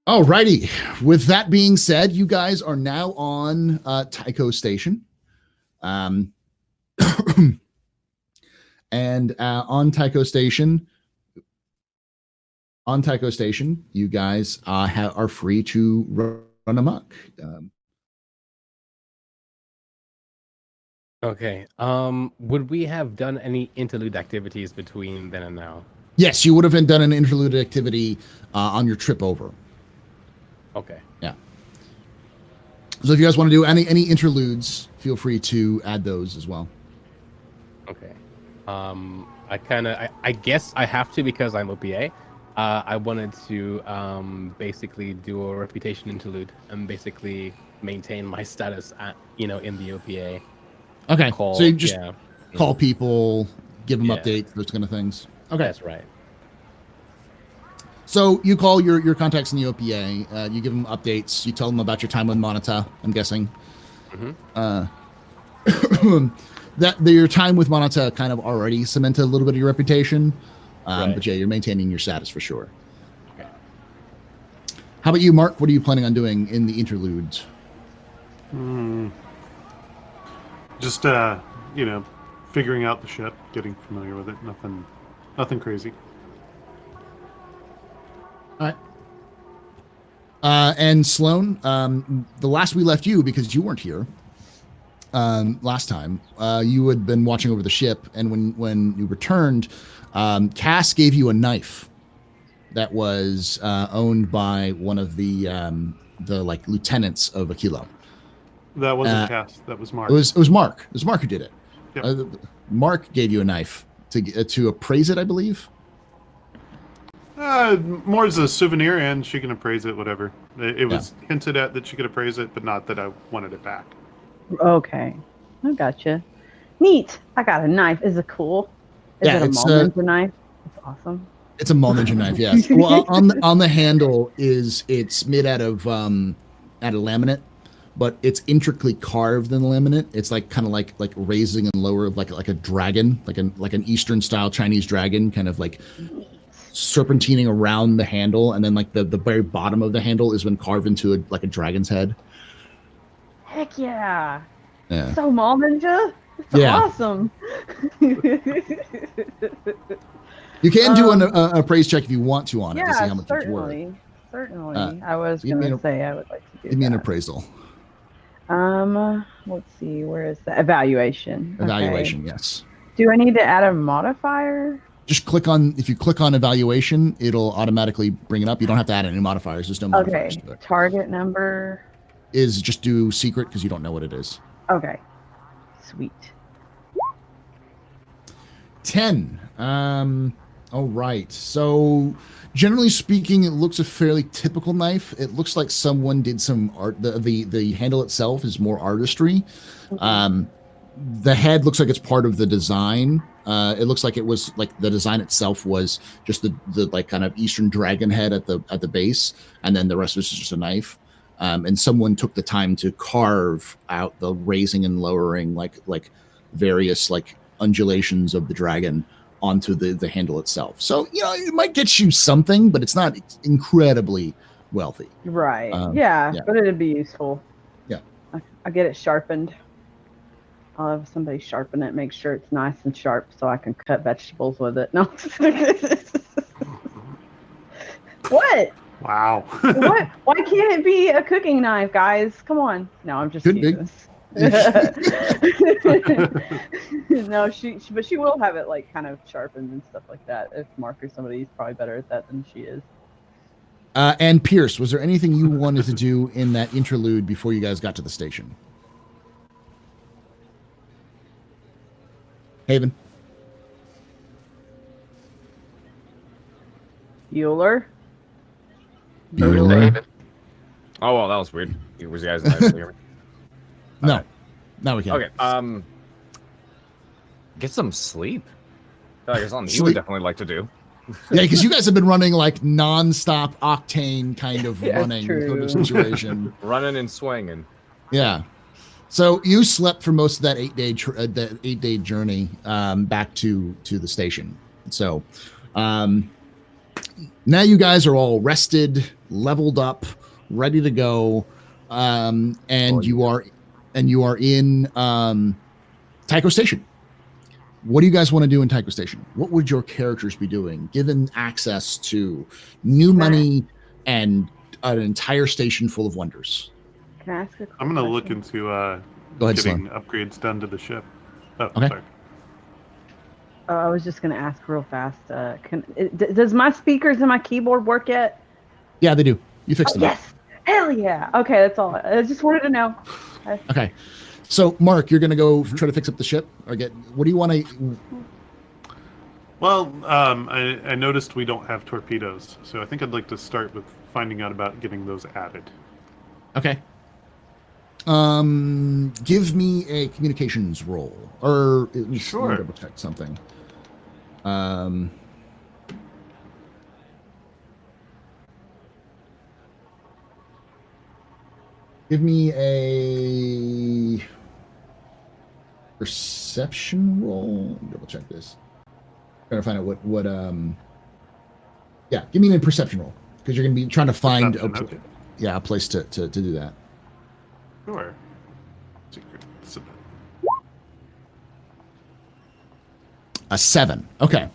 Alrighty. With that being said, you guys are now on Tycho Station. And on Tycho Station, you guys are free to run amok. Okay. Would we have done any interlude activities between then and now? Yes, you would have done an interlude activity on your trip over. Okay. Yeah. So if you guys want to do any interludes, feel free to add those as well. Okay. I guess I have to because I'm OPA. I wanted to basically do a reputation interlude and basically maintain my status in the OPA. Okay. So you just call people, give them updates, those kind of things. Okay. That's right. So you call your contacts in the OPA, you give them updates, you tell them about your time with Monata, I'm guessing. Mm-hmm. That your time with Monata kind of already cemented a little bit of your reputation, right. But yeah, you're maintaining your status for sure. Okay. How about you, Mark? What are you planning on doing in the interludes? Just figuring out the ship, getting familiar with it. Nothing crazy. All right. And Sloan, the last we left you, because you weren't here last time, you had been watching over the ship, and when you returned, Cass gave you a knife that was owned by one of the lieutenants of Aquilo. That wasn't Cass. That was Mark. It was Mark. It was Mark who did it. Yep. Mark gave you a knife to appraise it, I believe. More as a souvenir, and she can appraise it, whatever. It was hinted at that she could appraise it, but not that I wanted it back. Okay. I gotcha. Neat. I got a knife. Is it cool? Is it a Mall knife? It's awesome. It's a Mall Ninja knife, yes. Well, on the handle it's made out of laminate, but it's intricately carved in the laminate. It's like kind of like raising and lower of like a dragon, like an Eastern style Chinese dragon, kind of like serpentining around the handle, and then like the very bottom of the handle is been carved into a dragon's head. Heck yeah! So Mall Ninja, it's awesome. You can do an appraise check if you want to on it to see how much it's worth. Certainly. I was going to say I would like to do that. Give me an appraisal. Let's see. Where is that? Evaluation. Evaluation, yes. Do I need to add a modifier? Just if you click on evaluation, it'll automatically bring it up. You don't have to add any modifiers. There's no modifiers to it. Target number is just do secret because you don't know what it is. Okay. Sweet. 10. All right. So generally speaking, it looks a fairly typical knife. It looks like someone did some art. The handle itself is more artistry. Okay. The head looks like it's part of the design. It looks like it was like the design itself was just the like kind of Eastern dragon head at the base, and then the rest was just a knife. And someone took the time to carve out the raising and lowering like various like undulations of the dragon onto the handle itself. So it might get you something, but it's not incredibly wealthy. Right. But it'd be useful. Yeah. I'll get it sharpened. I'll have somebody sharpen it, make sure it's nice and sharp so I can cut vegetables with it. No. What? Wow. What? Why can't it be a cooking knife, guys? Come on. No, I'm just kidding. No, but she will have it like kind of sharpened and stuff like that. If Mark or somebody's probably better at that than she is. And Pierce, was there anything you wanted to do in that interlude before you guys got to the station? Haven. Bueller. Oh well, that was weird. Was you guys not hear me? No. Now we can. Okay. Get some sleep. I feel like it's something you would definitely like to do. Yeah, because you guys have been running like non-stop octane kind of running sort of situation. Running and swinging. Yeah. So you slept for most of that 8-day journey back to the station. So now you guys are all rested. leveled up, ready to go, and you are in Tycho Station. What do you guys want to do in Tycho Station? What would your characters be doing, given access to new money and an entire station full of wonders? Can I ask a quick I'm going to look question? into Go ahead, getting Sloan. upgrades done to the ship. Oh, Okay. sorry. Oh, I was just going to ask real fast. Does my speakers and my keyboard work yet? Yeah, they do. You fixed them. Yes. Hell yeah. Okay, that's all. I just wanted to know. Okay. So, Mark, you're going to go try to fix up the ship? Or what do you want to... Well, I noticed we don't have torpedoes, so I think I'd like to start with finding out about getting those added. Okay. Give me a communications roll. Or let me Sure. double check something. Give me a perception roll. Let me double check this. Trying to find out what yeah, give me a perception roll. Because you're gonna be trying to find Okay. a place to do that. Sure. Secret submit. A 7. Okay.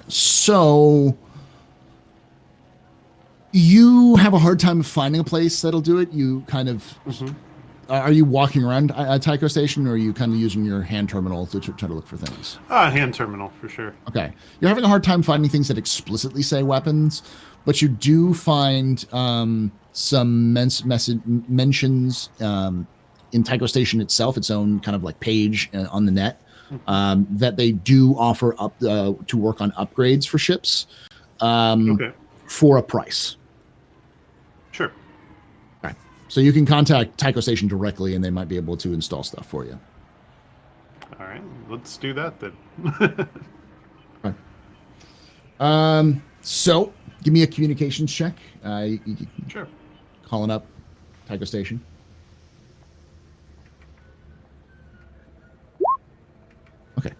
So you have a hard time finding a place that'll do it. You kind of are you walking around Tycho Station, or are you kind of using your hand terminal to try to look for things? Hand terminal for sure. Okay. You're having a hard time finding things that explicitly say weapons, but you do find some mentions in Tycho Station itself, its own kind of like page on the net, that they do offer up to work on upgrades for ships for a price. Sure. Okay. So you can contact Tycho Station directly, and they might be able to install stuff for you. All right, let's do that then. Okay. So give me a communications check. Sure. Calling up Tycho Station. Okay.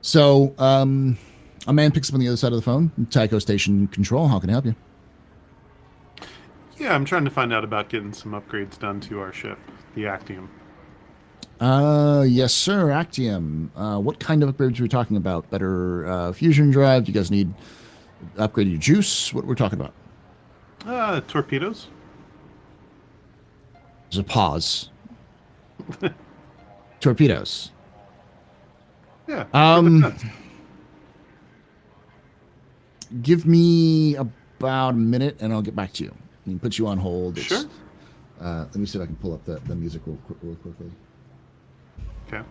So a man picks up on the other side of the phone. Tycho Station Control. How can I help you? Yeah, I'm trying to find out about getting some upgrades done to our ship, the Actium. Yes, sir. Actium. What kind of upgrades are we talking about? Better fusion drive? Do you guys need upgraded juice? What we're talking about? Torpedoes. There's a pause. Torpedoes. Yeah. for defense. Give me about a minute, and I'll get back to you. I can put you on hold. Sure. Let me see if I can pull up the music real quickly. Okay.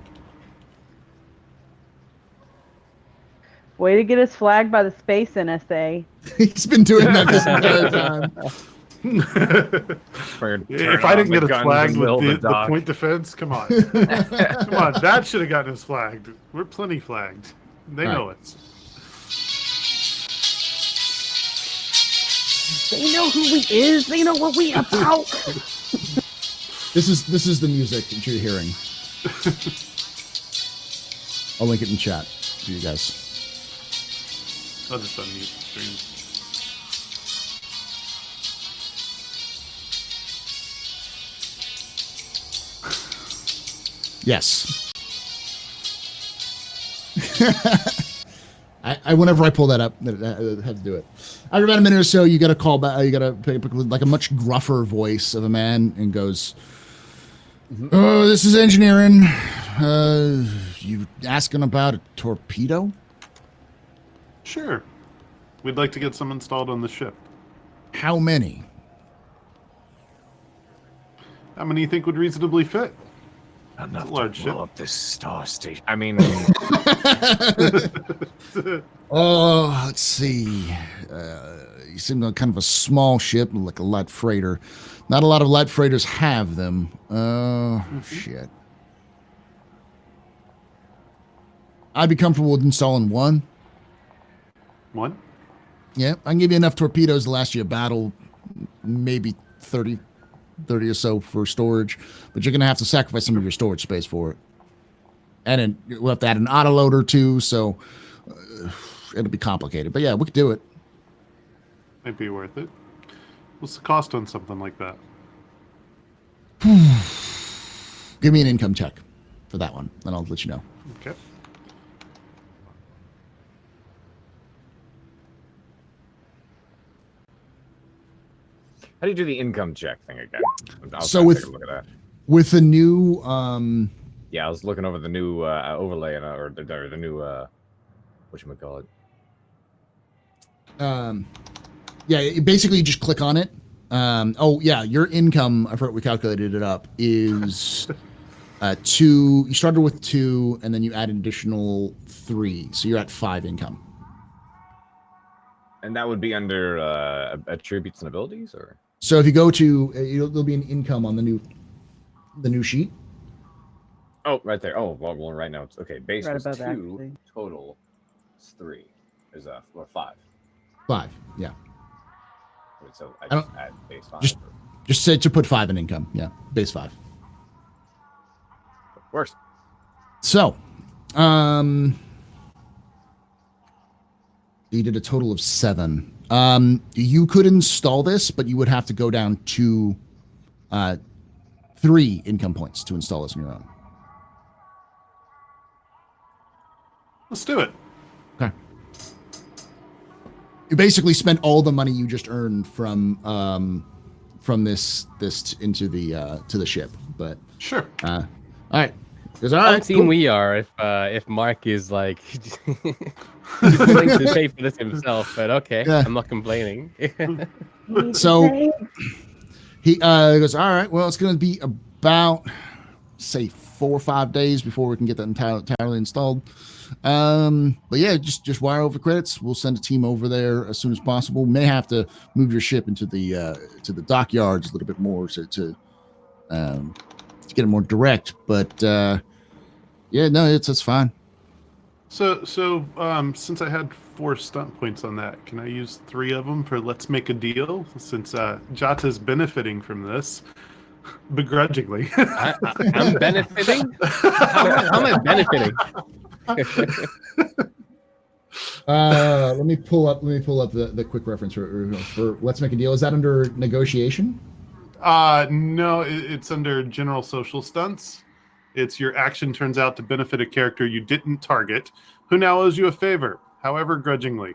Way to get us flagged by the space NSA. He's been doing that this entire time. If I didn't get us flagged with the point defense, come on. Come on, that should have gotten us flagged. We're plenty flagged. They know us. They know who we is. They know what we about. This is the music that you're hearing. I'll link it in chat for you guys. I'll just unmute the stream. Yes. I whenever I pull that up, I have to do it. After about a minute or so, you got a call back. You got a like a much gruffer voice of a man, and goes, "Oh, this is engineering. You asking about a torpedo? Sure. We'd like to get some installed on the ship. How many? How many you think would reasonably fit? Enough to large blow ship. up this star station. I mean, Oh, let's see. You seem like kind of a small ship, like a light freighter. Not a lot of light freighters have them. Oh, shit. I'd be comfortable with installing one. One? Yeah, I can give you enough torpedoes to last you a battle, maybe 30 or so for storage, but you're going to have to sacrifice some of your storage space for it. And then we'll have to add an autoloader too, so it'll be complicated. But yeah, we could do it. Might be worth it. What's the cost on something like that? Give me an income check for that one, and I'll let you know. Okay. How do you do the income check thing again? So with look at that. With the new yeah, I was looking over the new overlay or the new whatchamacallit. yeah, basically you just click on it. Oh yeah, your income, I forgot we calculated it up, is 2. You started with 2 and then you add an additional 3, so you're at 5 income. And that would be under attributes and abilities, or? So if you go to there'll be an income on the new sheet. Oh, right there. Oh, well, right now it's okay. Base Right was 2, actually. total is 3. Is 5. 5, yeah. So I just add base 5. Just say to put 5 in income. Yeah, base 5. Works. So, you did a total of 7. You could install this, but you would have to go down to 3 income points to install this on your own. Let's do it. Okay. You basically spent all the money you just earned from this into the to the ship, but Sure. all right. All right, team, cool. We are if Mark is like he's willing to pay for this himself, but okay, yeah. I'm not complaining. So he goes, all right, well, it's going to be about, say, 4 or 5 days before we can get that entirely installed. But yeah, just wire over credits. We'll send a team over there as soon as possible. May have to move your ship into the dockyards a little bit more to get it more direct. But yeah, no, it's fine. So since I had 4 stunt points on that, can I use 3 of them for let's make a deal? Since Jata's benefiting from this, begrudgingly. I'm benefiting. How am I benefiting? Let me pull up the quick reference for let's make a deal. Is that under negotiation? No, it's under general social stunts. It's your action turns out to benefit a character you didn't target, who now owes you a favor, however grudgingly.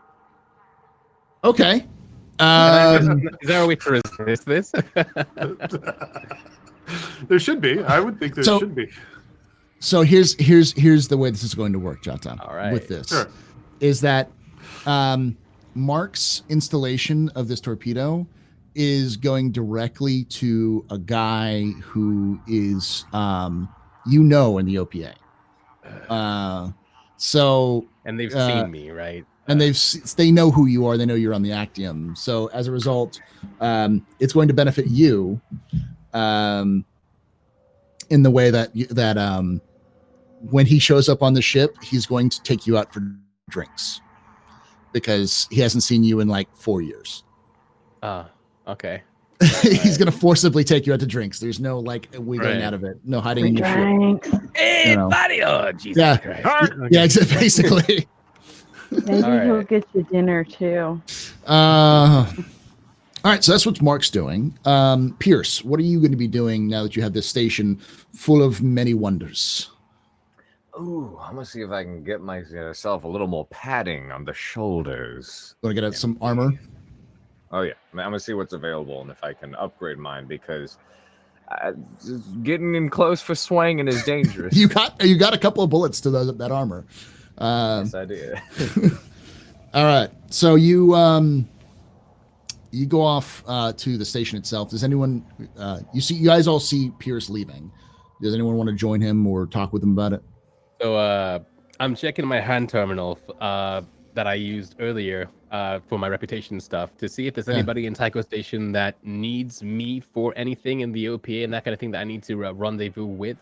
Okay. Is there a way to resist this? There should be. I would think there should be. So here's the way this is going to work, Jata. All right. With this, sure. Is that Mark's installation of this torpedo is going directly to a guy who is in the OPA. And they've seen me, right? And they know who you are. They know you're on the Actium. So as a result, it's going to benefit you in the way that when he shows up on the ship, he's going to take you out for drinks because he hasn't seen you in like 4 years. Okay. He's going to forcibly take you out to drinks. There's no like wiggling out of it. No hiding in your ship. Hey, buddy! Oh, Jesus Christ. Yeah, exactly. Basically. Maybe he'll get you dinner too. All right, so that's what Mark's doing. Pierce, what are you going to be doing now that you have this station full of many wonders? Ooh, I'm gonna see if I can get myself a little more padding on the shoulders. Want to get some armor? Oh yeah, I'm gonna see what's available and if I can upgrade mine because getting in close for swanging is dangerous. you got a couple of bullets to that armor. Yes, I did. All right, so you go off to the station itself. Does anyone you guys all see Pierce leaving? Does anyone want to join him or talk with him about it? So I'm checking my hand terminal that I used earlier for my reputation stuff to see if there's anybody in Tycho Station that needs me for anything in the OPA and that kind of thing that I need to rendezvous with.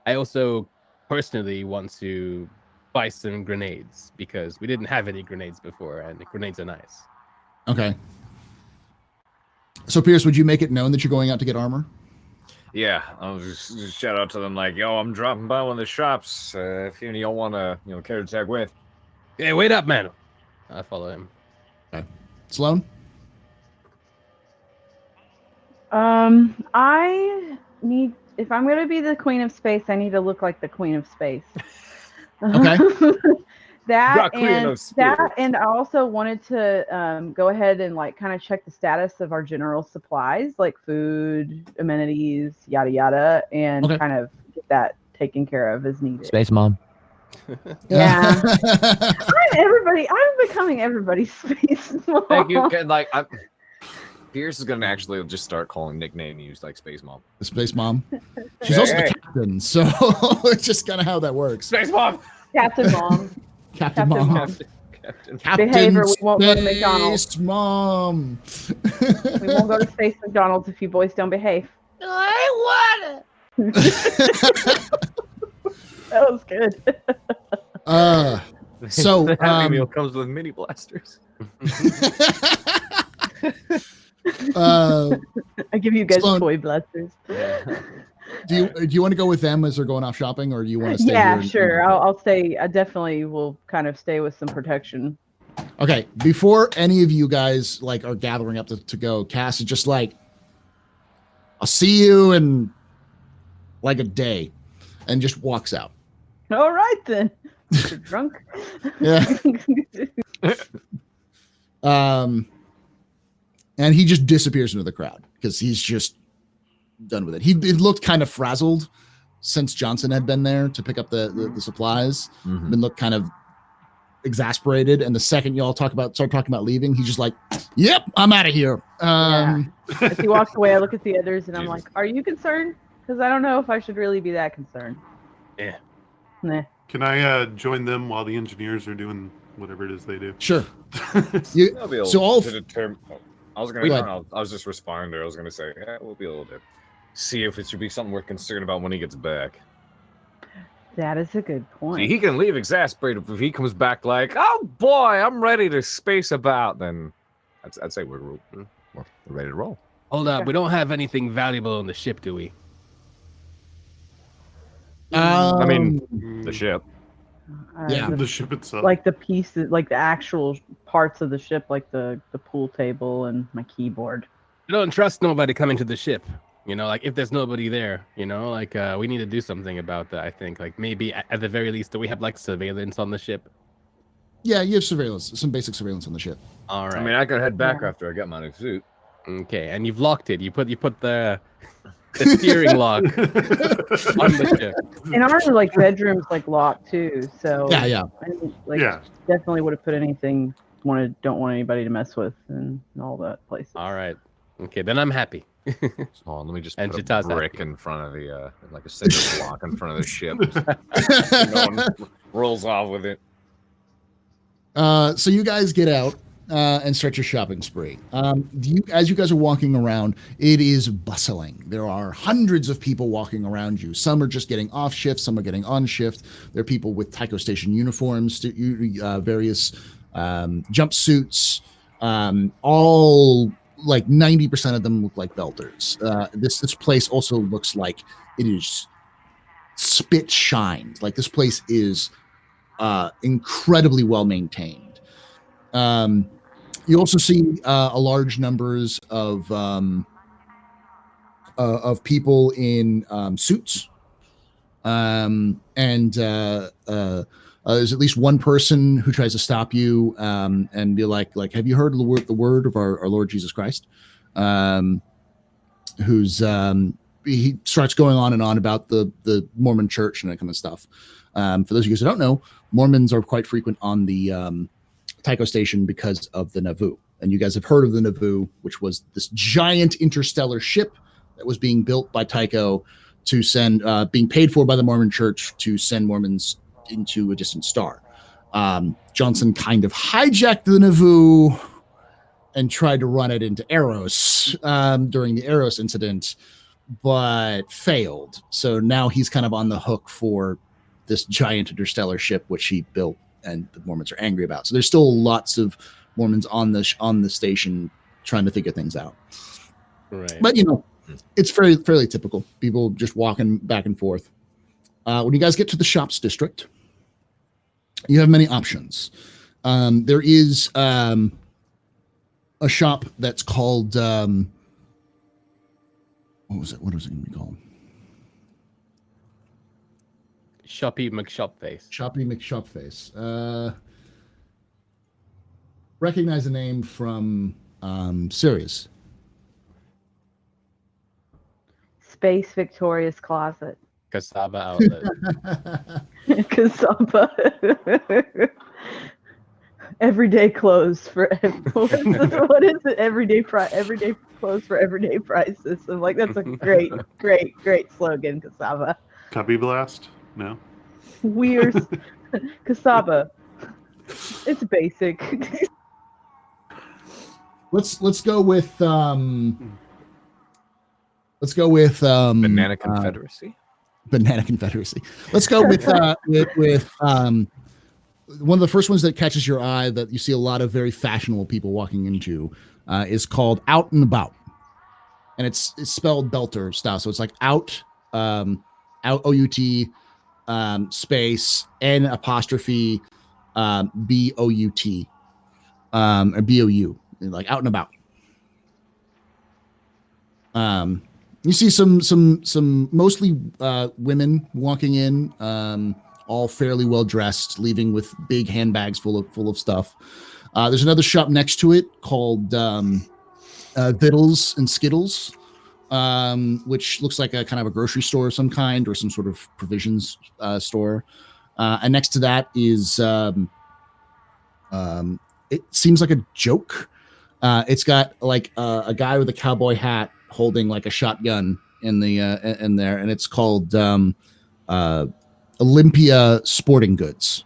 I also personally want to buy some grenades because we didn't have any grenades before and the grenades are nice. Okay. So Pierce, would you make it known that you're going out to get armor? Yeah, I'll just shout out to them like, yo, I'm dropping by one of the shops. If any of y'all want to, carry the tag with. Hey, wait up, man. I follow him. Okay. Sloan? I need, if I'm going to be the queen of space, I need to look like the queen of space. Okay. that queen of spirits. and I also wanted to go ahead and like kind of check the status of our general supplies, like food, amenities, yada yada, and Okay. kind of get that taken care of as needed. Space Mom. Yeah. I'm becoming everybody's space mom. Thank you. Like, Pierce is gonna actually just start calling nickname used like Space Mom. The Space Mom. She's also the captain, so it's just kind of how that works. Space Mom. Captain Mom. Captain Mom. Captain. Behavior, we won't go to McDonald's. Space Mom. We won't go to Space McDonald's if you boys don't behave. I want That was good. So Happy Meal comes with mini blasters. I give you guys Sloan, toy blasters. do you want to go with them as they're going off shopping, or do you want to stay Yeah, here? sure. I'll stay. I definitely will kind of stay with some protection. Okay, before any of you guys like are gathering up to go, Cass is just like, I'll see you in like a day, and just walks out. All right then. You're drunk. Yeah. And he just disappears into the crowd because he's just done with it. He looked kind of frazzled since Johnson had been there to pick up the supplies. Mhm. Been looked kind of exasperated, and the second y'all start talking about leaving, he's just like, "Yep, I'm out of here." As he walks away, I look at the others and I'm Jesus. like, "Are you concerned? Because I don't know if I should really be that concerned." Yeah. Nah. Can I join them while the engineers are doing whatever it is they do? Sure. You, I'll be able so all to determine. I was gonna. Go ahead. I was just responding there. I was gonna say, yeah, we'll be able to see if it should be something we're concerned about when he gets back. That is a good point. See, he can leave exasperated, but if he comes back like, "Oh boy, I'm ready to space about," then I'd say we're ready to roll. Hold up, we don't have anything valuable on the ship, do we? I mean, Mm, the ship. Yeah. the ship itself. Like the pieces, like the actual parts of the ship, like the pool table and my keyboard. I don't trust nobody coming to the ship. You know, like if there's nobody there, you know, like we need to do something about that. I think, like maybe at the very least, do we have like surveillance on the ship? Yeah, you have surveillance, some basic surveillance on the ship. All right. I mean, I could head back Yeah. after I get my new suit. Okay, and you've locked it. You put the steering lock on the ship. And our like bedroom's like locked too, so Yeah. I didn't, like Yeah. definitely would have put anything don't want anybody to mess with and all that places. All right. Okay, then I'm happy. Hold on, let me just And put a Chita's brick happy. in front of the, like a cinder block in front of the ship. No one rolls off with it. So you guys get out and start your shopping spree. As you guys are walking around, it is bustling. There are hundreds of people walking around you. Some are just getting off shift, some are getting on shift. There are people with Tycho Station uniforms, various jumpsuits, all like 90% of them look like belters. This place also looks like it is spit shined. Like this place is incredibly well maintained. You also see a large numbers of people in suits, and there's at least one person who tries to stop you and be like, have you heard the word of our Lord Jesus Christ? He starts going on and on about the Mormon church and that kind of stuff. For those of you who don't know, Mormons are quite frequent on the Tycho Station because of the Nauvoo. And you guys have heard of the Nauvoo, which was this giant interstellar ship that was being built by Tycho to send, being paid for by the Mormon church to send Mormons into a distant star. Johnson kind of hijacked the Nauvoo and tried to run it into Eros during the Eros incident, but failed. So now he's kind of on the hook for this giant interstellar ship, which he built and the Mormons are angry about. So there's still lots of Mormons on the station trying to figure things out. Right. But you know, it's fairly typical. People just walking back and forth. When you guys get to the shops district, you have many options. There is a shop that's called What was it going to be called? Shoppy McShopface. Shoppy McShopface. Recognize the name from Sirius. Space Victoria's Closet. Cassava outlet. Kasaba. Everyday clothes for what is it? Everyday clothes for everyday prices. I'm like, that's a great slogan, Kasaba. Copy blast? No. Weird. Kasaba. It's basic. Let's go with Banana Confederacy. Banana Confederacy. Let's go with one of the first ones that catches your eye that you see a lot of very fashionable people walking into is called Out and About, and it's spelled Belter style. So it's like out OUT space N apostrophe BOUT or BOU, like Out and About. You see some mostly women walking in, all fairly well dressed, leaving with big handbags full of stuff. There's another shop next to it called Vittles and Skittles, which looks like a kind of a grocery store of some kind or some sort of provisions store. And next to that is it seems like a joke. It's got like a guy with a cowboy hat holding like a shotgun in the in there, and it's called Olympia Sporting Goods.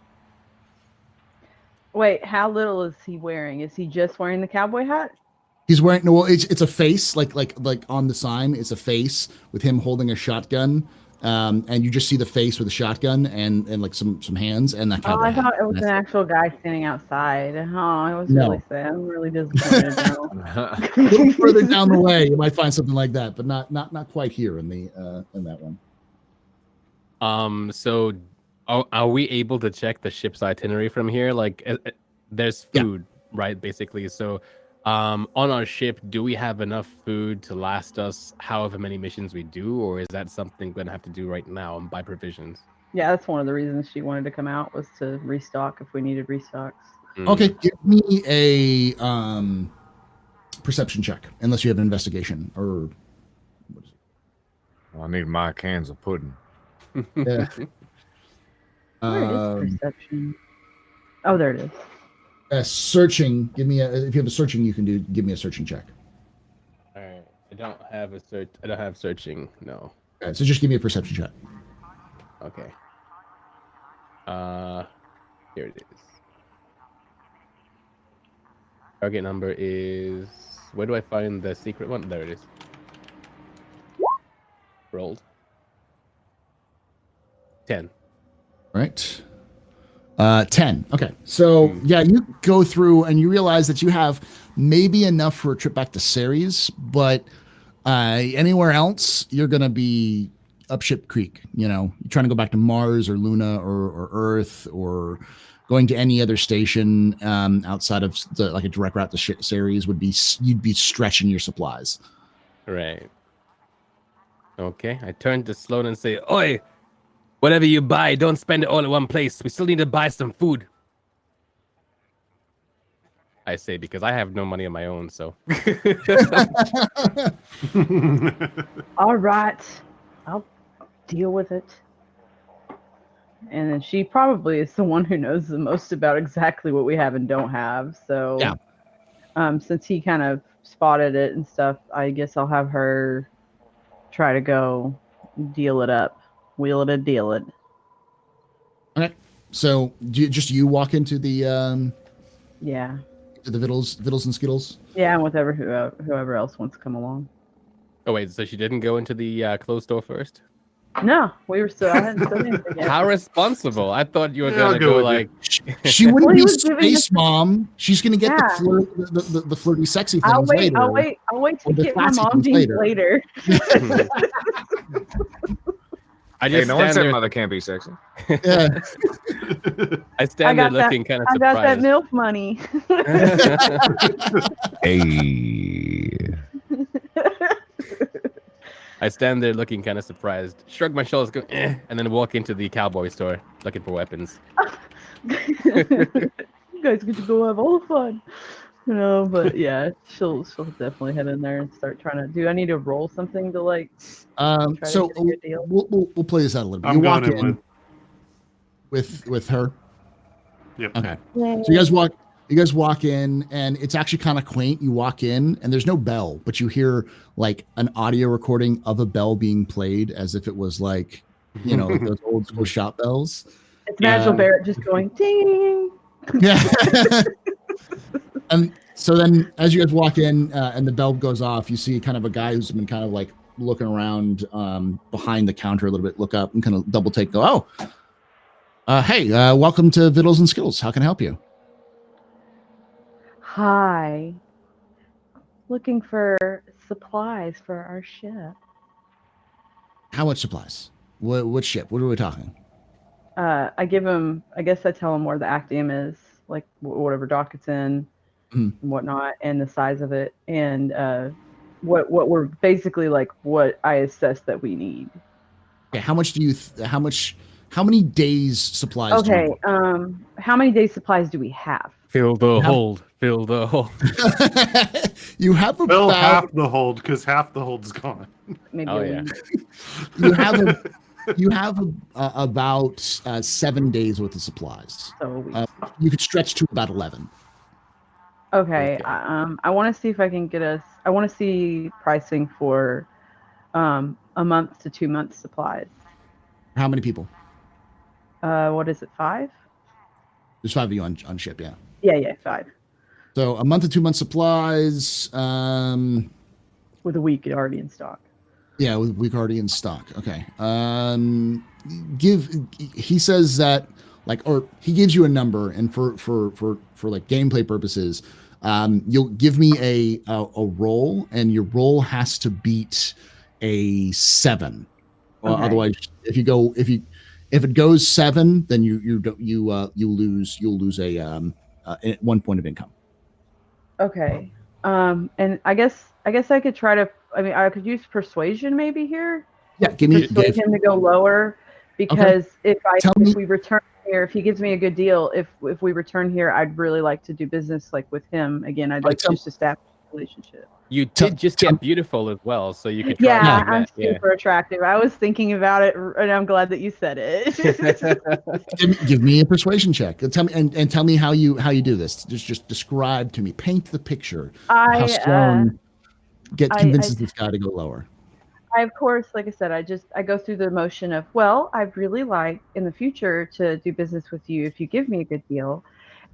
Wait, how little is he wearing? Is he just wearing the cowboy hat? He's wearing no. Well, it's a face like on the sign. It's a face with him holding a shotgun, and you just see the face with a shotgun and like some hands and that cowboy I thought hat. it was an actual guy standing outside. Oh, it was No. really sad. I'm really disappointed now. A little further down the way, you might find something like that, but not quite here in the in that one. So are we able to check the ship's itinerary from here? Like, there's food, right? Basically. So, on our ship, do we have enough food to last us however many missions we do, or is that something we're gonna have to do right now and buy provisions? Yeah, that's one of the reasons she wanted to come out, was to restock if we needed restocks. Okay, give me a perception check, unless you have an investigation or. I need my cans of pudding. Yeah. Where is perception? Oh, there it is. Searching. Give me if you have a searching, you can give me a searching check. All right. I don't have searching. No. Okay, so just give me a perception check. Okay. Here it is. Target number is. Where do I find the secret one? There it is. Rolled. 10. Right. 10. Okay. So yeah, you go through and you realize that you have maybe enough for a trip back to Ceres, but anywhere else you're gonna be up ship creek. You know, you're trying to go back to Mars or Luna or Earth or going to any other station outside of like a direct route to Ceres would be you'd be stretching your supplies. Right. Okay. I turn to Sloan and say, "Oi! Whatever you buy, don't spend it all at one place. We still need to buy some food." I say because I have no money of my own, so. All right, I'll deal with it. And then she probably is the one who knows the most about exactly what we have and don't have. So, yeah. Since he kind of spotted it and stuff, I guess I'll have her try to go deal it up. Wheel it and deal it. Okay. So just you walk into the Yeah. to the Vittles and Skittles? Yeah, and with whoever else wants to come along. Oh wait, so she didn't go into the closed door first? No, we were still. I hadn't said anything yet. How responsible! I thought you were Yeah, gonna I'll go go with like. She wouldn't Well, he be was giving space us- mom. She's gonna get Yeah. the flirty sexy things I'll wait. later. I'll wait Or to the get my classy mom things jeans later. later. I Hey, just no one stand said there. mother can't be sexy. Yeah. I stand there looking kind of I got that surprised. MILF money. Hey. I stand there looking kind of surprised, shrug my shoulders, go, and then walk into the cowboy store looking for weapons. You guys get to go have all the fun. But yeah, she'll definitely head in there and start trying to. Do I need to roll something to like try to So get a good deal? we'll play this out a little bit. I'm You walk going in in with her. Yep. Okay. So you guys walk in, and it's actually kind of quaint. You walk in, and there's no bell, but you hear like an audio recording of a bell being played, as if it was like, like those old school shop bells. It's Nigel Barrett just going ding. Yeah. And so then, as you guys walk in, and the bell goes off, you see kind of a guy who's been kind of like looking around behind the counter a little bit, look up and kind of double take, go, hey, welcome to Vittles and Skittles. How can I help you? Hi. Looking for supplies for our ship. How much supplies? What ship? What are we talking? I give him. I guess I tell him where the Actium is, like whatever dock it's in, and whatnot, and the size of it, and what we're basically like what I assess that we need. Okay, how much do you? How many days supplies? Okay. Do you How many days supplies do we have? Fill the hold. Fill the hold. You have Fill about half the hold because half the hold's gone. Maybe Oh, a yeah. week. you have about 7 days worth of supplies. So a week. You could stretch to about 11. Okay. I want to see if I can get us. I want to see pricing for a month to 2 months supplies. How many people? What is it? 5? There's 5 of you on ship, yeah. Yeah, 5. So a month to 2 months supplies. With a week already in stock. Yeah, with week already in stock. Okay. He says that or he gives you a number, and for like gameplay purposes, you'll give me a roll, and your roll has to beat a 7. Okay. Otherwise, if it goes 7, then you lose a 1 point of income. Okay. And I guess I could try to. I mean, I could use persuasion maybe here. Yeah, give me Persuade him to go lower, because if we return here, if he gives me a good deal, if we return here, I'd really like to do business like with him again. I'd like to just establish a relationship. You did just get beautiful as well, so you could try Yeah, doing I'm that. Yeah. super attractive. I was thinking about it, and I'm glad that you said it. Give me a persuasion check. Tell me and tell me how you do this. Just describe to me. Paint the picture. How Sloan convinces this guy to go lower. I, of course, like I said, I go through the motion of, well, I'd really like in the future to do business with you if you give me a good deal.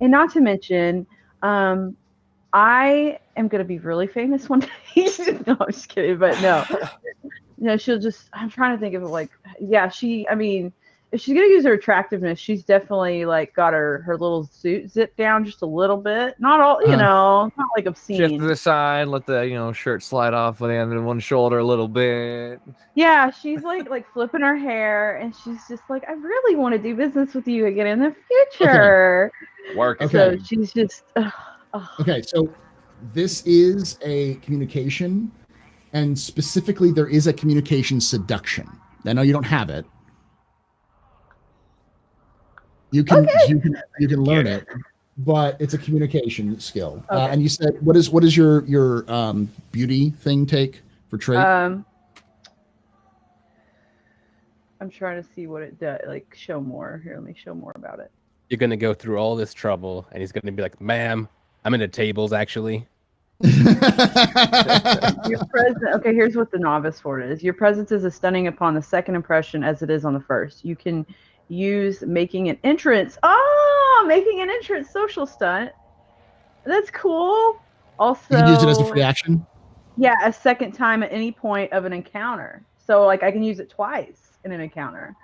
And not to mention, I am going to be really famous one day. No, I'm just kidding. But no, she'll just, I'm trying to think of it like, yeah, if she's going to use her attractiveness, she's definitely like got her little suit zipped down just a little bit. Not all, not like obscene. Shift to the side, let the shirt slide off with the end of one shoulder a little bit. Yeah, she's like flipping her hair, and she's just like, I really want to do business with you again in the future. Okay. Work. Okay. So she's just. Okay, so this is a communication, and specifically there is a communication seduction. I know you don't have it. You can learn it, but it's a communication skill. Okay. And you said, what is your beauty thing take for trait? I'm trying to see what it does. Like, show more. Here, let me show more about it. You're gonna go through all this trouble, and he's gonna be like, "Ma'am, I'm into tables, actually." Your presence. Okay, here's what the novice for it is. Your presence is as stunning upon the second impression as it is on the first. You can use making an entrance. Oh, making an entrance social stunt. That's cool. Also, You can use it as a free action. Yeah, a second time at any point of an encounter. So like I can use it twice in an encounter.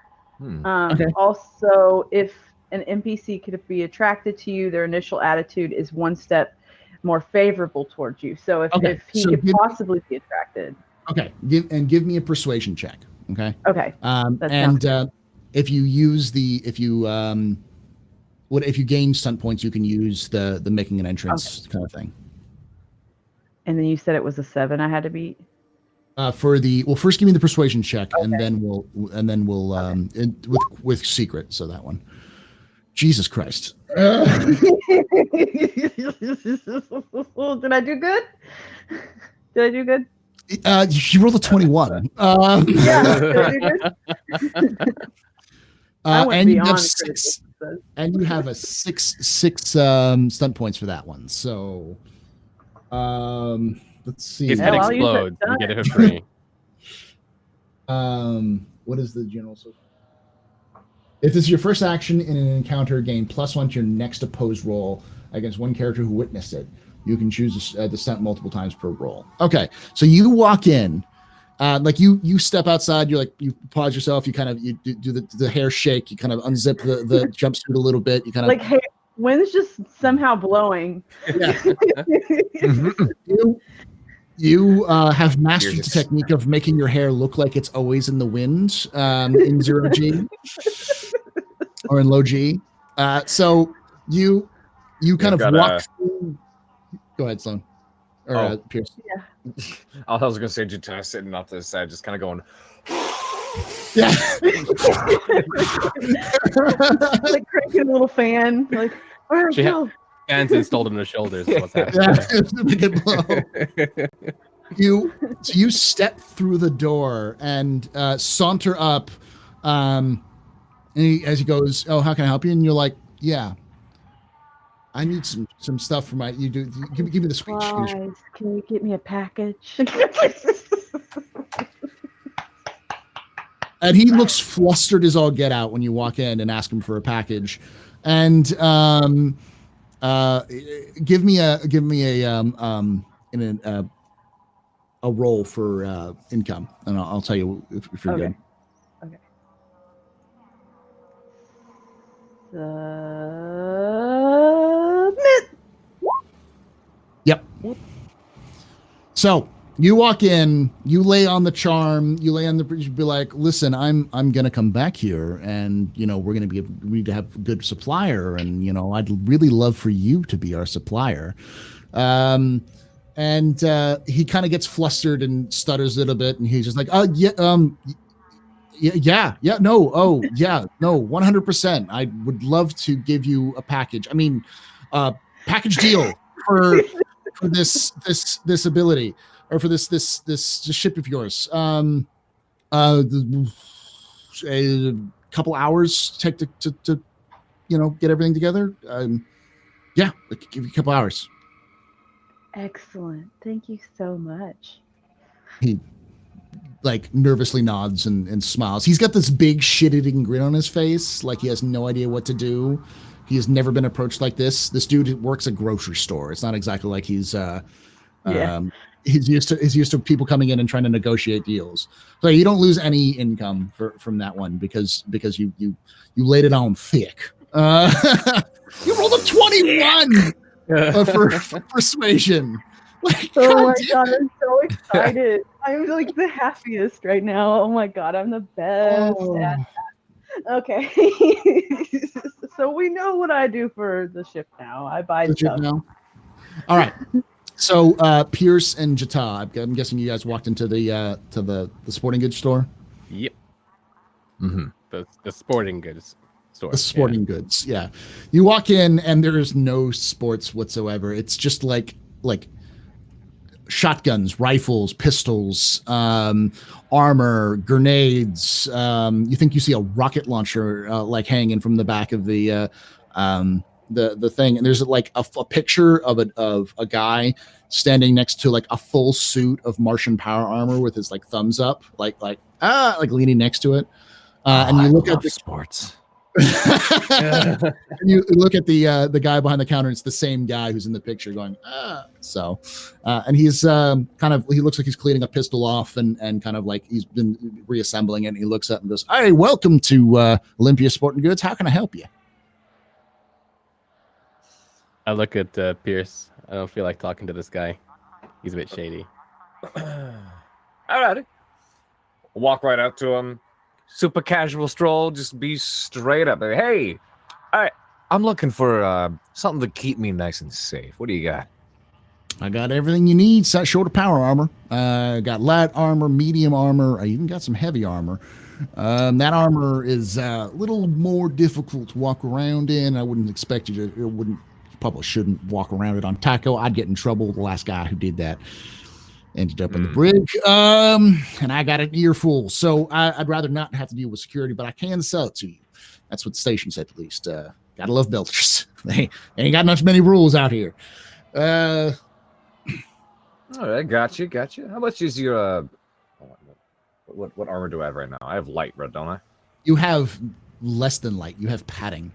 Okay. Also, if an NPC could be attracted to you, their initial attitude is one step more favorable towards you. So if he could possibly be attracted. Okay. Give me a persuasion check. Okay. Okay. If you use if you gain stunt points, you can use the making an entrance kind of thing. And then you said it was a 7 I had to beat. First give me the persuasion check, and then we'll with secret. So that one. Jesus Christ. Did I do good? Did I do good? You rolled a 21. Yeah. Did I do good? I went and you have beyond 6, critical. and you have a six stunt points for that one. So, let's see. His Hell, head I'll use that explodes. You get it for stunt. free. What is the general? If this is your first action in an encounter, gain +1 to your next opposed roll against one character who witnessed it. You can choose the stunt multiple times per roll. Okay, so you walk in, like you step outside. You pause yourself. You kind of you do the hair shake. You kind of unzip the jumpsuit a little bit. You kind of Like, hey, wind's just somehow blowing. Yeah. You have mastered the technique of making your hair look like it's always in the wind in 0G or in low G. So you kind of walk through. Go ahead, Sloan. Or Pierce. Yeah. I was going to say Jutta sitting off to the side, just kind of going. Yeah. Like cranking a little fan. Like, all right, go. Hands installed on their shoulders. Is what's happening. You step through the door and saunter up, and as he goes, "Oh, how can I help you?" And you're like, "Yeah, I need some stuff for my. Give me the speech. Guys, can you get me a package?" And he looks flustered as all get out when you walk in and ask him for a package, and give me a roll for income, and I'll tell you if you're good. Okay. Submit. Yep. So you walk in, you lay on the charm, you be like, listen, I'm gonna come back here, and we need to have a good supplier, and I'd really love for you to be our supplier. And he kind of gets flustered and stutters a little bit, and he's just like, no, 100%. I would love to give you a package. I mean, package deal for this ability, or for this ship of yours. A couple hours take to get everything together. Yeah, give you a couple hours. Excellent. Thank you so much. He nervously nods and smiles. He's got this big shit-eating grin on his face, like he has no idea what to do. He has never been approached like this. This dude works a grocery store. It's not exactly like he's he's used to people coming in and trying to negotiate deals. So you don't lose any income from that one because you laid it on thick. You rolled a 21 for persuasion. Oh my god, I'm so excited. I'm like the happiest right now. Oh my god, I'm the best at that. Okay. So we know what I do for the ship now. I buy stuff. Now? All right. So Pierce and Jata, I'm guessing you guys walked into the sporting goods store. Yep. Mm-hmm. The sporting goods store. The sporting goods, yeah. You walk in and there is no sports whatsoever. It's just like shotguns, rifles, pistols, armor, grenades. You think you see a rocket launcher hanging from the back of the thing, and there's a picture of a guy standing next to a full suit of Martian power armor with his thumbs up, leaning next to it. And you look at the sports. And you look at the guy behind the counter. It's the same guy who's in the picture going, and he's he looks like he's cleaning a pistol off and he's been reassembling it. And he looks up and goes, "Hey, welcome to Olympia Sporting Goods. How can I help you?" I look at Pierce. I don't feel like talking to this guy. He's a bit shady. Alrighty. Walk right up to him. Super casual stroll. Just be straight up. Hey, I'm looking for something to keep me nice and safe. What do you got? I got everything you need. Short of power armor. Got light armor, medium armor. I even got some heavy armor. That armor is a little more difficult to walk around in. I wouldn't expect you to. It wouldn't. You probably shouldn't walk around it on taco. I'd get in trouble. The last guy who did that ended up in the brig. And I got an earful. So I'd rather not have to deal with security, but I can sell it to you. That's what the station said, at least. Gotta love Belchers. They ain't got much many rules out here. All right, gotcha. How much is your what armor do I have right now? I have light, right, don't I? You have less than light. You have padding.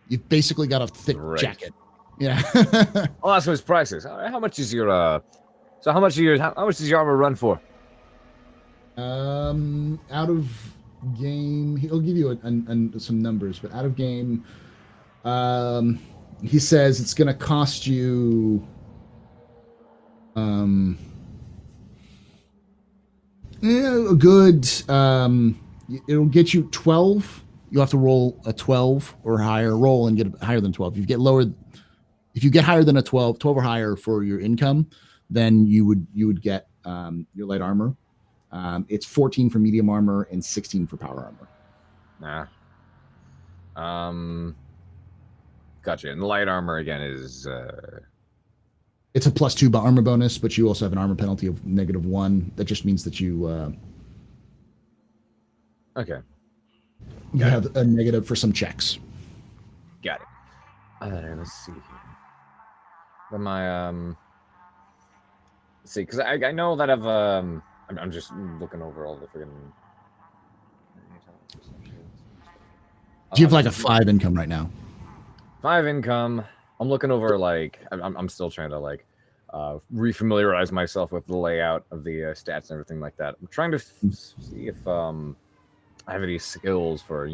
You've basically got a thick jacket. Yeah. Oh, that's what his price is. All right, how much is your so how much does your armor run for? Out of game, he'll give you some numbers, but out of game, he says it's gonna cost you a good it'll get you 12. You'll have to roll a 12 or higher, roll and get higher than 12. If you get higher than a 12 or higher for your income, then you would get your light armor. It's 14 for medium armor and 16 for power armor. Gotcha. And the light armor again is it's a +2 armor bonus, but you also have an armor penalty of -1. That just means that you okay. You have a negative for some checks. Got it. Let's see here. But my let's see, because I know that I'm just looking over all the freaking. Do you have like a 5 income right now? 5 income. I'm looking over like I'm still trying to like refamiliarize myself with the layout of the stats and everything like that. I'm trying to see if I have any skills for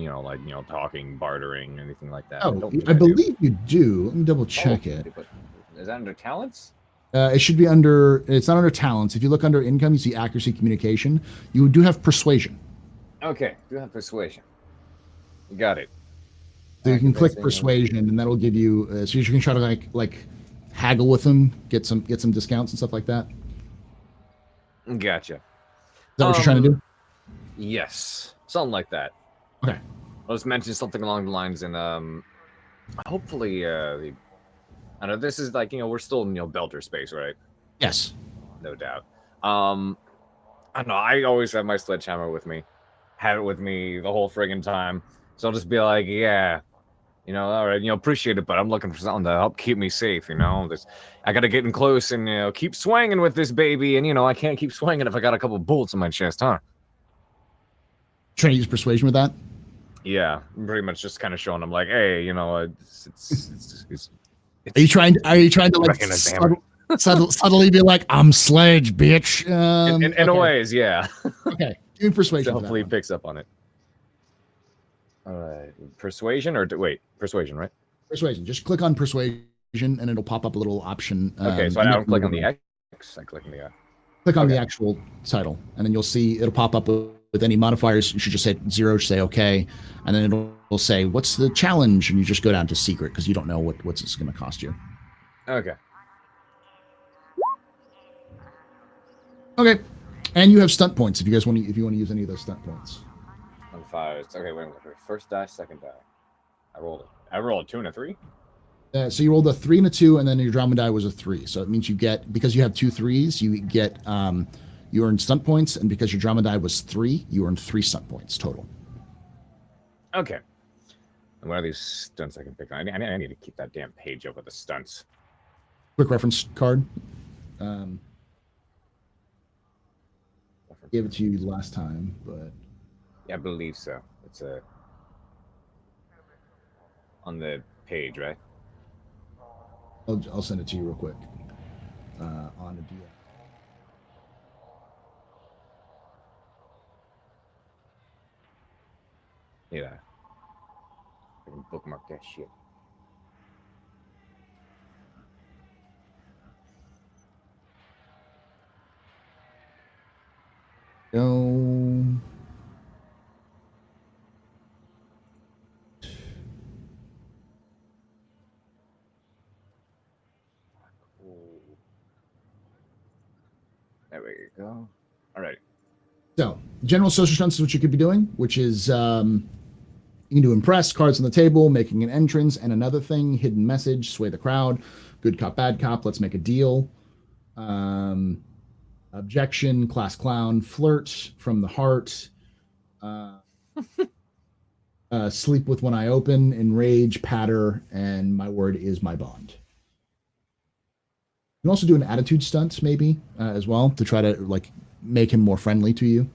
talking, bartering, anything like that. Oh, I believe you do. Let me double check it. Is that under talents? It should be under. It's not under talents. If you look under income, you see accuracy, communication. You do have persuasion. Okay, do have persuasion. You got it. So you can click persuasion, and that'll give you. So you can try to like haggle with them, get some discounts and stuff like that. Gotcha. Is that what you're trying to do? Yes, something like that. Okay. I'll just mention something along the lines, and hopefully, I know this is like we're still in Belter space, right? Yes. No doubt. I don't know. I always have my sledgehammer with me. Have it with me the whole friggin' time. So I'll just be like, yeah, all right, appreciate it, but I'm looking for something to help keep me safe, I gotta get in close and, keep swinging with this baby, and, I can't keep swinging if I got a couple bullets in my chest, huh? Trying to use persuasion with that? Yeah, pretty much just kind of showing them, like, hey, it's Are you trying to like subtly be like, I'm Sledge, bitch? In a ways, yeah. Okay, give me persuasion. So hopefully he picks up on it. All right, persuasion persuasion, right? Persuasion. Just click on persuasion, and it'll pop up a little option. Okay, so I don't click on the X. I click on the. Click on the actual title, and then you'll see it'll pop up with any modifiers. You should just say 0, say okay, and then it'll say what's the challenge, and you just go down to secret because you don't know what's this going to cost you. Okay. Okay, and you have stunt points if you want to use any of those stunt points. On 5. Okay, wait. First die, second die. I rolled a 2 and a 3. So you rolled a 3 and a 2, and then your drama die was a 3. So it means you get, because you have 2 3s, you get you earn stunt points, and because your drama die was 3, you earn 3 stunt points total. Okay. And what are these stunts I can pick on? I need to keep that damn page up with the stunts. Quick reference card. Gave it to you last time, but yeah, I believe so. It's on the page, right? I'll send it to you real quick on the DM. Yeah. I can bookmark that shit. No. There we go. All right. So, general social stunts is what you could be doing, which is you can do impress, cards on the table, making an entrance, and another thing, hidden message, sway the crowd, good cop, bad cop, let's make a deal. Objection, class clown, flirt, from the heart, sleep with one eye open, enrage, patter, and my word is my bond. You can also do an attitude stunt, maybe, as well, to try to like make him more friendly to you.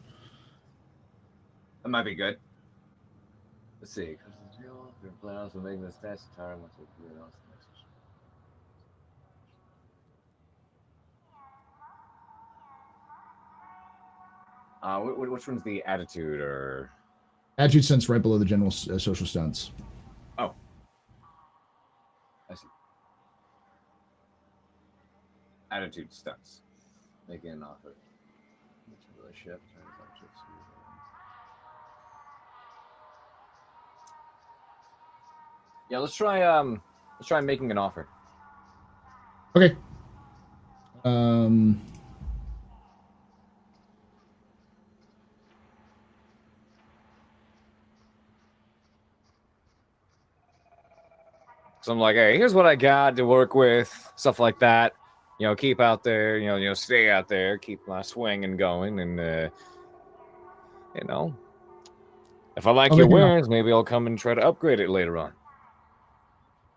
That might be good. Let's see. Plan on making the stats entirely. Which one's the attitude or Attitude stunts right below the general social stunts. Oh, I see. Attitude stunts. Making an offer. Yeah, let's try making an offer. Okay. So I'm like, hey, here's what I got to work with, stuff like that. You know, keep out there. You know, stay out there, keep my swinging going, and you know, if I like your wares, maybe I'll come and try to upgrade it later on.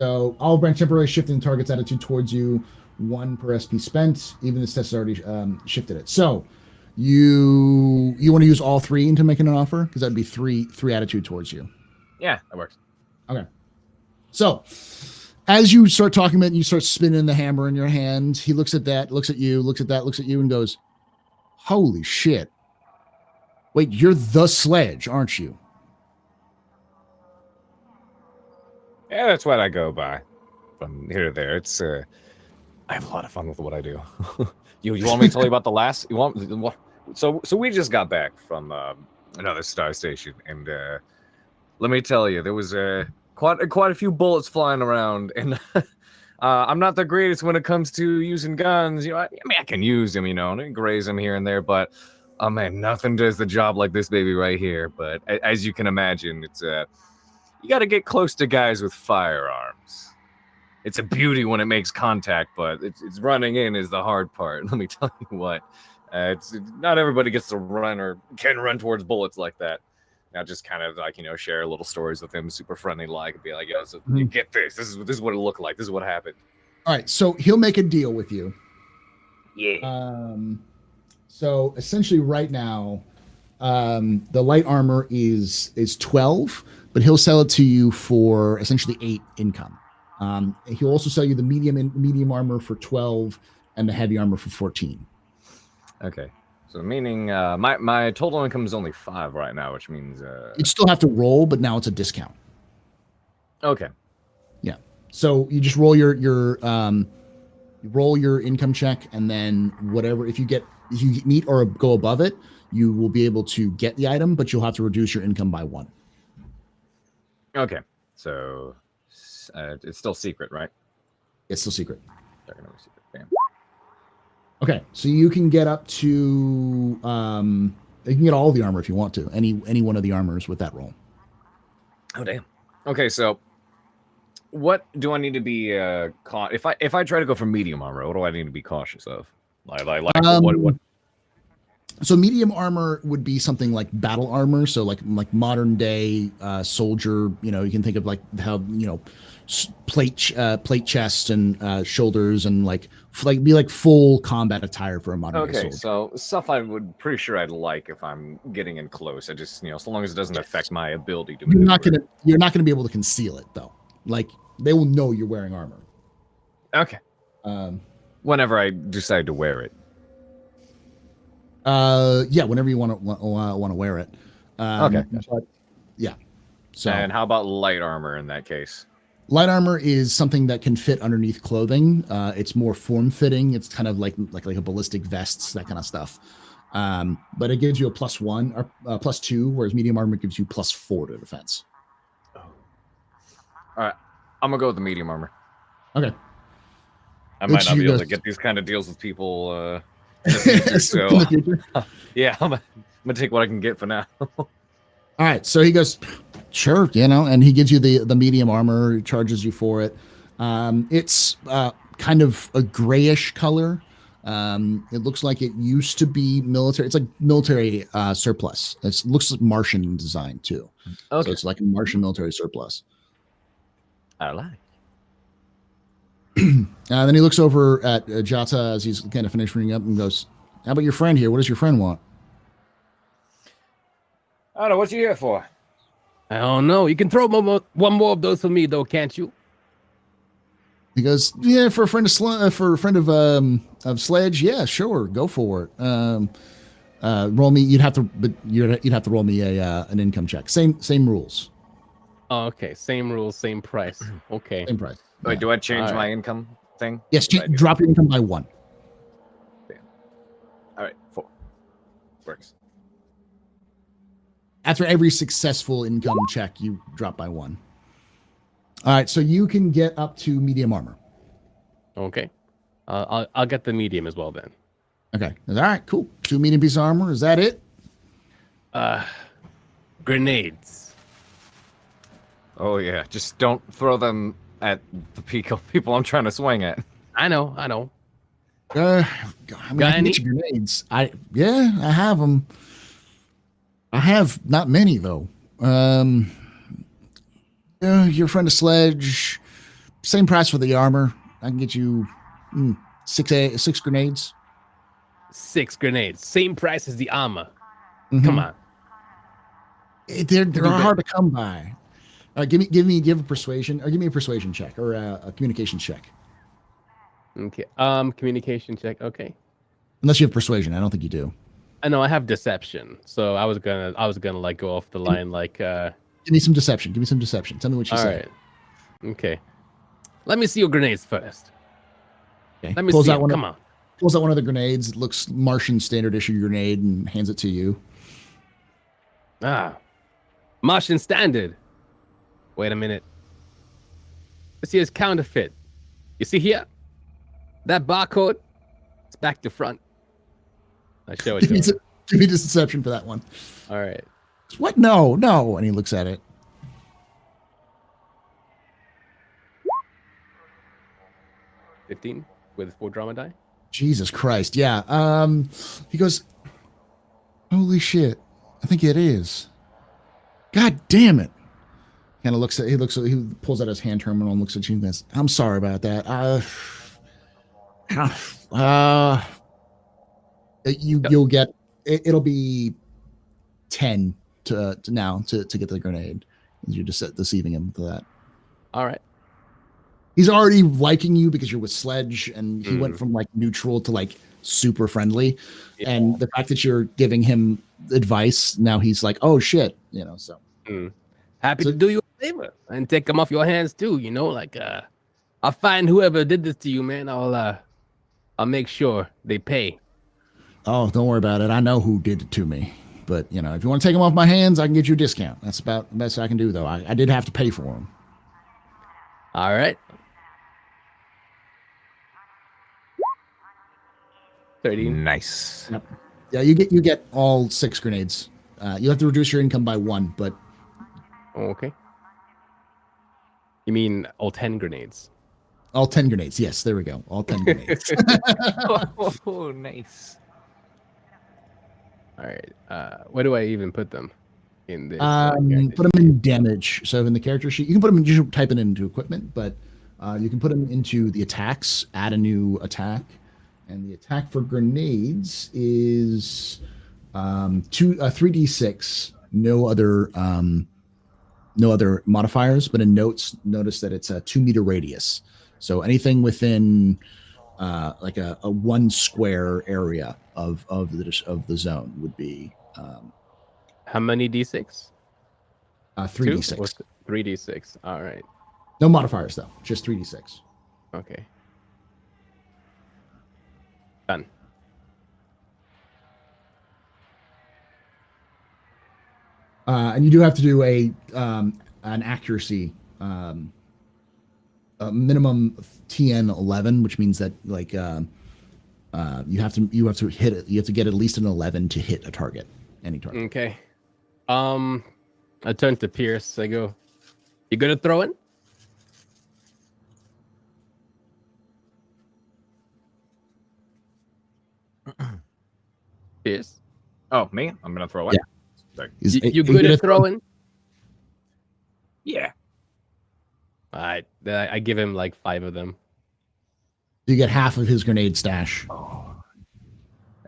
So all branch temporarily shifting the target's attitude towards you, 1 per SP spent. Even this test has already shifted it. So you want to use all 3 into making an offer, because that'd be three attitude towards you. Yeah, that works. Okay. So as you start talking about it, you start spinning the hammer in your hand. He looks at that, looks at you, looks at that, looks at you, and goes, "Holy shit! Wait, you're the Sledge, aren't you?" Yeah, that's what I go by from here to there. It's I have a lot of fun with what I do. you want me to tell you about the last? So we just got back from another star station, and let me tell you, there was quite a few bullets flying around, and I'm not the greatest when it comes to using guns. You know, I mean, I can use them, you know, and graze them here and there, but oh man, nothing does the job like this baby right here. But as you can imagine, it's you got to get close to guys with firearms. It's a beauty when it makes contact, but it's running in is the hard part. Let me tell you what. It's not everybody gets to run or can run towards bullets like that. Now just kind of like, you know, share little stories with him, super friendly, like, be like, yo, so you get this. This is what it looked like. This is what happened. All right, so he'll make a deal with you. Yeah. So essentially right now, the light armor is 12, but he'll sell it to you for essentially 8 income. He'll also sell you the medium armor for 12 and the heavy armor for 14. Okay. So meaning my total income is only 5 right now, which means you'd still have to roll, but now it's a discount. Okay. Yeah. So you just roll your income check, and then whatever, if you meet or go above it, you will be able to get the item, but you'll have to reduce your income by 1. Okay. So it's still secret, right? It's still secret. Secret. Bam. Okay, so you can get up to you can get all the armor if you want to. Any one of the armors with that roll. Oh damn. Okay, so what do I need to be if I try to go for medium armor, what do I need to be cautious of? Like what? So medium armor would be something like battle armor, so like modern day soldier, you know, you can think of like how, you know, plate chest and shoulders, and be like full combat attire for a modern day soldier. Okay, so stuff I would pretty sure I'd like if I'm getting in close. I just, you know, so long as it doesn't affect my ability to maneuver. You're not gonna be able to conceal it though. Like they will know you're wearing armor. Okay. Whenever I decide to wear it. Yeah, whenever you want to wear it. Okay. But, yeah. So and how about light armor in that case? Light armor is something that can fit underneath clothing. It's more form-fitting. It's kind of like a ballistic vests, that kind of stuff. But it gives you a +1 or +2, whereas medium armor gives you +4 to defense. Oh. All right, I'm gonna go with the medium armor. Okay. I might not be able to get these kind of deals with people in the future, In so the future. yeah, I'm gonna take what I can get for now. All right, so he goes, sure, and he gives you the medium armor, charges you for it. It's kind of a grayish color. It looks like it used to be military. It's like military surplus. It looks like Martian design too. Okay, So it's like a Martian military surplus. I like. Then he looks over at Jata as he's kind of finishing up and goes, how about your friend here? What does your friend want? I don't know what you here for. I don't know. You can throw one more of those for me, though, can't you? He goes, yeah, for a friend of Sledge, yeah, sure, go for it. Roll me. You'd have to roll me an income check. Same rules. Oh, okay. Same rules, same price. Okay. Same price. Wait, Yeah. do I change All my right. income thing? Yes, What do I do? drop your income by 1. All right, 4 works. After every successful income check, you drop by 1. All right, so you can get up to medium armor. Okay. I'll get the medium as well then. Okay. All right, cool. 2 medium piece of armor. Is that it? Grenades. Oh yeah, just don't throw them at the people I'm trying to swing at. I know. I mean, Got I can any? get you grenades. I have them. I have not many though. Your friend of Sledge, same price for the armor. I can get you 6 grenades. 6 grenades. Same price as the armor. Mhm. Come on. They're hard to come by. Give a persuasion, or give me a persuasion check or a communication check. Okay. Communication check. Okay. Unless you have persuasion, I don't think you do. I know I have deception, so I was gonna like go off the line like. Give me some deception. Tell me what you All say. right. Okay. Let me see your grenades first. Okay. Let me Pulls see. out one. Come on. Pulls out one of the grenades. It looks Martian standard issue grenade and hands it to you. Martian standard. Wait a minute. This here's counterfeit. You see here? That barcode? It's back to front. I show it Give to me, him. give me deception for that one. All right. What? No. And he looks at it. $15 with 4 drama die. Jesus Christ. Yeah. He goes, holy shit. I think it is. God damn it. Kind of he pulls out his hand terminal and looks at you and goes, I'm sorry about that. You'll get, it'll be 10 to get the grenade. You're just deceiving him for that. All right. He's already liking you because you're with Sledge, and he went from like neutral to like super friendly. Yeah. And the fact that you're giving him advice, now he's like, oh shit, so. Happy to do you a favor and take them off your hands too. Like I'll find whoever did this to you, man. I'll make sure they pay. Oh, don't worry about it. I know who did it to me. But, if you want to take them off my hands, I can get you a discount. That's about the best I can do, though. I did have to pay for them. All right. 13. Nice. Yeah, you get all 6 grenades. You have to reduce your income by 1, but Oh, okay. You mean all 10 grenades? all 10 grenades. Yes, there we go. All 10 grenades. Oh, nice. All right. Where do I even put them? In this. Put them in damage. So in the character sheet, you can put them. You should type it into equipment, but you can put them into the attacks. Add a new attack, and the attack for grenades is 3d6. No other modifiers, but in notes, notice that it's a 2-meter radius. So anything within like a 1 square area of the zone would be How many d6? 3d6. 3d6. All right. No modifiers though, just 3d6. Okay. Done. And you do have to do an accuracy, a minimum TN 11, which means that like You have to hit it. You have to get at least an 11 to hit a target, any target. Okay. I turn to Pierce. I go, "You good at throwing?" Pierce, Oh, me? I'm gonna throw it. Yeah. you good at throwing? Yeah. All right. Then I give him like 5 of them. You get half of his grenade stash. There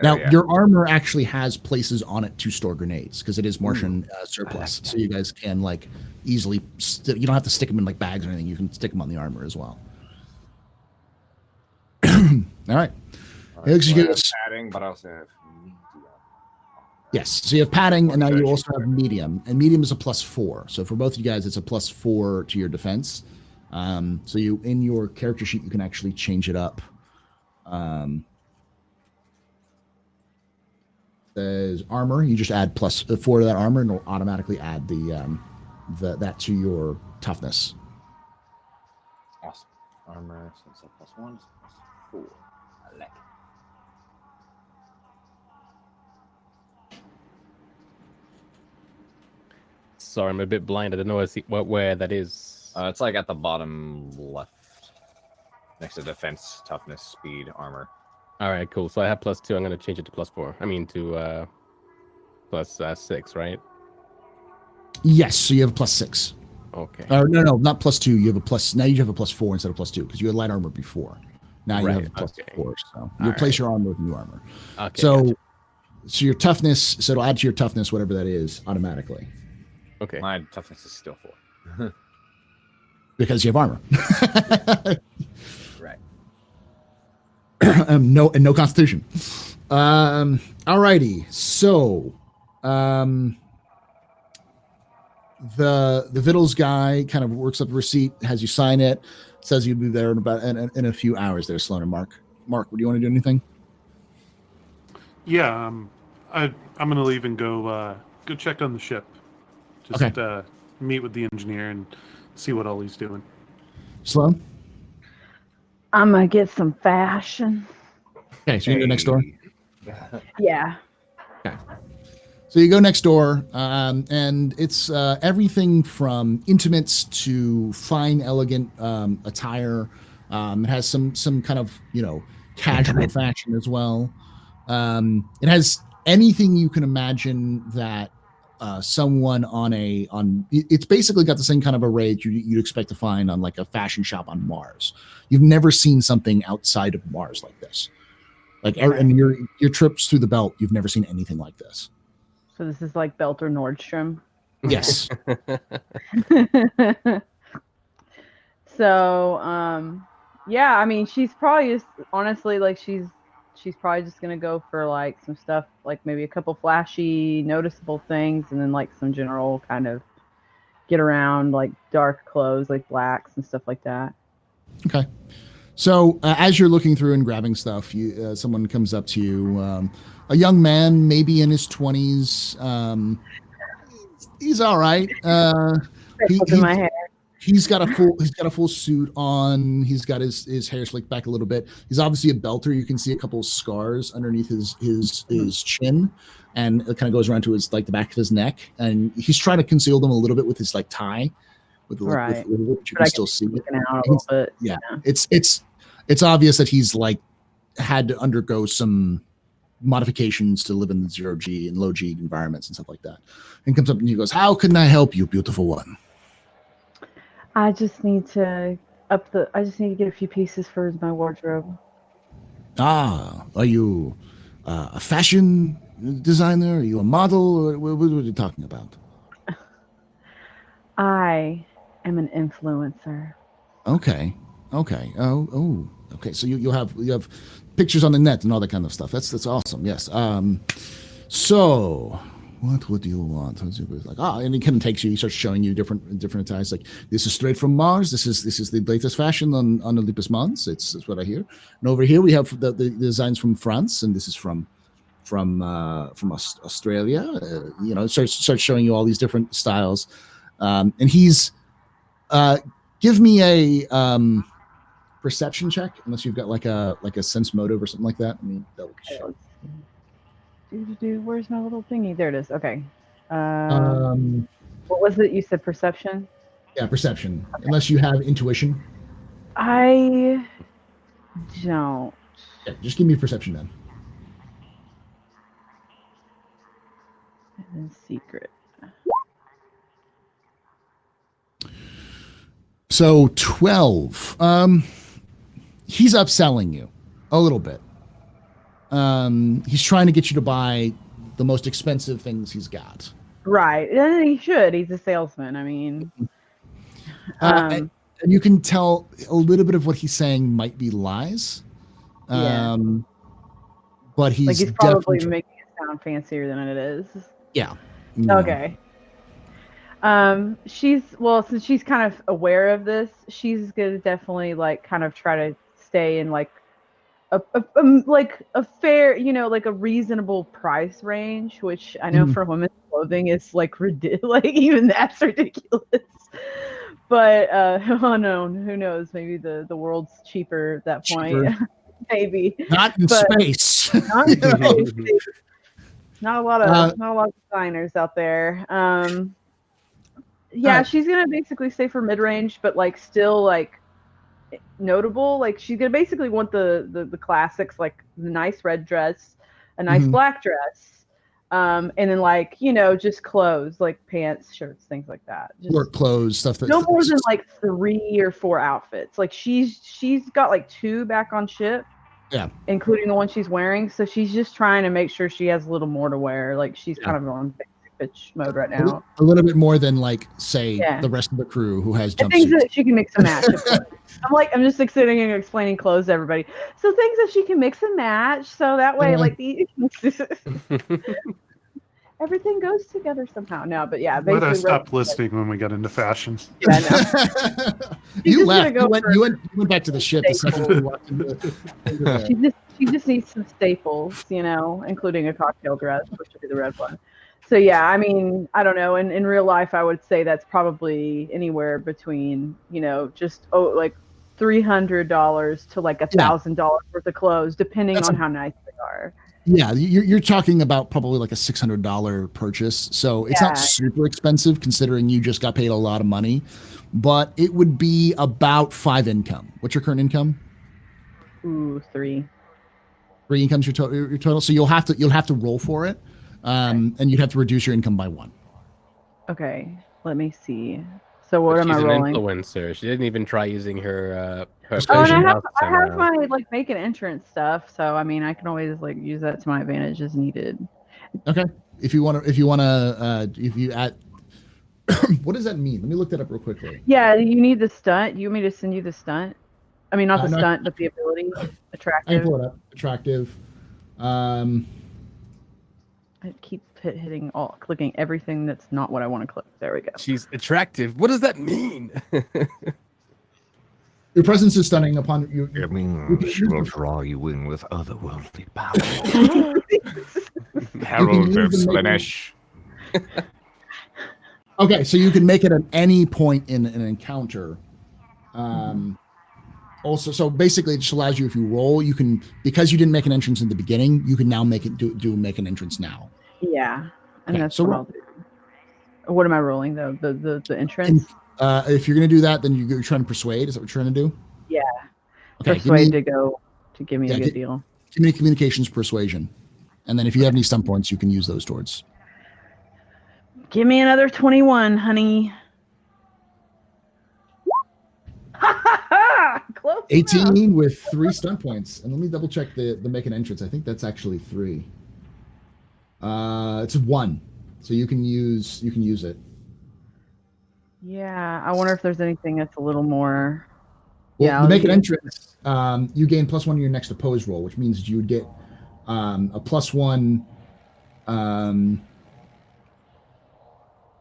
Now, we go. your armor actually has places on it to store grenades because it is Martian surplus. So you guys can like easily, you don't have to stick them in like bags or anything. You can stick them on the armor as well. All right. All Alex, you so I get have us- padding, but I also have medium. Yes. So you have padding, and now you Okay. also have medium. And medium is a +4. So for both you guys, it's a +4 to your defense. So you in your character sheet, you can actually change it up. There's armor. You just add +4 to that armor, and it'll automatically add that to your toughness. Awesome. Armor, so it's a +1, so +4. I like it. Sorry, I'm a bit blind. I don't know where that is. It's like at the bottom left, next to defense, toughness, speed, armor. All right, cool. So I have +2. I'm gonna change it to +4. I mean to +6, right? Yes. So you have a +6. Okay. No, not +2. You have a plus. Now you have a +4 instead of +2 because you had light armor before. Now you Right, have a +4. okay. So you replace your armor with new armor. Okay. So, gotcha. so your toughness. So it'll add to your toughness, whatever that is, automatically Okay. My toughness is still 4. because you have armor. Right. No constitution. Alrighty. So, the Vittles guy kind of works up a receipt, has you sign it, says you'll be there in a few hours. There, Sloan and Mark. Mark, do you want to do anything? Yeah, I'm gonna leave and go check on the ship. Just meet with the engineer and see what all he's doing. Sloan. I'm gonna get some fashion. Okay, so you can go next door. Yeah. So you go next door, and it's everything from intimates to fine, elegant attire. It has some kind of casual fashion as well. It has anything you can imagine that someone it's basically got the same kind of array you'd expect to find on like a fashion shop on Mars. You've never seen something outside of Mars like this. Like, and your trips through the belt, you've never seen anything like this. So this is like Belt or Nordstrom. Yes. So, yeah, I mean, she's probably just honestly like she's probably just gonna go for like some stuff, like maybe a couple flashy, noticeable things, and then like some general kind of get around, like dark clothes, like blacks and stuff like that. Okay. So as you're looking through and grabbing stuff, someone comes up to you, a young man, maybe in his 20s. He's all right. In my hair. He's got a full suit on. He's got his hair slicked back a little bit. He's obviously a belter. You can see a couple of scars underneath his chin, and it kind of goes around to the back of his neck. And he's trying to conceal them a little bit with his tie, with Right. but you can still see it. Looking out a little bit. Yeah, it's obvious that he's like had to undergo some modifications to live in the 0G and low G environments and stuff like that. And comes up and he goes, "How can I help you, beautiful one?" I just need to get a few pieces for my wardrobe. Ah, are you a fashion designer? Are you a model? Or what are you talking about? I am an influencer. Okay. Oh. Okay. So you have pictures on the net and all that kind of stuff. That's awesome. Yes. So what would you want? Like, and he kind of takes you. He starts showing you different ties. Like, this is straight from Mars. This is the latest fashion on Olympus Mons. It's what I hear. And over here we have the designs from France, and this is from Australia. Starts showing you all these different styles. And he's give me a perception check, unless you've got like a sense motive or something like that. I mean, double check. Where's my little thingy? There it is. Okay. Um, What was it? You said perception? yeah, perception. Okay. Unless you have intuition. I don't. Yeah, just give me perception then. And secret. So 12. He's upselling you a little bit. He's trying to get you to buy the most expensive things he's got. Right. And he should. He's a salesman. I mean, and you can tell a little bit of what he's saying might be lies. Yeah. But he's probably making it sound fancier than it is. Yeah. Okay. Since she's kind of aware of this, she's gonna definitely kind of try to stay in a fair, like a reasonable price range, which I know for women's clothing is ridiculous. Even that's ridiculous. But oh no, who knows? Maybe the world's cheaper at that point. Maybe not in space. Not in space. Not a lot of designers out there. Yeah, she's gonna basically stay for mid-range, but still notable. She's gonna basically want the classics, the nice red dress, a nice black dress, and then just clothes, pants, shirts, things like that. Just work clothes, stuff that no more than 3 or 4 outfits. She's got 2 back on ship. Yeah. Including the one she's wearing. So she's just trying to make sure she has a little more to wear. She's kind of on bitch mode right now. A little bit more than the rest of the crew who has jumpsuits. Things that she can mix and match. I'm just sitting and explaining clothes to everybody. So things that she can mix and match. So that way, everything goes together somehow. No, but yeah. Let us stop listening when we got into fashion. Yeah, no. You left. You went back to the ship the second you walked into She just needs some staples, including a cocktail dress, which would be the red one. So yeah, I mean, I don't know. In real life, I would say that's probably anywhere between, just $300 to $1,000 worth of clothes, depending on how nice they are. Yeah, you're talking about probably a $600 purchase. So it's not super expensive considering you just got paid a lot of money, but it would be about 5 income. What's your current income? Ooh, 3. 3 incomes your total. So you'll have to roll for it, and you'd have to reduce your income by 1. Okay, let me see. So what am I rolling? She's an influencer. She didn't even try using her. And I have my make an entrance stuff. So I mean, I can always use that to my advantage as needed. Okay, if you want to add. What does that mean? Let me look that up real quickly. Yeah, you need the stunt. You want me to send you the stunt? I mean, not the stunt, but the ability. Attractive. I can pull it up. Attractive. I keep clicking everything that's not what I want to click. There we go. She's attractive. What does that mean? Your presence is stunning upon you. It means she will draw you in with otherworldly power. Herald of Slaanesh. Okay, so you can make it at any point in an encounter. Also, so basically, it just allows you, if you roll, you can, because you didn't make an entrance in the beginning, you can now make it make an entrance now. Yeah, and okay, that's so what I'll do. What am I rolling though? The entrance. And, if you're gonna do that, then you're trying to persuade. Is that what you're trying to do? Yeah. Okay. Persuade to give me a good deal. Give me communications persuasion, and then if you have any stunt points, you can use those towards. Give me another 21, honey. Close 18 enough. with 3 stunt points, and let me double check the make an entrance. I think that's actually 3. It's 1, so you can use it. Yeah, I wonder if there's anything that's a little more. Well, yeah, to make an entrance, you gain +1 on your next opposed roll, which means you would get a +1.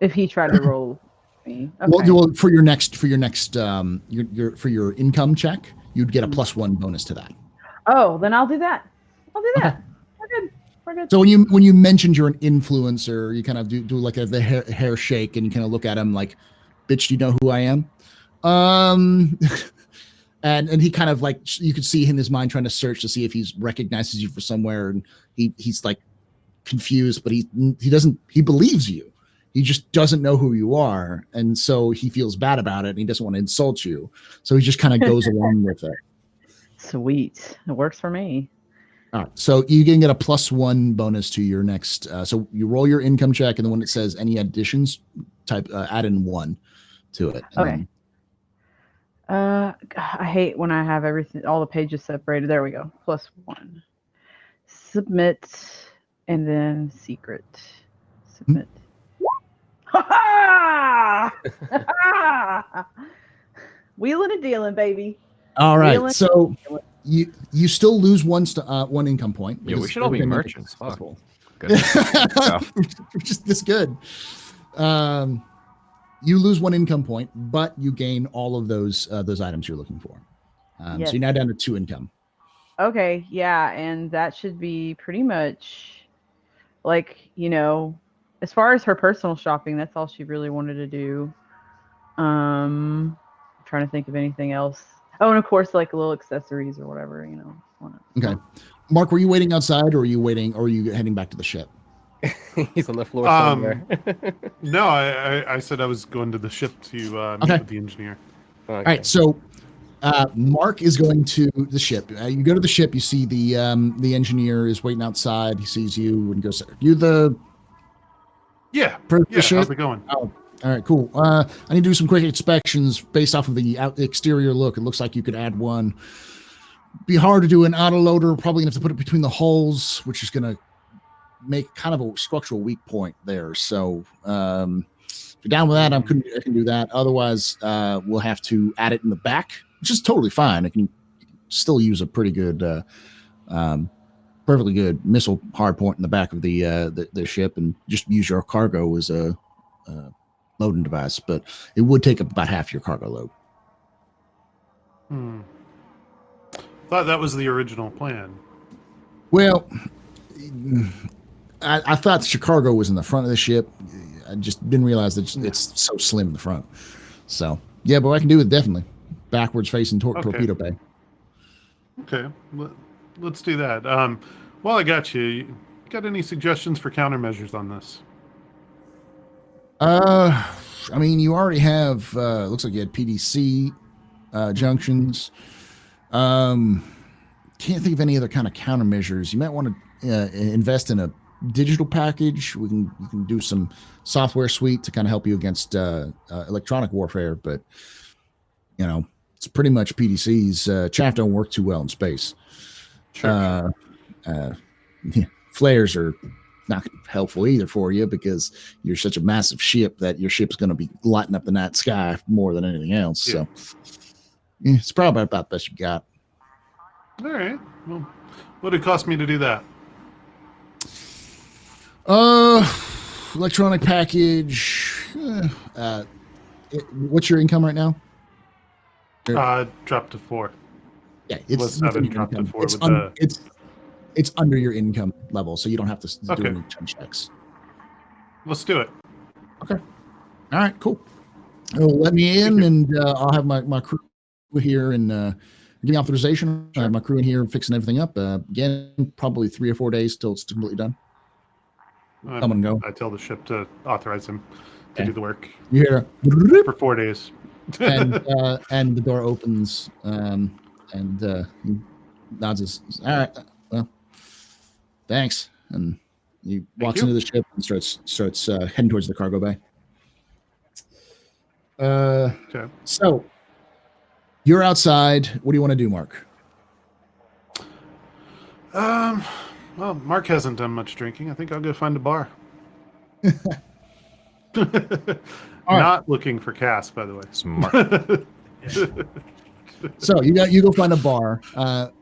If he tried to roll me, okay. Well, for your next your income check, you'd get a +1 bonus to that. Oh, then I'll do that. Okay. We're good. So when you mentioned you're an influencer, you kind of do like the hair shake, and you kind of look at him like, "Bitch, do you know who I am?" And he kind of like, you could see in his mind trying to search to see if he recognizes you for somewhere, and he's like confused, but he believes you. He just doesn't know who you are, and so he feels bad about it, and he doesn't want to insult you, so he just kind of goes along with it. Sweet, it works for me. All right, so you can get a +1 bonus to your next. So you roll your income check, and then when it says any additions, type add in 1 to it. Okay. Then, I hate when I have everything, all the pages separated. There we go. +1. Submit, and then secret. Submit. Ha ha! Wheeling and dealing, baby. all right, Wheeling- so you still lose one income point. Yeah, we because should all be everything is merchants. Fuck. successful. Good stuff. We're just this good. You lose 1 income point, but you gain all of those items you're looking for. Yes. So you're now down to 2 income. Okay, yeah, and that should be pretty much like, as far as her personal shopping, that's all she really wanted to do. I'm trying to think of anything else. Oh, and of course, like little accessories or whatever, Okay. Mark, were you waiting outside, or are you heading back to the ship? He's on the floor somewhere. No, I said I was going to the ship to meet Okay. with the engineer. Okay. All right, so Mark is going to the ship. You go to the ship. You see the engineer is waiting outside. He sees you and goes, "You the Yeah. for Yeah. the ship?" How's it going? Oh, all right, cool. I need to do some quick inspections based off of the exterior look. It looks like you could add 1. Be hard to do an autoloader. Probably gonna have to put it between the holes, which is gonna make kind of a structural weak point there. So if you're down with that, I can do that. Otherwise, we'll have to add it in the back, which is totally fine. I can still use a pretty good, perfectly good missile hard point in the back of the ship, and just use your cargo as a loading device. But it would take up about half your cargo load. Thought that was the original plan. Well, I thought the cargo was in the front of the ship. I just didn't realize that it's so slim in the front. So yeah, but I can do it definitely. Backwards facing torpedo bay. Okay, let's do that. While I got you got any suggestions for countermeasures on this? I mean, you already have. Looks like you had PDC junctions. Can't think of any other kind of countermeasures. You might want to invest in a digital package. You can do some software suite to kind of help you against electronic warfare, but it's pretty much PDCs. Chaff don't work too well in space. Sure. Flares are not helpful either for you, because you're such a massive ship that your ship's going to be lighting up the night sky more than anything else. Yeah. So it's probably about the best you got. All right. Well, what did it cost me to do that? Electronic package. What's your income right now? Dropped to 4. Yeah, Was 7, dropped to 4 it's, with it's under your income level, so you don't have to do Okay. any checks. Let's do it. Okay. All right, cool. Well, let me in, and I'll have my crew here and give me authorization. I have my crew in here fixing everything up. Again, probably 3 or 4 days till it's completely done. Come and go. I tell the ship to authorize him to Okay. do the work You hear a for 4 days. and the door opens, and he nods his, all right, well, thanks, and he walks you. into the ship and starts heading towards the cargo bay. Okay. So you're outside. What do you want to do, Mark? Well, Mark hasn't done much drinking. I think I'll go find a bar. Not looking for Cass, by the way. Smart. So you go find a bar.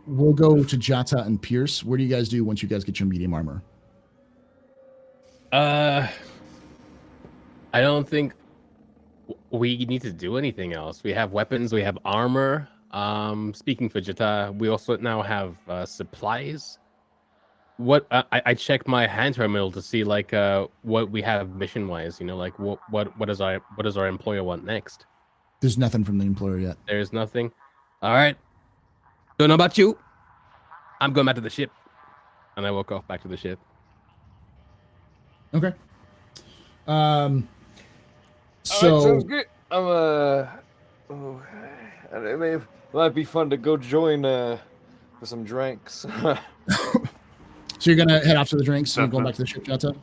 We'll go to Jata and Pierce. What do you guys do once you guys get your medium armor? I don't think we need to do anything else. We have weapons, we have armor. Speaking for Jata, we also now have supplies. What I checked my hand terminal to see like what we have mission wise. Like what does our employer want next? There's nothing from the employer yet. There's nothing. All right. Don't know about you. I'm going back to the ship. And I walk off back to the ship. Okay. So Alright, sounds good. It might be fun to go join for some drinks. so you're gonna head off to the drinks and going back to the ship, Jata?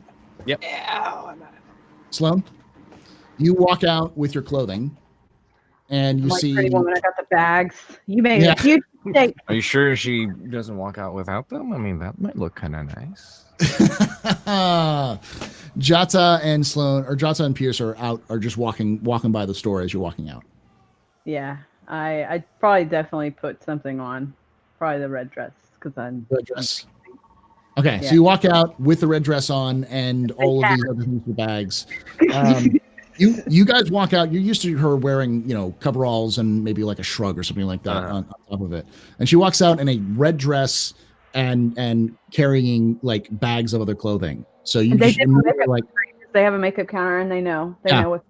Yep. Yeah. Sloan, you walk out with your clothing, and you Like see. Pretty Woman, I got the bags. You made Yeah. a huge mistake. Are you sure she doesn't walk out without them? I mean, that might look kind of nice. Jata and Sloan, or Jata and Pierce are just walking by the store as you're walking out. Yeah, I probably definitely put something on. Probably the red dress because I'm Red dress. Okay, Yeah. so you walk out with the red dress on and all of these other things for bags. You guys walk out. You're used to her wearing, coveralls and maybe like a shrug or something like that on top of it. And she walks out in a red dress and carrying like bags of other clothing. So you And they just did immediately like, they have a makeup counter and they know what.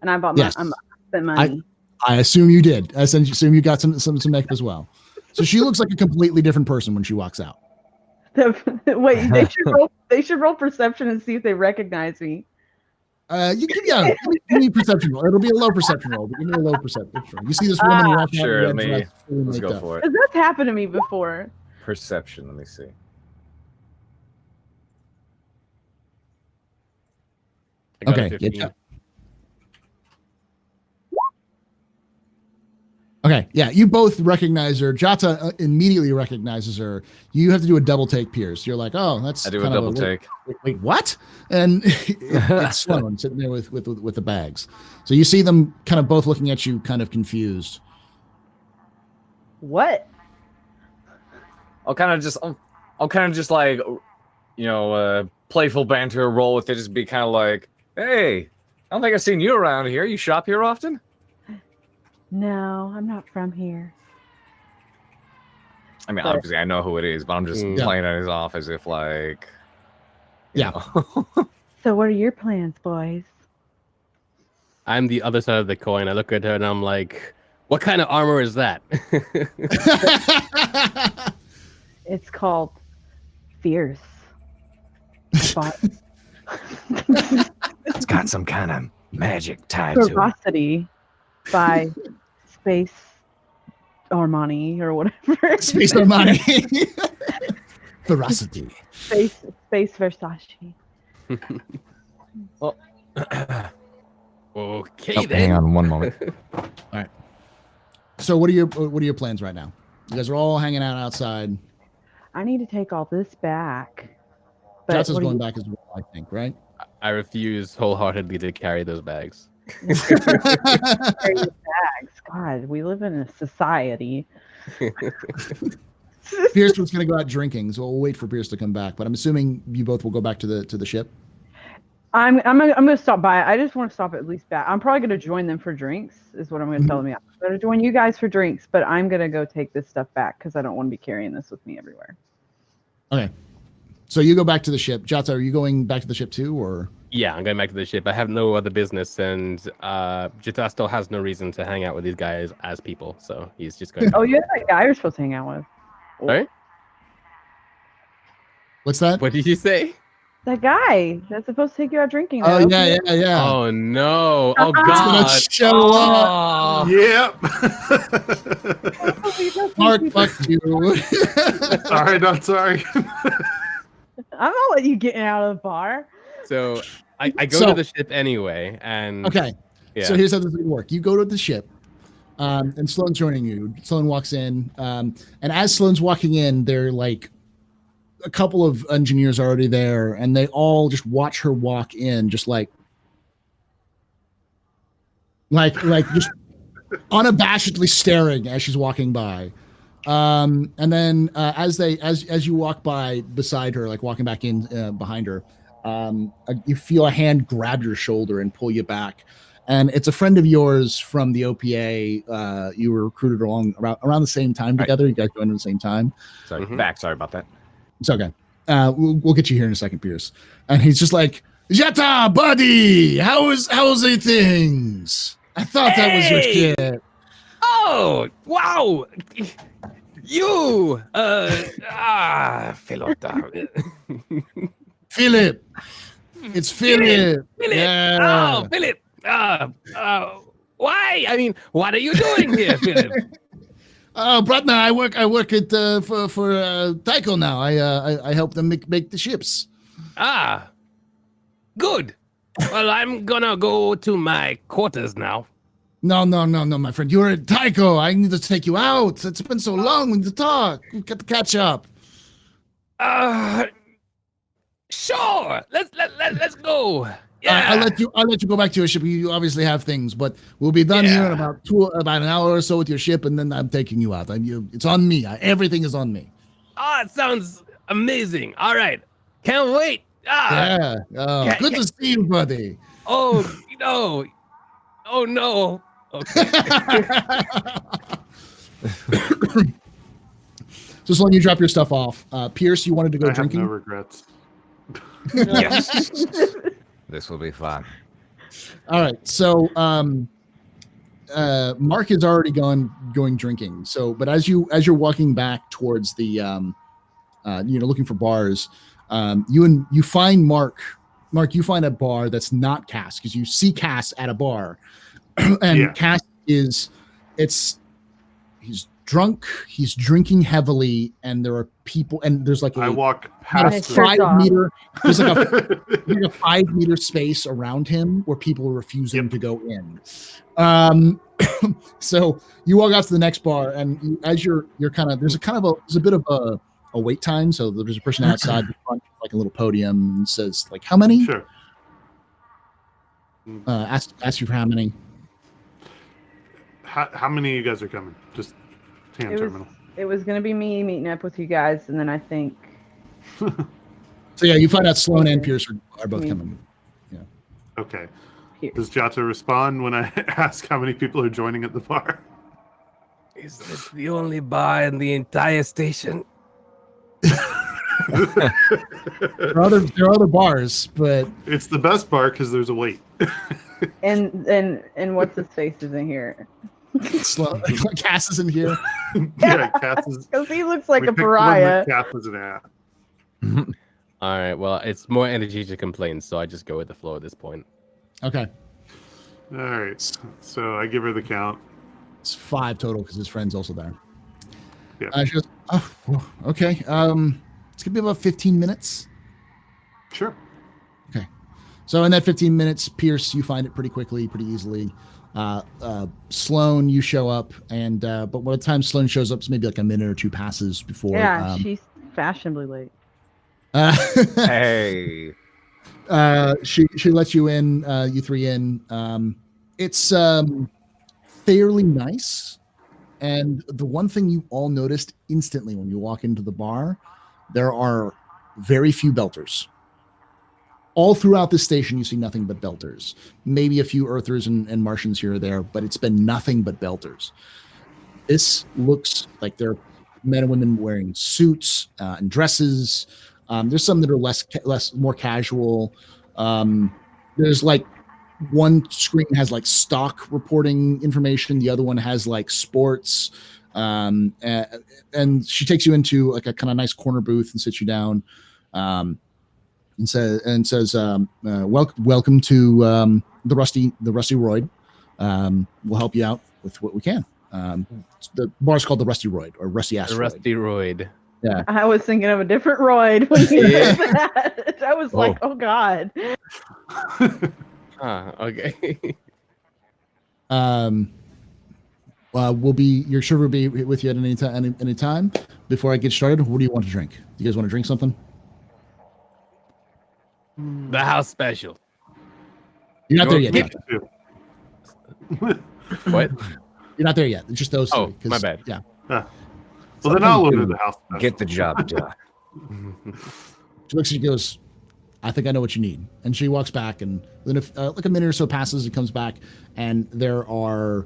And I bought Yes. I spent money. I assume you did. I assume you got some makeup as well. So she looks like a completely different person when she walks out. Wait, they should roll perception and see if they recognize me. Give me a perception roll. It'll be a low perception roll, but give me a low perception roll. You see this woman walk out in Sure, red let me, dress, fully let's maked go up. for it. Because that's happened to me before. Perception, let me see. I got a Okay, 15. yeah. Okay, yeah, you both recognize her. Jata immediately recognizes her. You have to do a double take, Pierce. You're like, oh, that's I do a kind of double take. Wait, what? And it's Sloan sitting there with the bags. So you see them kind of both looking at you, kind of confused. What? I'll kind of just like, playful banter, roll with it, just be kind of like, hey, I don't think I've seen you around here. You shop here often? No, I'm not from here. I mean, But- obviously I know who it is, but I'm just playing it off as if like, you Yeah. know. So what are your plans, boys? I'm the other side of the coin. I look at her and I'm like, what kind of armor is that? It's called Fierce. I bought It's got some kind of magic tied to it. Ferocity by Space Armani or whatever. Space Armani. Ferocity. Space Versace. Okay, then. Hang on one moment. So what are your plans right now? You guys are all hanging out outside. I need to take all this back. But Jata's what do going you- back as well, I think, right? I refuse wholeheartedly to carry those bags. carry your bags? God, we live in a society. Pierce was going to go out drinking, so we'll wait for Pierce to come back. But I'm assuming you both will go back to the ship. I'm gonna stop by. I just want to stop at least back. I'm probably gonna join them for drinks. Is what I'm gonna tell them. Yeah, I'm gonna join you guys for drinks, but I'm gonna go take this stuff back because I don't want to be carrying this with me everywhere. Okay. So you go back to the ship. Jata, are you going back to the ship too, or? Yeah, I'm going back to the ship. I have no other business, and Jita still has no reason to hang out with these guys as people, so he's just going. Oh, you're that guy you're supposed to hang out with. Sorry? What's that? What did you say? That guy that's supposed to take you out drinking. Oh that yeah. Oh no! Oh It's gonna god! show up. Yep. Mark, fuck you. Sorry, not sorry. I'm not letting you get out of the bar. So I go So- to the ship anyway, and Okay. yeah. So here's how this is gonna work. You go to the ship, and Sloan's joining you. Sloan walks in, and as Sloan's walking in, they're like a couple of engineers already there, and they all just watch her walk in, just like just unabashedly staring as she's walking by. And then as you walk by beside her, like walking back in behind her, you feel a hand grab your shoulder and pull you back. And it's a friend of yours from the OPA. You were recruited around the same time together. You guys joined at the same time. Sorry, Mhm. back. Sorry about that. It's okay. We'll get you here in a second, Pierce. And he's just like, Jata, buddy, how's things? I thought that was your Hey! kid. Oh, Oh, wow! You, Philota. Philip. It's Philip. Philip! Yeah. Oh, Philip! Why? I mean, what are you doing here, Philip? Oh, Bratna, I work at for Tycho now. I help them make the ships. Ah, good. Well, I'm gonna go to my quarters now. No, my friend. You're at Tycho. I need to take you out. It's been so long. We need to talk. We got to catch up. Sure. Let's go. Yeah. I'll let you go back to your ship. You obviously have things, but we'll be done here in about an hour or so with your ship, and then I'm taking you out. It's on me. Everything is on me. Ah, it sounds amazing. All right. Can't wait. Yeah. Good to see you, buddy. Oh no. Oh no. Okay. Just letting you drop your stuff off. Pierce, you wanted to go I drinking? have no regrets. Yes. This will be fun. All right. So Mark is already going drinking. So, but as you're walking back towards the looking for bars, you find Mark. Mark, you find a bar that's not Cass, because you see Cass at a bar. And Cass he's drunk, he's drinking heavily, and there are people, and there's like I walk past the- 5 meter, there's like a 5 meter space around him where people are refusing to go in. So you walk out to the next bar, and as you're kind of, there's a bit of a wait time. So there's a person outside the front, like a little podium, and says like, how many? Sure. Ask you for how many. How many of you guys are coming? Just hand terminal. It was gonna be me meeting up with you guys, and then I think. So yeah, you find out Sloan and Pierce are both coming. Yeah. Okay. Pierce. Does Jata respond when I ask how many people are joining at the bar? Is this the only bar in the entire station? There are other bars, but It's the best bar because there's a wait. And what's his face is in here? Sloan, Cass is in here. Yeah, Cass is. Because he looks like we a picked one pariah. that Cass was an ass. All right. Well, it's more energy to complain, so I just go with the flow at this point. Okay, All right. So I give her the count. it's 5 total because his friend's also there. Yeah. She goes, oh, okay. It's gonna be about 15 minutes. Sure. So in that 15 minutes, Pierce, you find it pretty quickly, pretty easily. Sloan, you show up, and but by the time Sloan shows up, it's maybe like a minute or 2 passes before. Yeah, she's fashionably late. Hey. She lets you in, you 3 in. It's fairly nice, and the one thing you all noticed instantly when you walk into the bar, there are very few belters. All throughout the station, you see nothing but belters. Maybe a few Earthers and Martians here or there, but it's been nothing but belters. This looks like they're men and women wearing suits and dresses. There's some that are more casual. There's like one screen has like stock reporting information. The other one has like sports. And she takes you into like a kind of nice corner booth and sits you down. And says, welcome to the Rusty Roid. We'll help you out with what we can. The bar's called the Rusty Roid, or Rusty Ass The Roid. Rusty Roid. Yeah. I was thinking of a different Royd when you said that. I was like, oh God. Okay. Your server will be with you at any time. Before I get started, what do you want to drink? Do you guys want to drink something? The house special. You're not there yet. Get- Jonathan. What? You're not there yet. It's just those Oh, three. 'Cause- my bad. Yeah. Well, then I'll order the house. Get the job done. She looks at you and goes, I think I know what you need. And she walks back, and then if like a minute or so passes, it comes back, and there are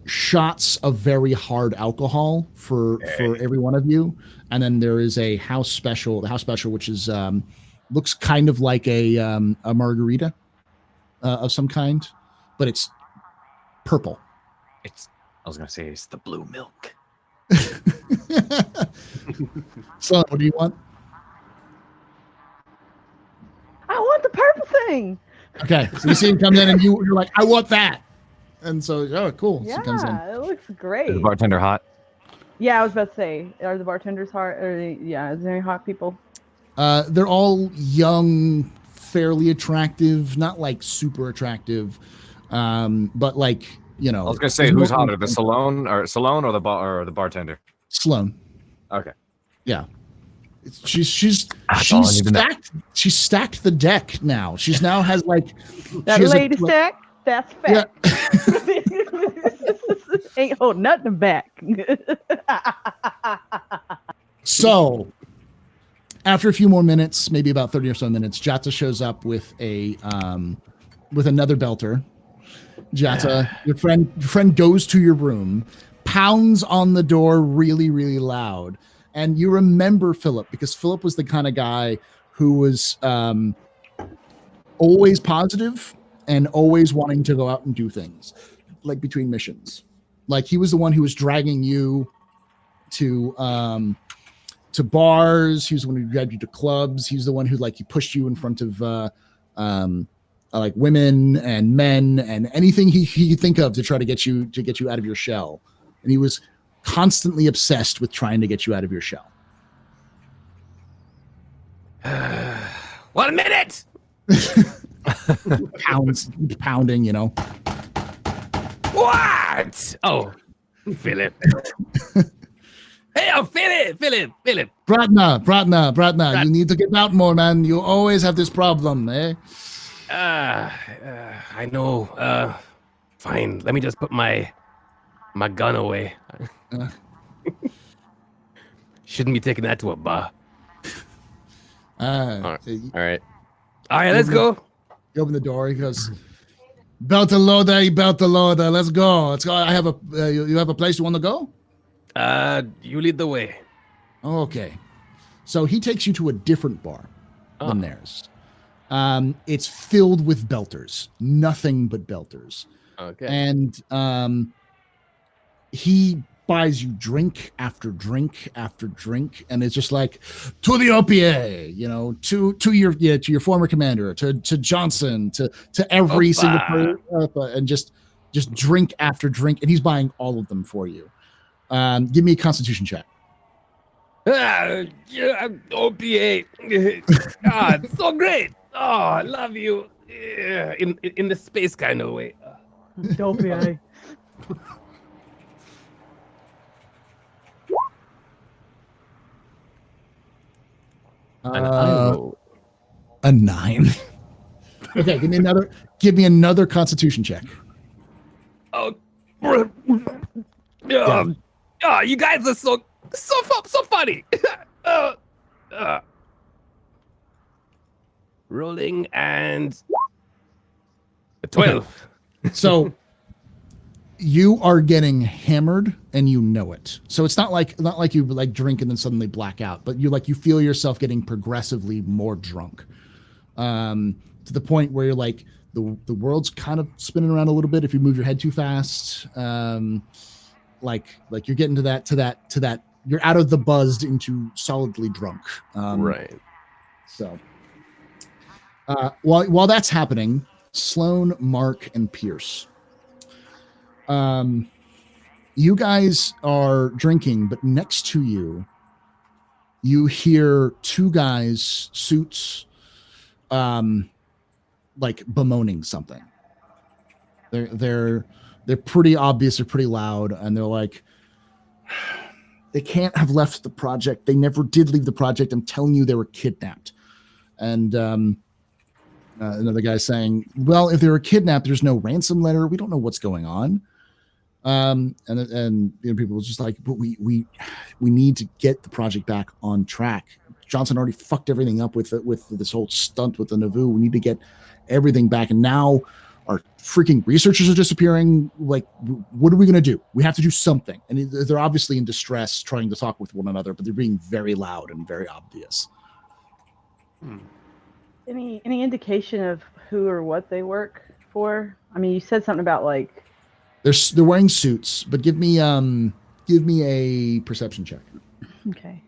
shots of very hard alcohol for every one of you. And then there is the house special, which is looks kind of like a margarita of some kind, but it's purple. It's I was gonna say it's the blue milk. So, what do you want? I want the purple thing. Okay, so you see him come in, and you're like, I want that. And so, oh, cool. So Yeah, he comes in. it looks Is great. the bartender hot? Yeah, I was about to say, are the bartenders hot? Yeah, is there any hot people? They're all young, fairly attractive, not like super attractive, but like, you know. I was gonna say, there's who's no- hotter, the Salone or the bar or the bartender? Sloan. Okay. Yeah. She's That's all I need to know. stacked. She's stacked the deck now. She's now has like That she has lady stack? That's Yeah. fact. Ain't holding nothing back. So after a few more minutes, maybe about 30 or so minutes, Jata shows up with a with another belter. Jata, your friend goes to your room, pounds on the door really, really loud. And you remember Philip, because Philip was the kind of guy who was always positive and always wanting to go out and do things, like between missions. Like he was the one who was dragging you to bars. He was the one who dragged you to clubs. He's the one who he pushed you in front of like women and men and anything he could think of to try to get you out of your shell. And he was constantly obsessed with trying to get you out of your shell. 1 minute. Pounding, you know. What? Oh, Philip. Hey, oh, Philip. Bratna, you need to get out more, man. You always have this problem, eh? I know. Fine. Let me just put my gun away. Shouldn't be taking that to a bar. All right, let's go. You open the door. He goes, Beltalloda, let's go. Let's go. I have you have a place you want to go? You lead the way. Okay. So he takes you to a different bar than theirs. It's filled with belters, nothing but belters. Okay. And he buys you drink after drink after drink, and it's just like, to the OPA, you know, to your former commander, to Johnson, to every single person, and just drink after drink, and he's buying all of them for you. Give me a Constitution check. Yeah, OPA. It's so great. Oh, I love you. Yeah, in the space kind of way. Don't be. A 9. Okay, give me another Constitution check. Oh, you guys are so funny. Rolling and 12. So you are getting hammered and you know it. So it's not like you drink and then suddenly black out, but you feel yourself getting progressively more drunk. To the point where you're like the world's kind of spinning around a little bit if you move your head too fast. Like you're getting to that you're out of the buzzed into solidly drunk. Right. So while that's happening, Sloan, Mark, and Pierce, you guys are drinking, but next to you hear two guys, suits, like bemoaning something. They're pretty obvious, they're pretty loud, and they're like, they can't have left the project. They never did leave the project. I'm telling you, they were kidnapped. And another guy saying, well, if they were kidnapped, there's no ransom letter. We don't know what's going on. And people were just like, but we need to get the project back on track. Johnson already fucked everything up with this whole stunt with the Navoo. We need to get everything back. And now our freaking researchers are disappearing. Like, what are we going to do? We have to do something. And they're obviously in distress trying to talk with one another, but they're being very loud and very obvious. Any indication of who or what they work for? I mean, you said something about like They're wearing suits, but give me a perception check. Okay.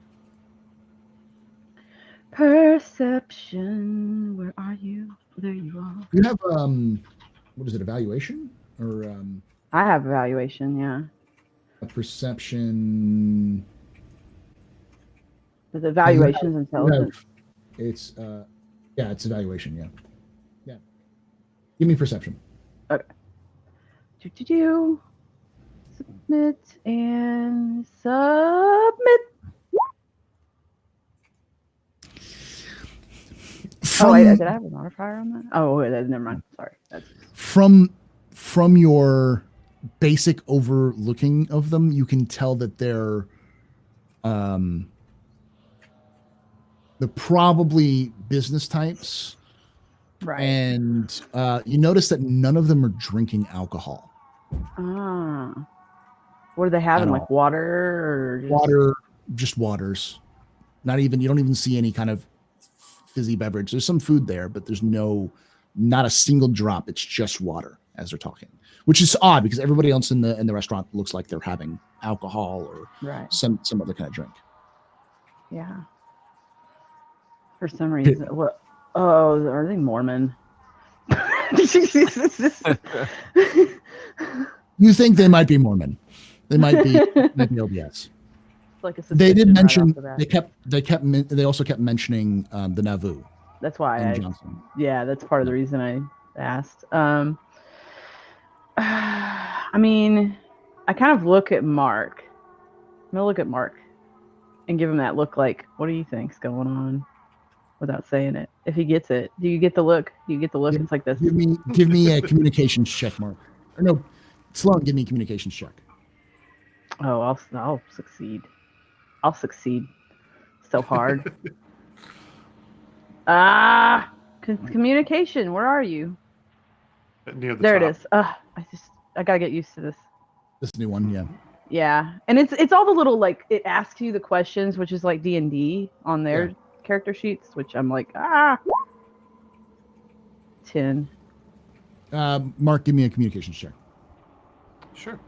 Perception. Where are you? There you are. You have what is it, evaluation or I have evaluation, yeah. a perception? But the evaluation's You intelligence. have- it's yeah, it's evaluation. Yeah. Give me perception. Do. Submit and submit. From, Oh, wait, did I have a modifier on that? Oh, wait, never mind. Sorry. That's from your basic overlooking of them, you can tell that they're probably business types, right. and you notice that none of them are drinking alcohol. Ah. What are they having? At Like all. water or just... Water, just waters. You don't even see any kind of fizzy beverage. There's some food there, but there's not a single drop. It's just water as they're talking, which is odd because everybody else in the restaurant looks like they're having alcohol or Right. some other kind of drink. Yeah. For some reason. What? Oh, are they Mormon? You think they might be Mormon? They might be LDS. Like a They did suspicion right mention off the bat. they also kept mentioning the Nauvoo That's why and Johnson. that's part of the reason I asked. I mean, I kind of look at Mark. I'm gonna look at Mark and give him that look like, what do you think's going on? Without saying it. If he gets it. Do you get the look? It's like this. Give me a communications check, Mark. Or no, Sloan, give me a communications check. Oh, I'll succeed. I'll succeed so hard. Communication. Where are you? Near the There top. it is. I gotta get used to this. This new one, yeah. Yeah, and it's all the little like it asks you the questions, which is like D&D on their character sheets, which I'm like 10. Mark, give me a communications check. Sure.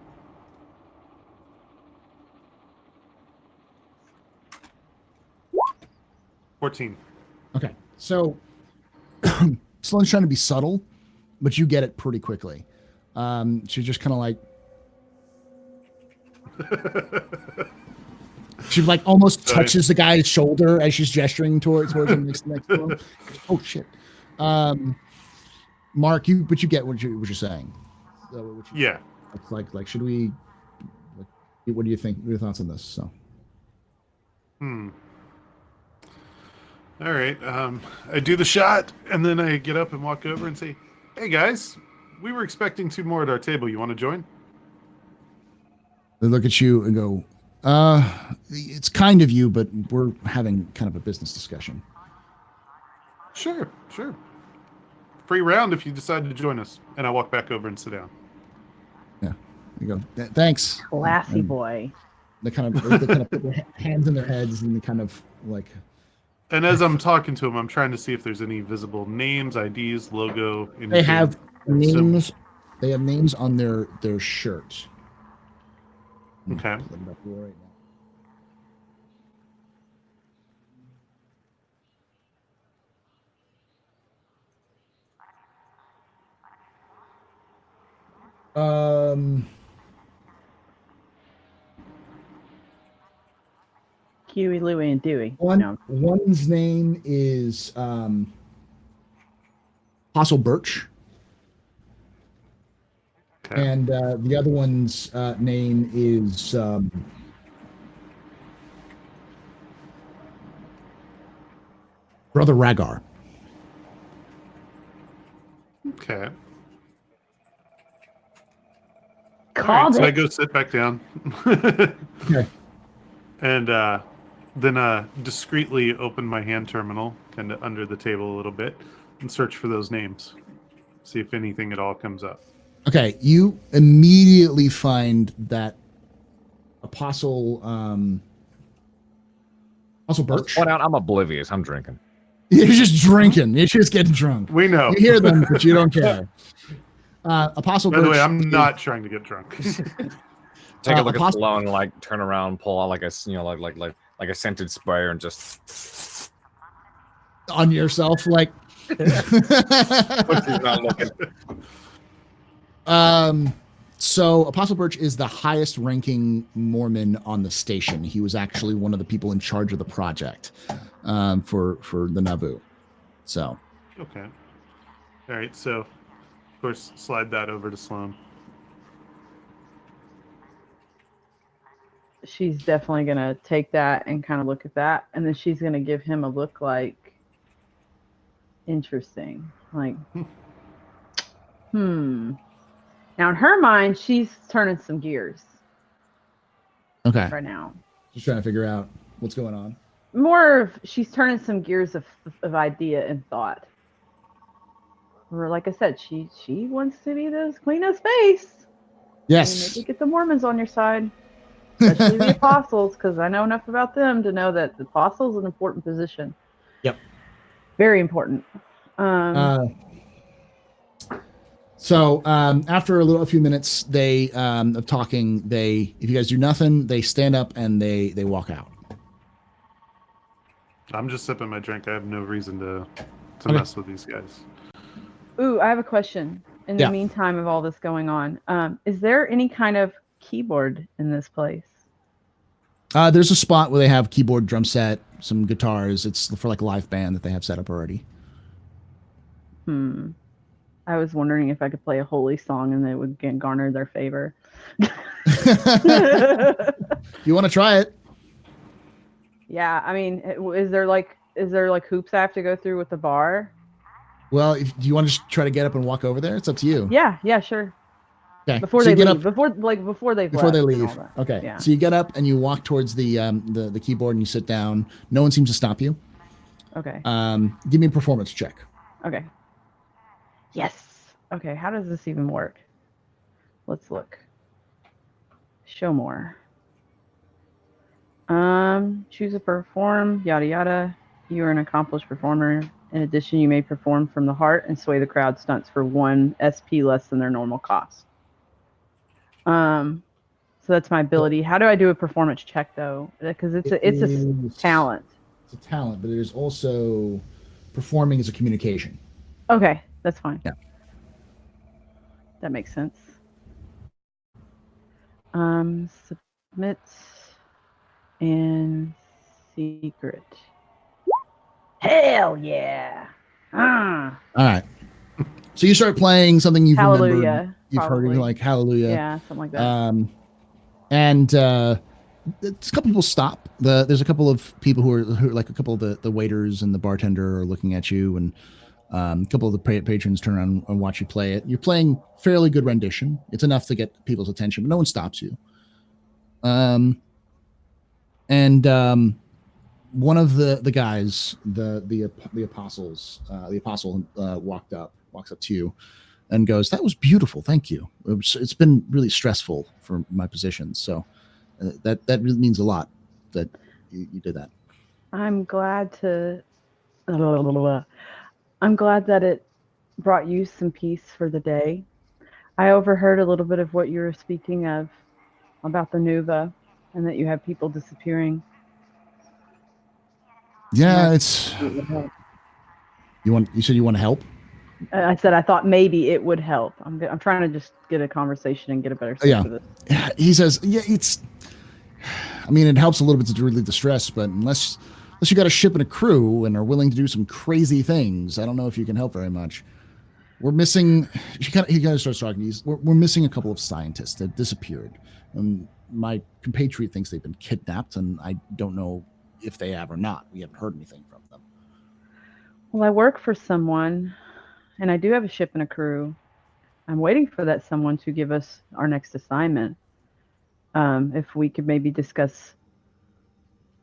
$14. Okay, so Sloan's trying to be subtle, but you get it pretty quickly. She's just kind of like, she like almost touches the guy's shoulder as she's gesturing towards him next to him. Oh shit, Mark, you get what you're saying. Yeah. It's like should we? What do you think? What are your thoughts on this? So. All right. I do the shot, and then I get up and walk over and say, "Hey guys, we were expecting 2 more at our table. You want to join?" They look at you and go, it's kind of you, but we're having kind of a business discussion. Sure. Free round if you decide to join us. And I walk back over and sit down. Yeah. You go, thanks. Classy And boy. they kind of put their hands in their heads and they kind of like. And as I'm talking to them, I'm trying to see if there's any visible names, IDs, logo. Anything. They have names. They have names on their shirt. Okay. Let me up here right now. Huey, Louie, and Dewey. One's name is Apostle Birch. Okay. And the other one's name is Brother Ragar. Okay. Called So it. I go sit back down. Okay. And then discreetly open my hand terminal, kind of under the table a little bit, and search for those names. See if anything at all comes up. Okay, you immediately find that Apostle Birch. Point out, I'm oblivious. I'm drinking. You're just drinking. You're just getting drunk. We know. You hear them, but you don't care. Apostle By the way, Birch I'm is- not trying to get drunk. Take a look at Apostle- Stallone and like turn around, pull out like a like a scented sprayer and just on yourself, like. when she's not looking. So Apostle Birch is the highest ranking Mormon on the station. He was actually one of the people in charge of the project for the Nauvoo. So Okay. All right. So, of course, slide that over to Sloan. She's definitely gonna take that and kind of look at that, and then she's gonna give him a look like interesting, like Now in her mind, she's turning some gears okay, right now. just trying to figure out what's going on. More of she's turning some gears of idea and thought. Or like I said, she wants to be the queen of space. Yes. Maybe get the Mormons on your side, especially the apostles, because I know enough about them to know that the apostles is an important position. Yep. Very important. So after a few minutes, they of talking, if you guys do nothing, they stand up and they walk out. I'm just sipping my drink. I have no reason to Okay. mess with these guys. Ooh, I have a question. In the Yeah. meantime of all this going on, is there any kind of keyboard in this place? There's a spot where they have keyboard, drum set, some guitars. It's for like a live band that they have set up already. I was wondering if I could play a holy song and it would garner their favor. You want to try it? Yeah, I mean, is there like hoops I have to go through with the bar? Well, do you want to just try to get up and walk over there? It's up to you. Yeah, sure. Okay. Before So they you get leave, up before they leave. Okay. Yeah. So you get up and you walk towards the keyboard and you sit down. No one seems to stop you. Okay. Give me a performance check. Okay. Yes. Okay. How does this even work? Let's look. Show more. Choose a perform. Yada yada. You are an accomplished performer. In addition, you may perform from the heart and sway the crowd stunts for 1 SP less than their normal cost. So that's my ability. How do I do a performance check though? Because it's a talent. It's a talent, but it is also performing as a communication. Okay, that's fine. Yeah. That makes sense. Submit and secret. Hell yeah. All right. So you start playing something you've Hallelujah, remembered. You've probably. heard like Hallelujah. Yeah, something like that. And a couple people stop. There's a couple of people who are like a couple of the waiters and the bartender are looking at you, and a couple of the patrons turn around and watch you play it. You're playing fairly good rendition. It's enough to get people's attention, but no one stops you. One of the guys, the apostles, the apostle walks up to you and goes, "That was beautiful, thank you. It's been really stressful for my position, so that really means a lot that you did that." I'm glad that it brought you some peace for the day. I overheard a little bit of what you were speaking of about the Nuva and that you have people disappearing. Yeah, it's you said you want to help. I said I thought maybe it would help. I'm trying to just get a conversation and get a better sense of this. Yeah, he says, yeah, I mean, it helps a little bit to relieve the stress, but unless you got a ship and a crew and are willing to do some crazy things, I don't know if you can help very much. We're missing. He kind of starts talking. We're missing a couple of scientists that disappeared, and my compatriot thinks they've been kidnapped, and I don't know if they have or not. We haven't heard anything from them. Well, I work for someone, and I do have a ship and a crew. I'm waiting for that someone to give us our next assignment. If we could maybe discuss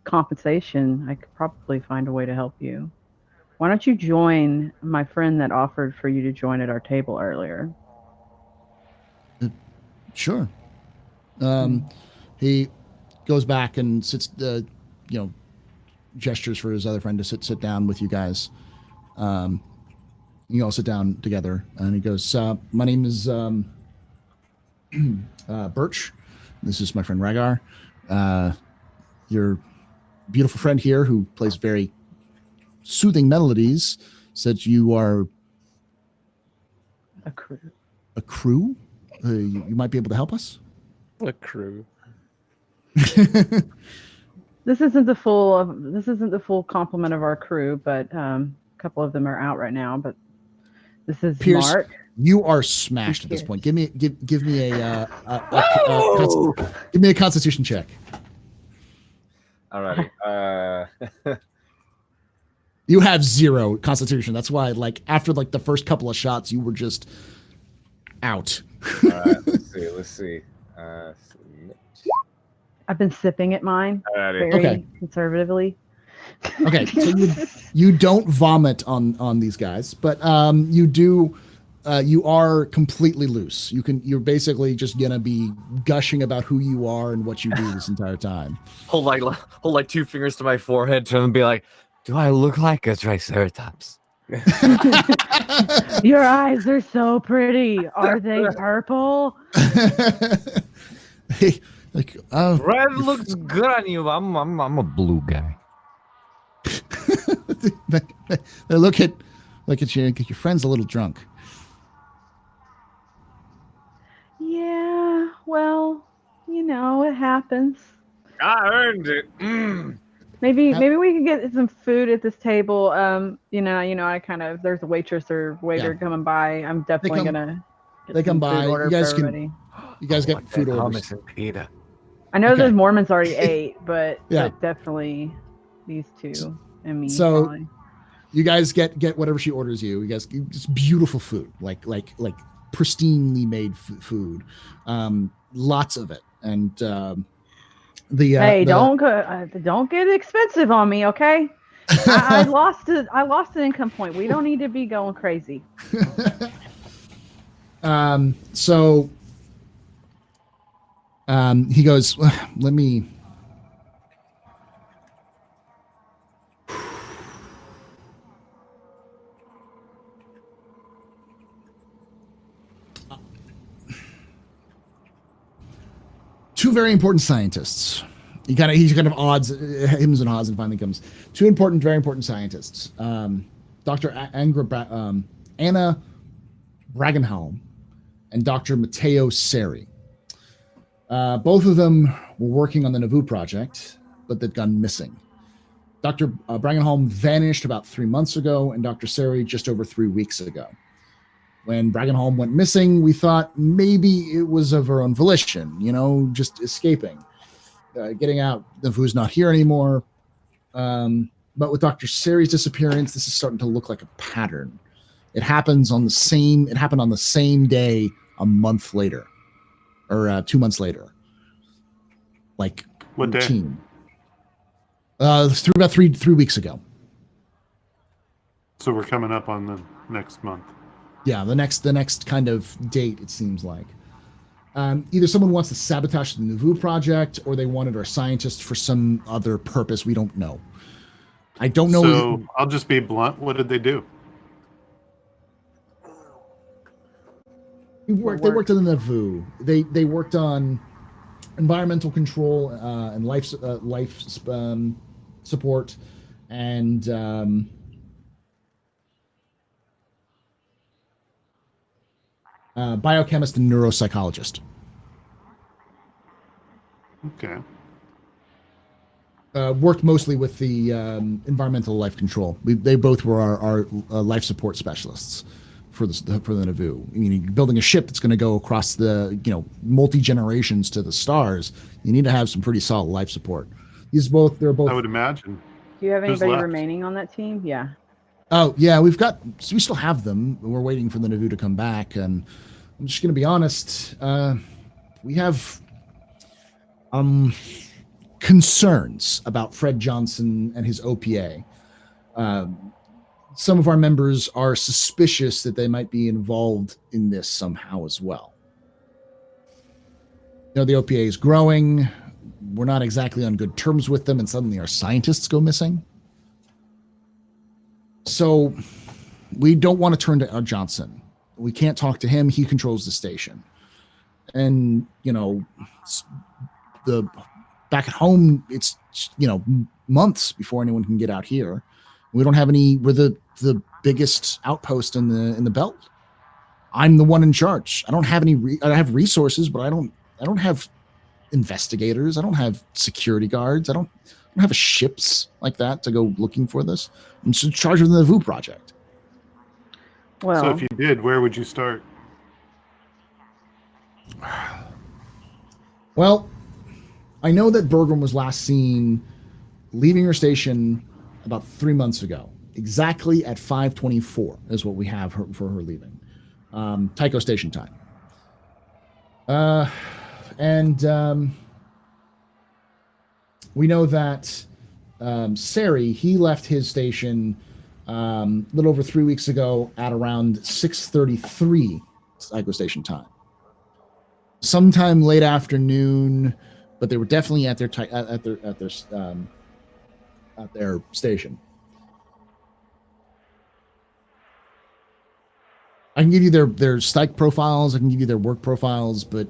compensation, I could probably find a way to help you. Why don't you join my friend that offered for you to join at our table earlier? Sure. He goes back and sits, gestures for his other friend to sit down with you guys. You all sit down together, and he goes, "My name is Birch. This is my friend Ragar. Your beautiful friend here, who plays very soothing melodies, said you are A crew. a crew. You might be able to help us." A crew. This isn't the full complement of our crew, but a couple of them are out right now. But this is Pierce, Mark. you are smashed at this Pierce. point. Give me give me a Constitution check. Alrighty. You have 0 Constitution. That's why, like, after like the first couple of shots, you were just out. Alright, let's see. I've been sipping at mine Alrighty. very Okay. conservatively. Okay, so you don't vomit on these guys, but you do. You are completely loose. You're basically just gonna be gushing about who you are and what you do this entire time. Hold like 2 fingers to my forehead, turn and be like, "Do I look like a triceratops?" Your eyes are so pretty. Are they purple? Hey, like, Red looks good on you. I'm a blue guy. they look at you. Your friend's a little drunk. Yeah, well, it happens. I earned it. Mm. Maybe we could get some food at this table. I kind of there's a waitress or waiter coming by. I'm definitely come- gonna. Get they come some food by. ordered You guys for can- everybody. You guys get food orders. Hummus and pita. I know Okay. those Mormons already ate, but, Yeah. but definitely these two and me. So- probably. You guys get whatever she orders you. You guys just beautiful food, like pristinely made food, lots of it. And Hey, don't get expensive on me, okay? I lost it. I lost an income point. We don't need to be going crazy. So he goes, let me. Two very important scientists. He kind of odds, hims and haws, and finally comes. Two very important scientists. Dr. Anna Bragenholm and Dr. Matteo Seri. Both of them were working on the Nauvoo project, but they'd gone missing. Dr. Bragenholm vanished about 3 months ago, and Dr. Seri just over 3 weeks ago. When Bragenholm went missing, we thought maybe it was of her own volition, just escaping, getting out. Nauvoo's not here anymore. But with Dr. Seri's disappearance, this is starting to look like a pattern. It happened on the same day a month later, or 2 months later. Like What day? routine. Through about three weeks ago. So we're coming up on the next month. Yeah, the next kind of date, it seems like. Either someone wants to sabotage the Nauvoo project, or they wanted our scientists for some other purpose. We don't know. I don't know. So I'll just be blunt. What did they do? They worked on the Nauvoo. They worked on environmental control and life support, and biochemist and neuropsychologist. Okay. Worked mostly with the environmental life control. They both were our life support specialists for the Nauvoo. I mean, building a ship that's going to go across the multi generations to the stars, you need to have some pretty solid life support. They're both. I would imagine. Do you have Who's anybody left? remaining on that team? Yeah. Oh yeah, we still have them. We're waiting for the Nauvoo to come back, and I'm just going to be honest. We have concerns about Fred Johnson and his OPA. Some of our members are suspicious that they might be involved in this somehow as well. The OPA is growing. We're not exactly on good terms with them, and suddenly our scientists go missing. So we don't want to turn to Johnson. We can't talk to him. He controls the station. And, the back at home, it's, months before anyone can get out here. We don't have any, we're the biggest outpost in the belt. I'm the one in charge. I don't have any, I have resources, but I don't have investigators. I don't have security guards. I don't have ships like that to go looking for this. I'm just in charge of the VOO project. Well, So if you did, where would you start? Well, I know that Bergram was last seen leaving her station about 3 months ago. Exactly at 5:24 is what we have for her leaving. Tycho station time. We know that Sari, he left his station a little over 3 weeks ago at around 6:33 Tycho station time. Sometime late afternoon, but they were definitely at their station. I can give you their psych profiles. I can give you their work profiles, but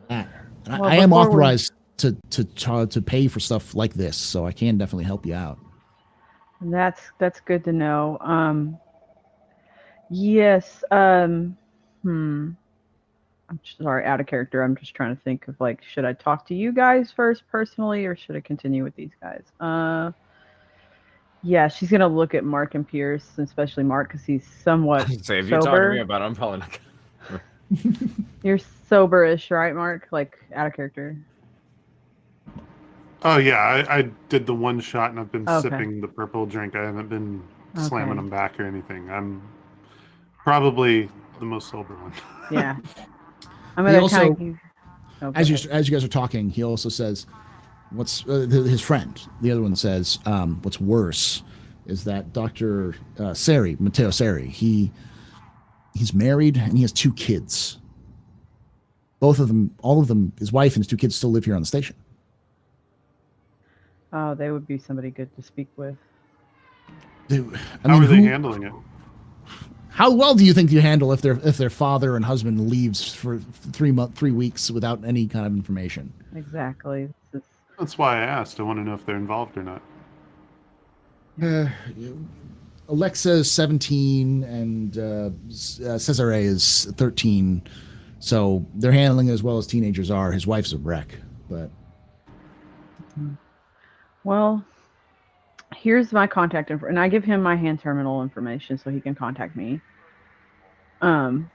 I am authorized to pay for stuff like this, so I can definitely help you out. That's good to know. Yes. I'm sorry, out of character. I'm just trying to think of should I talk to you guys first personally, or should I continue with these guys? Yeah, she's gonna look at Mark and Pierce, especially Mark, because he's somewhat Say, if sober. you talk to me about it, I'm probably not gonna... You're soberish, right, Mark? Out of character. Oh yeah, I did the one shot and I've been Okay. sipping the purple drink. I haven't been slamming Okay. them back or anything. I'm probably the most sober one. Yeah. I'm gonna also, kind of as you guys are talking, he also says, "What's his friend?" The other one says, "What's worse is that Dr. Sari, Matteo Sari, he's married and he has 2 kids. Both of them, all of them, his wife and his 2 kids still live here on the station." Oh, they would be somebody good to speak with. How are they handling it? How well do you think you handle if their father and husband leaves for 3 weeks without any kind of information? Exactly. That's why I asked. I want to know if they're involved or not. Alexa is 17 and Cesare is 13, so they're handling it as well as teenagers are. His wife's a wreck, but. Well, here's my contact info, and I give him my hand terminal information so he can contact me. And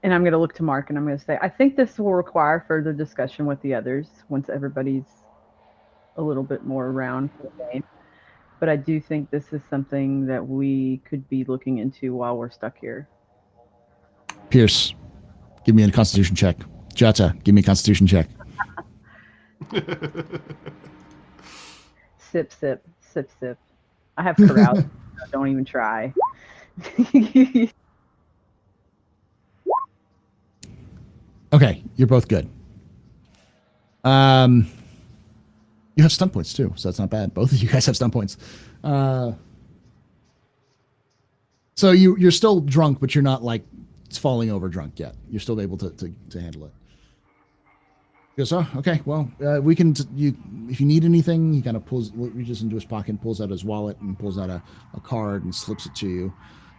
I'm going to look to Mark and I'm going to say, I think this will require further discussion with the others once everybody's a little bit more around for the game. But I do think this is something that we could be looking into while we're stuck here. Pierce, give me a constitution check. Jata, give me a constitution check. Sip, sip, sip, sip. I have caroused. Don't even try. Okay, you're both good. You have stun points too, so that's not bad. Both of you guys have stun points. So you're still drunk, but you're not falling over drunk yet. You're still able to handle it. He goes, oh, okay, well, we can, if you need anything, he kind of reaches into his pocket and pulls out his wallet and pulls out a card and slips it to you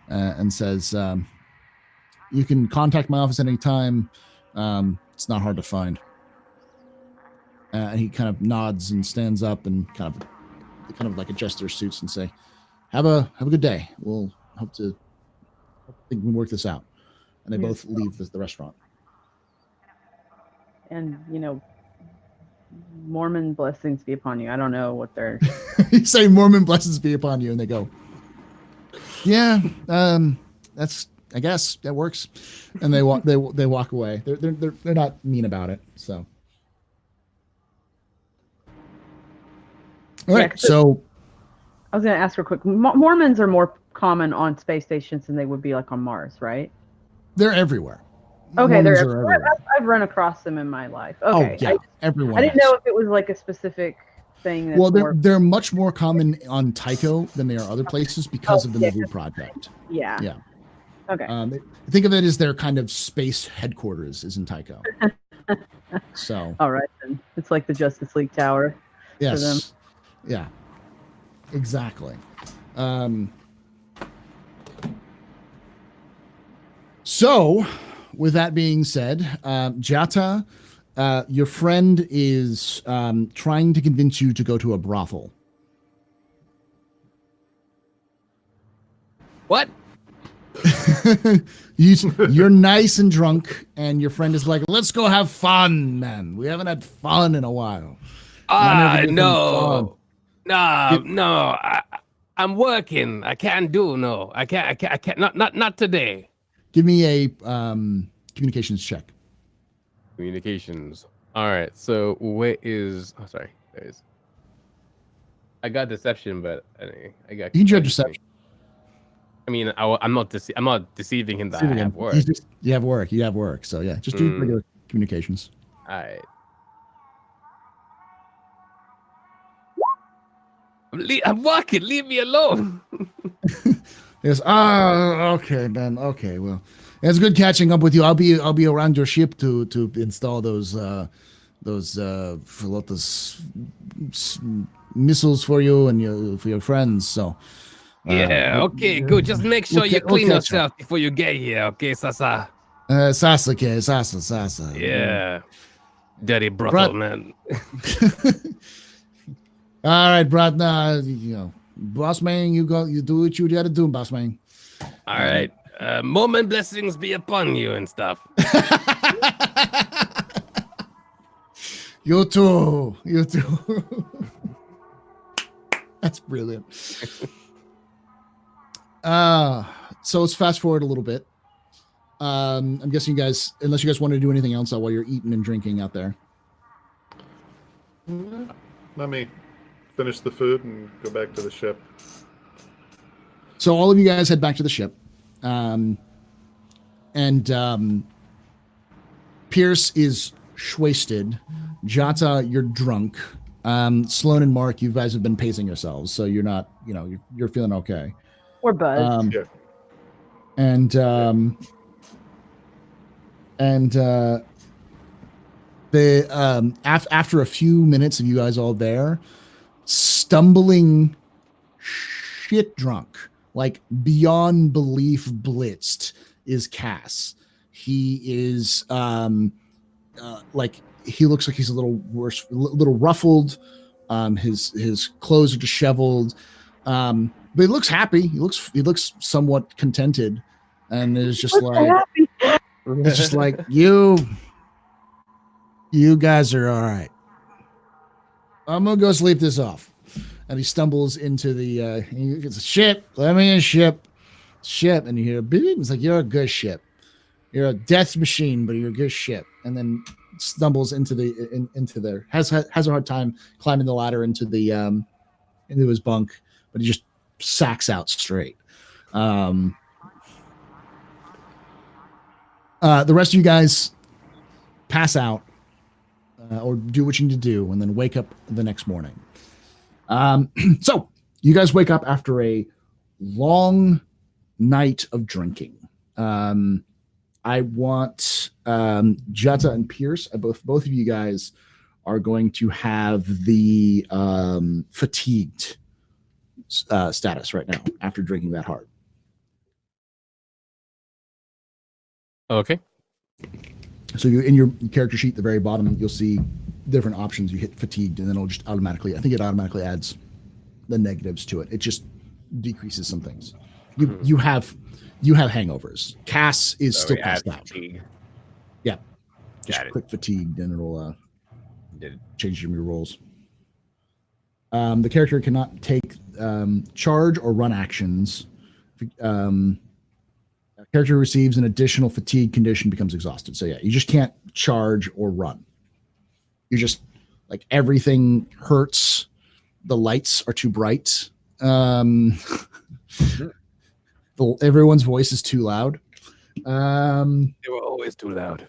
and says, you can contact my office at any time. It's not hard to find. And he kind of nods and stands up and kind of adjust their suits and say, have a good day. We'll hope we can work this out. And they both leave the restaurant. And, Mormon blessings be upon you. I don't know what they're... You say Mormon blessings be upon you, and they go, yeah, that's, I guess that works. And they walk away. They're not mean about it. So, all right. So, I was going to ask real quick. Mormons are more common on space stations than they would be on Mars, right? They're everywhere. Okay, Mormons are everywhere. I've run across them in my life. Okay, oh yeah, everyone. I didn't know if it was a specific thing that's Well, more. they're much more common on Tycho than they are other places because of the Naboo project. Yeah. Yeah. Okay. Think of it as their kind of space headquarters is in Tycho. So. All right then. It's like the Justice League Tower. Yes. For them. Yeah. Exactly. So, with that being said, Jata, your friend is trying to convince you to go to a brothel. What? You're nice and drunk, and your friend is like, "Let's go have fun, man. We haven't had fun in a while." No. I'm working. I can't do no. I can't. Not today. Give me a communications check. Communications. All right. So where is? Oh, sorry. There is. I got deception, but I got. You can judge deception. I mean, I'm not deceiving him that I have work. You have work. You have work. So yeah, just do regular communications. All right. I'm working. Leave me alone. Yes. Okay, Ben. Okay. Well, it's good catching up with you. I'll be around your ship to install those Philotas missiles for you and for your friends. So. Yeah. Okay. Good. Just make sure you clean yourself before you get here. Okay, Sasa. Sasa. Yeah. Dirty brothel, man. All right, Brad. Boss man, you do what you gotta do, boss man. All right. Moment blessings be upon you and stuff. You too. That's brilliant. So let's fast forward a little bit. I'm guessing you guys, unless you guys want to do anything else while you're eating and drinking out there. Let me finish the food and go back to the ship. So all of you guys head back to the ship. Pierce is wasted. Jata, you're drunk. Sloan and Mark, you guys have been pacing yourselves, so you're not, you're feeling okay. We're buzzed. Yeah. After a few minutes of you guys all there, stumbling shit drunk, like beyond belief blitzed, is Cass. He is he looks like he's a little worse, a little ruffled. His clothes are disheveled. But he looks happy. He looks somewhat contented, and it's just like you guys are all right. I'm gonna go sleep this off. And he stumbles into the he gets a ship. Let me in ship, and you hear a beep. It's like, you're a good ship. You're a death machine, but you're a good ship. And then stumbles into there. Has a hard time climbing the ladder into his bunk, but he just sacks out straight. The rest of you guys pass out or do what you need to do, and then wake up the next morning. So you guys wake up after a long night of drinking. I want Jutta and Pierce, both of you guys are going to have the fatigued status right now after drinking that hard. Okay. So in your character sheet at the very bottom, you'll see different options. You hit fatigued, and then it'll just automatically, I think it automatically adds the negatives to it. It just decreases some things. You have hangovers. Cass is still passed out. Fatigue. Yeah. Just click fatigued, and it'll change your rolls. The character cannot take charge or run actions. A character receives an additional fatigue condition, becomes exhausted. So yeah, you just can't charge or run. You're just like, everything hurts. The lights are too bright. Everyone's voice is too loud. They were always too loud.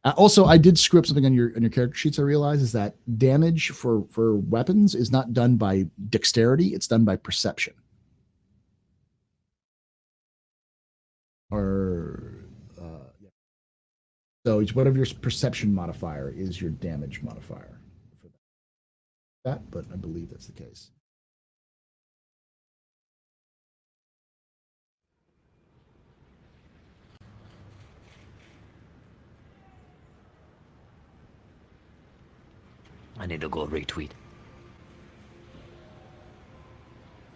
Also, I did screw up something on your character sheets. I realize is that damage for weapons is not done by dexterity; it's done by perception. Or yeah. So it's whatever your perception modifier is, your damage modifier for that. But I believe that's the case. I need to go retweet.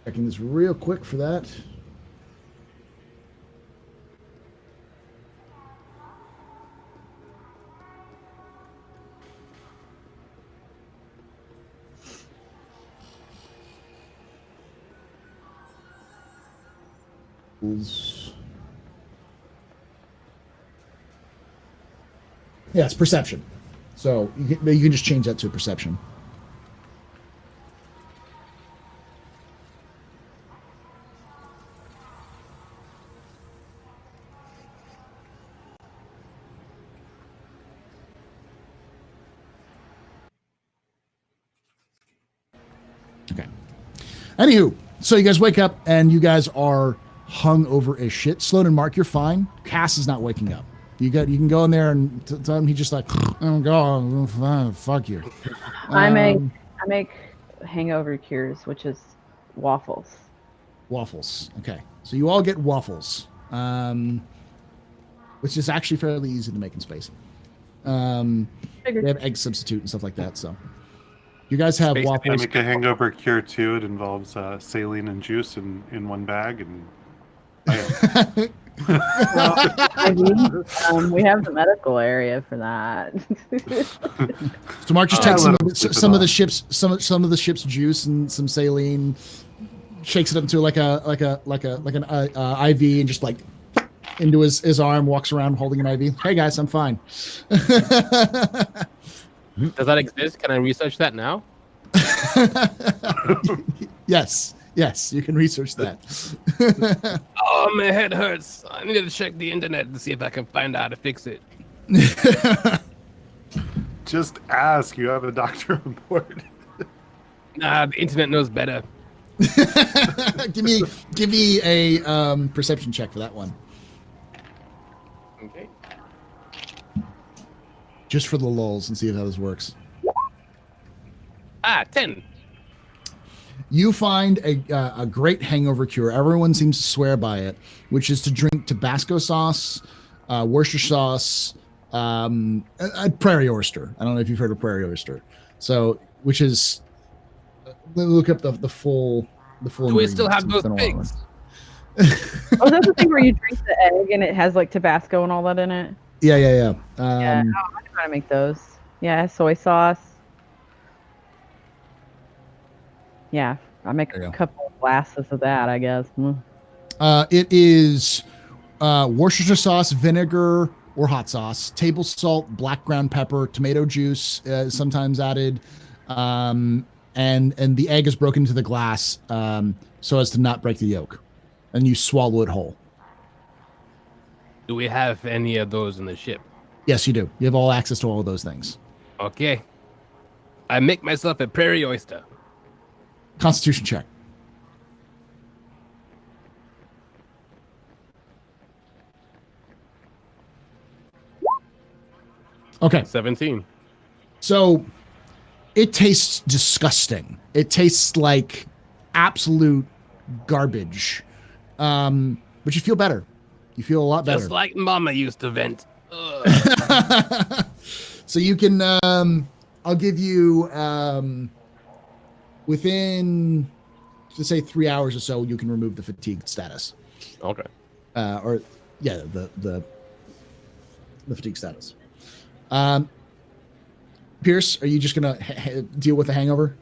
Checking this real quick for that. Yeah, it's perception. So you can just change that to perception. Okay. Anywho, so you guys wake up and you guys are hung over as shit. Sloan and Mark, you're fine. Cass is not waking up. You can go in there and tell him. He's just like, oh god, fuck you. I make hangover cures, which is waffles. Waffles. Okay, so you all get waffles, which is actually fairly easy to make in space. They have egg substitute and stuff like that. So you guys have I waffles. make a hangover cure too. It involves saline and juice in one bag, and Well, we have the medical area for that. So Mark just takes some of the ship's juice and some saline, shakes it up into like an IV, and just like into his arm, walks around holding an IV. Hey guys, I'm fine. Does that exist? Can I research that now? Yes, you can research that. Oh, my head hurts. I need to check the internet to see if I can find out how to fix it. just ask. You have a doctor on board. Nah, the internet knows better. give me a perception check for that one. Okay. Just for the lulz and see if how this works. 10. You find a great hangover cure. Everyone seems to swear by it, which is to drink Tabasco sauce, Worcestershire sauce, a prairie oyster. I don't know if you've heard of prairie oyster. So, which is, look up the full. Do we still have those pigs? Oh, that's the thing where you drink the egg and it has like Tabasco and all that in it. Yeah. Yeah, I know how to make those. Yeah, soy sauce. Yeah, I make a couple of glasses of that, I guess. It is Worcestershire sauce, vinegar, or hot sauce, table salt, black ground pepper, tomato juice is sometimes added, and the egg is broken into the glass so as to not break the yolk, and you swallow it whole. Do we have any of those in the ship? Yes, you do. You have all access to all of those things. Okay. I make myself a prairie oyster. Constitution check. Okay. 17. So it tastes disgusting. It tastes like absolute garbage. But you feel better. You feel a lot better. Just like Mama used to vent. So you can, I'll give you, within, let's say 3 hours or so, you can remove the fatigue status. Okay. The fatigue status. Pierce, are you just gonna deal with the hangover?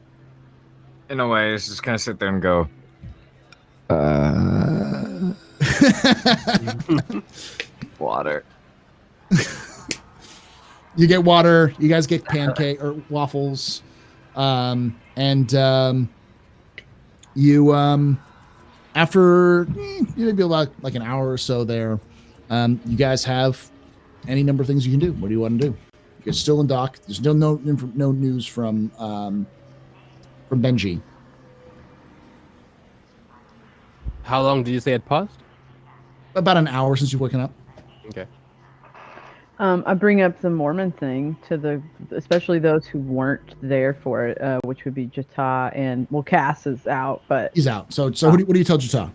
In a way, it's just gonna sit there and go. Water. You get water. You guys get pancake or waffles, and you after maybe about like an hour or so there, you guys have any number of things you can do. What do you want to do? You're still in dock. There's still no news from Benji. How long did you say it paused? About an hour since you've woken up. Okay. I bring up the Mormon thing to especially those who weren't there for it, which would be Jata and Cass is out, but He's out. So what do you tell Jata?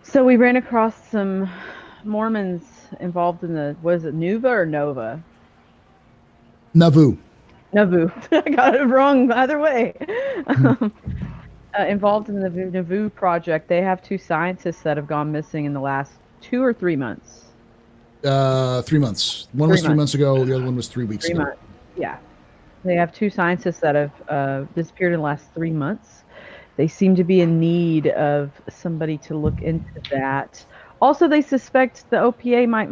so we ran across some Mormons involved in was it Nuva or Nova? Nauvoo. I got it wrong either way. Involved in the Nauvoo project. They have 2 scientists that have gone missing in the last 2 or 3 months. 3 months. One was 3 months ago. The other one was 3 weeks 3 ago. months. Yeah. They have 2 scientists that have disappeared in the last 3 months. They seem to be in need of somebody to look into that. Also, they suspect the OPA might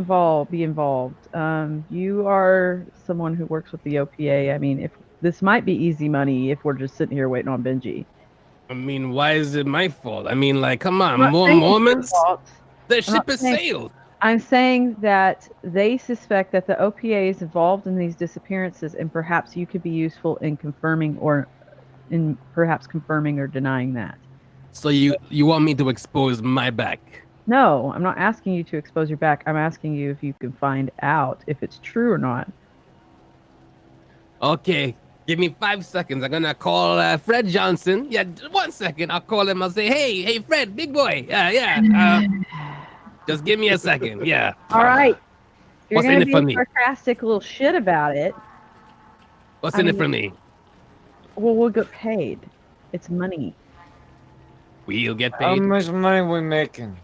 be involved. You are someone who works with the OPA. I mean, if this might be easy money if we're just sitting here waiting on Benji. I mean, why is it my fault? I mean, like, come on, I'm not more saying it's your Mormons? fault. The I'm ship not has saying- sailed. I'm saying that they suspect that the OPA is involved in these disappearances, and perhaps you could be useful in confirming or denying that. So you want me to expose my back? No, I'm not asking you to expose your back. I'm asking you if you can find out if it's true or not. Okay, give me 5 seconds. I'm gonna call Fred Johnson. Yeah, 1 second. I'll call him. I'll say, hey, Fred, big boy. Just give me a second. Yeah. All right. You're What's going in to it for be me? a sarcastic little shit about it. What's in it for me? Well, we'll get paid. It's money. We'll get How paid. much money we making?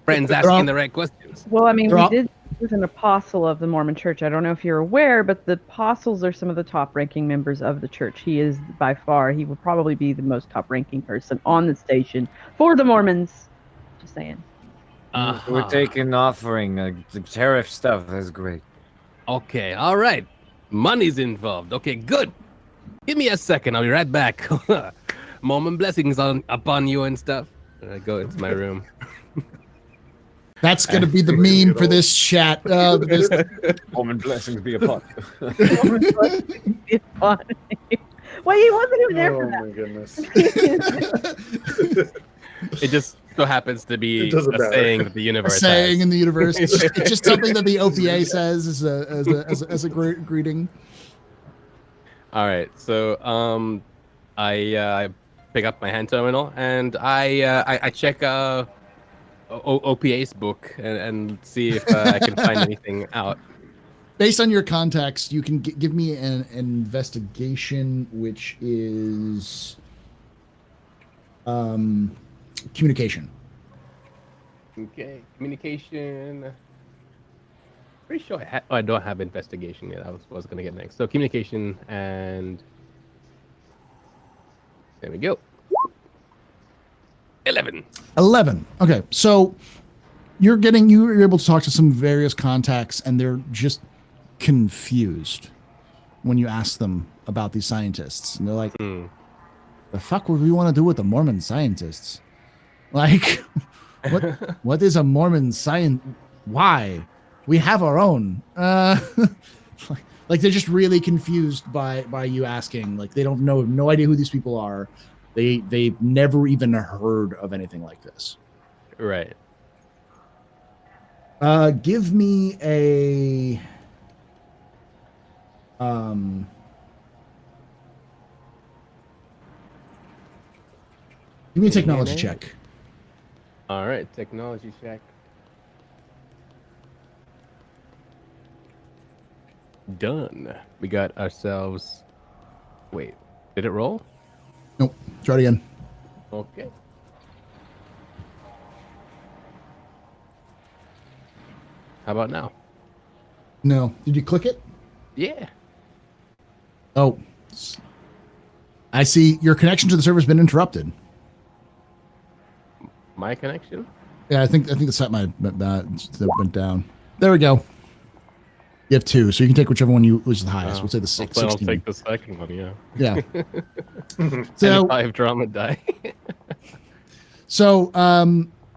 Friends They're all- asking the right questions. Well, I mean, They're we all- did was an apostle of the Mormon Church. I don't know if you're aware, but the apostles are some of the top-ranking members of the church. He is by far. He will probably be the most top-ranking person on the station for the Mormons. Just saying. We're taking offering. The tariff stuff is great. Okay, all right. Money's involved. Okay, good. Give me a second. I'll be right back. Mormon blessings upon you and stuff. I go into my room. That's going to be the meme for this chat. Woman blessings be upon. It's funny. Well, he wasn't even there for Oh that. my goodness. It just so happens to be It doesn't a matter. saying that the A universe saying has. in the universe. It's just something that the OPA says as a greeting. All right, so I pick up my hand terminal and I check OPA's book and see if I can find anything out. Based on your context, you can give me an investigation, which is communication. Okay, communication. Pretty sure I don't have investigation yet. I was gonna get next. So communication and there we go. 11. 11. Okay, so you're able to talk to some various contacts, and they're just confused when you ask them about these scientists, and they're like, Hmm. "The fuck would we want to do with the Mormon scientists? Like, what is a Mormon science? Why? We have our own." Like they're just really confused by you asking. Like they don't know, no idea who these people are. They've never even heard of anything like this. Right. Give me a give me a technology check. All right, technology check. Done. We got ourselves. Wait, did it roll? Nope. Try it again. Okay. How about now? No. Did you click it? Yeah. Oh. I see your connection to the server has been interrupted. My connection? Yeah, I think the set might that went down. There we go. You have 2, so you can take whichever one was the highest. We'll say the 6. I'll 16. take the second one, yeah. Yeah. And So a 5 drama die. So,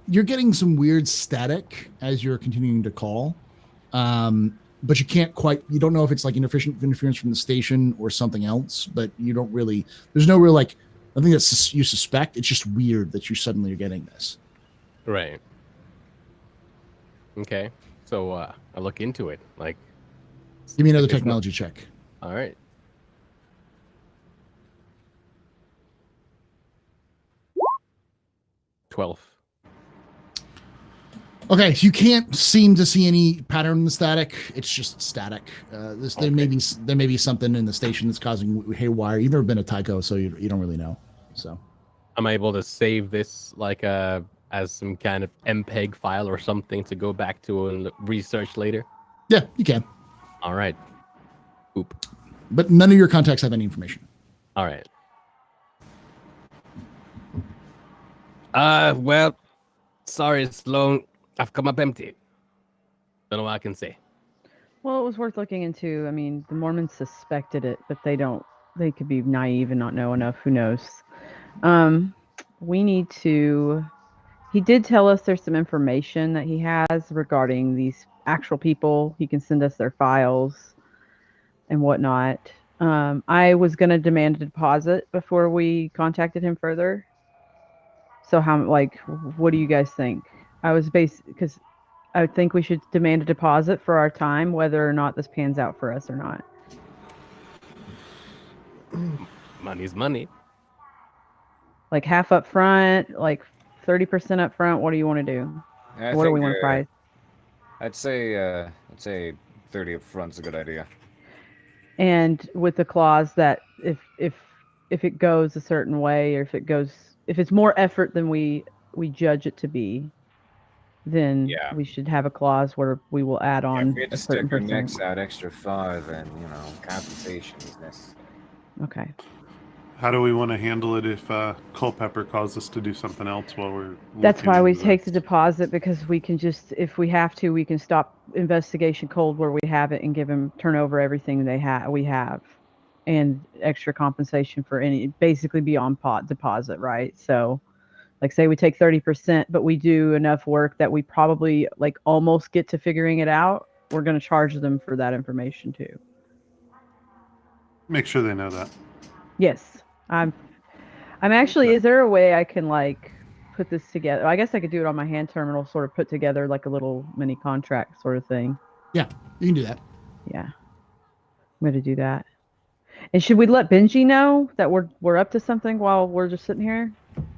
you're getting some weird static as you're continuing to call, but you can't quite. You don't know if it's like interference from the station or something else. But you don't really. There's no real like. I think that's you suspect. It's just weird that you suddenly are getting this. Right. Okay. So I look into it. Like, Give me another there's no- technology check. All right. $12. Okay, so you can't seem to see any pattern in the static. It's just static. There may be something in the station that's causing haywire. You've never been a Tycho, so you don't really know. So Am I able to save this like as some kind of MPEG file or something to go back to and research later? yeah, you can. All right. Oop. But none of your contacts have any information. All right. Well, sorry, Sloan. I've come up empty. Don't know what I can say. Well, it was worth looking into. I mean, the Mormons suspected it, but they don't. They could be naive and not know enough. Who knows? We need to. He did tell us there's some information that he has regarding these actual people. He can send us their files and whatnot. I was going to demand a deposit before we contacted him further. So what do you guys think? I was because I think we should demand a deposit for our time, whether or not this pans out for us or not. Money's money. Like half up front, like 30% up front. What do you want to do? What do we want to price? I'd say 30 up front's a good idea. And with the clause that if it goes a certain way, or if it's more effort than we judge it to be, then we should have a clause where we will add on If we had a to certain stick our percent. necks out extra far, then compensation is necessary. Okay. How do we want to handle it if Culpepper calls us to do something else while we're? That's looking why we into take the this? deposit, because we can just, if we have to, we can stop investigation cold where we have it and turn over everything we have, and extra compensation for any, basically beyond deposit, right? So, like, say we take 30%, but we do enough work that we probably like almost get to figuring it out. We're going to charge them for that information too. Make sure they know that. Yes, I'm actually. Is there a way I can like put this together? I guess I could do it on my hand terminal, sort of put together like a little mini contract sort of thing. Yeah, you can do that. Yeah, I'm going to do that. And should we let Benji know that we're up to something while we're just sitting here,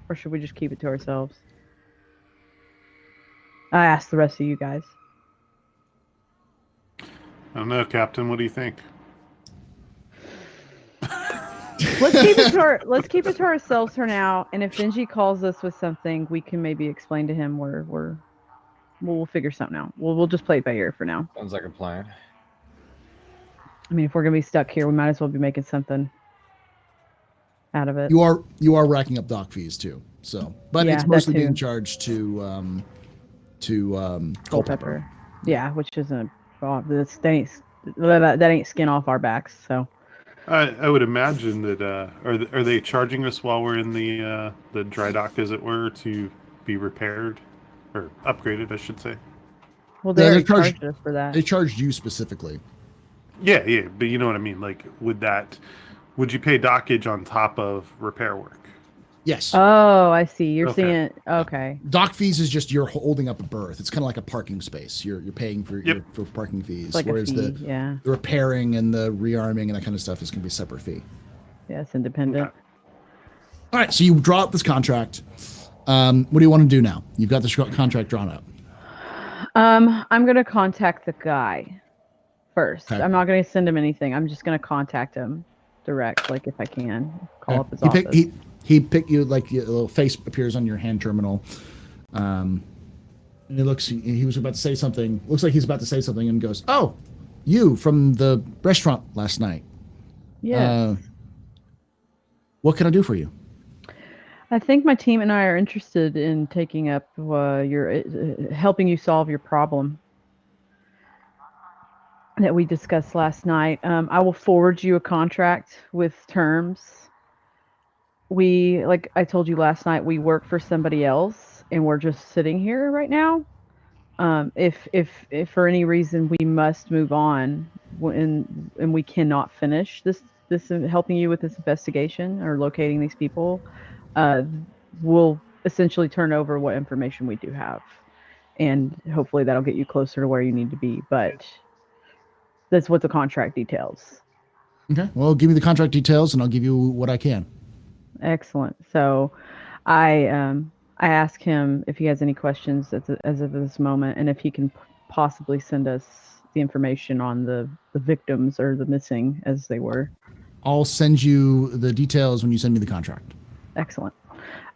or should we just keep it to ourselves? I asked the rest of you guys. I don't know, Captain. What do you think? Let's keep it to ourselves for now. And if Benji calls us with something, we can maybe explain to him we'll figure something out. We'll just play it by ear for now. Sounds like a plan. I mean, if we're gonna be stuck here, we might as well be making something out of it. You are racking up dock fees too. So, but Yeah, it's that mostly too. being charged to Culpepper. Yeah, which isn't that ain't skin off our backs. So I would imagine that are they charging us while we're in the dry dock, as it were, to be repaired or upgraded, I should say. well, they Yeah, already they charged- charged us for that. They charged you specifically. Yeah, but you know what I mean. Like, would you pay dockage on top of repair work? Yes. Oh, I see. You're Okay. seeing. Okay. Dock fees is just you're holding up a berth. It's kind of like a parking space. You're paying for Yep. for parking fees. It's like a whereas fee. the Yeah. repairing and the rearming and that kind of stuff is going to be a separate fee. Yeah, it's independent. Okay. All right, so you draw up this contract. What do you want to do now? You've got this contract drawn up. I'm gonna contact the guy first. Okay. I'm not gonna send him anything. I'm just gonna contact him direct, like if I can. Call up his He office. he picked you, like your little face appears on your hand terminal. And he looks. He was about to say something. Looks like he's about to say something and goes, "Oh, you from the restaurant last night. Yes. What can I do for you?" I think my team and I are interested in taking up your helping you solve your problem that we discussed last night. I will forward you a contract with terms. We, like I told you last night, we work for somebody else, and we're just sitting here right now. If for any reason we must move on and we cannot finish this helping you with this investigation or locating these people, uh, we'll essentially turn over what information we do have, and hopefully that'll get you closer to where you need to be. But that's what the contract details. Okay. Well, give me the contract details, and I'll give you what I can. Excellent. So, I ask him if he has any questions as of this moment, and if he can possibly send us the information on the victims or the missing, as they were. I'll send you the details when you send me the contract. Excellent.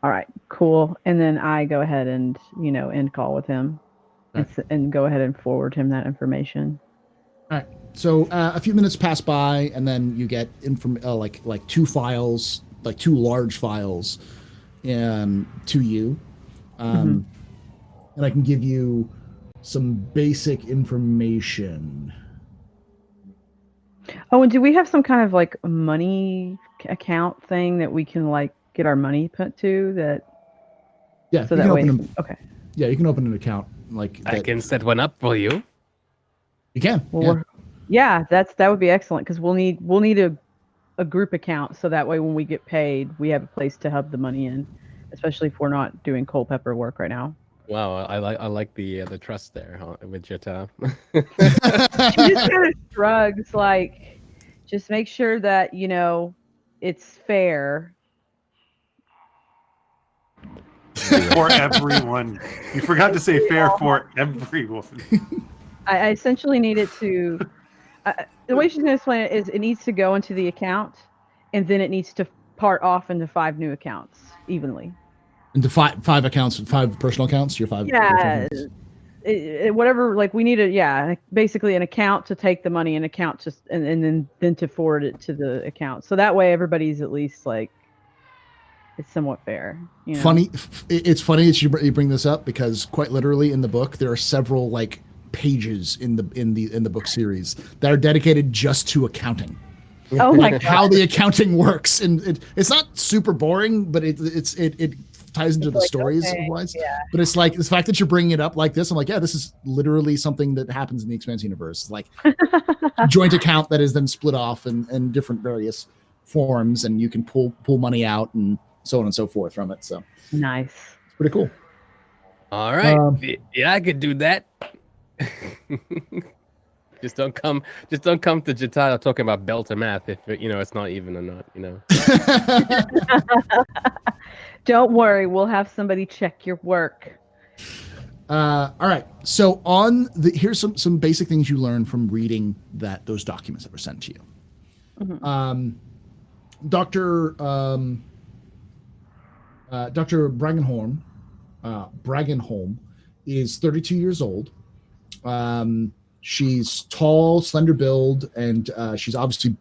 All right, cool. And then I go ahead and end call with him, and go ahead and forward him that information. All right. So a few minutes pass by, and then you get like two files, like two large files, to you, and I can give you some basic information. Oh, and do we have some kind of like money account thing that we can like get our money put to? That Yeah. So that way. Okay. Yeah, you can open an account like that. I can set one up for you. You can. Well, yeah, that would be excellent, because we'll need a group account, so that way when we get paid, we have a place to hub the money in, especially if we're not doing Culpepper work right now. Wow, I like the trust there, huh, with Jetta. She just kind of shrugs, like, just make sure that it's fair. For everyone. You forgot to say fair for everyone. I essentially need it to. The way she's going to explain it is, it needs to go into the account, and then it needs to part off into 5 new accounts evenly. Into five accounts, 5 personal accounts. Your 5. Yeah, whatever. Like, we need basically an account to take the money, an account to, and then to forward it to the account. So that way everybody's at least like, it's somewhat fair. Funny. It's funny that you bring this up, because quite literally in the book there are several like pages in the book series that are dedicated just to accounting. Oh my God. How the accounting works, and it's not super boring, but it ties into the stories wise. Yeah. But it's like the fact that you're bringing it up like this, I'm like, yeah, this is literally something that happens in the Expanse universe, like joint account that is then split off in different various forms, and you can pull money out and so on and so forth from it. So nice. It's pretty cool. All right. Yeah, I could do that. Just don't come to Jatala talking about Belter math if it's not even or not. Don't worry, we'll have somebody check your work. All right. So here's some basic things you learn from reading those documents that were sent to you. Mm-hmm. Dr. Bragenholm is 32 years old. She's tall, slender build, and she's obviously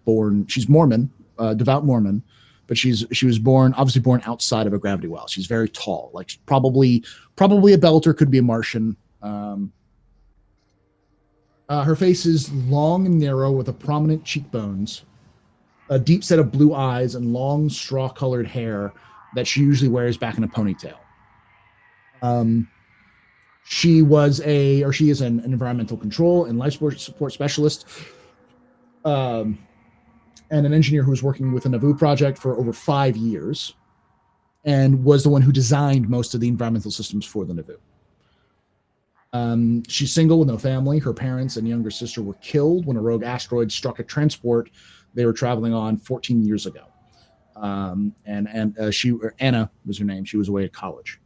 she's Mormon, devout Mormon, but she was born outside of a gravity well. She's very tall, like probably a Belter, could be a Martian. Her face is long and narrow with prominent cheekbones, a deep set of blue eyes, and long straw-colored hair that she usually wears back in a ponytail. She is an environmental control and life support specialist, and an engineer who was working with the Nauvoo project for over 5 years, and was the one who designed most of the environmental systems for the Nauvoo. She's single with no family. Her parents and younger sister were killed when a rogue asteroid struck a transport they were traveling on 14 years ago. Anna was her name. She was away at college.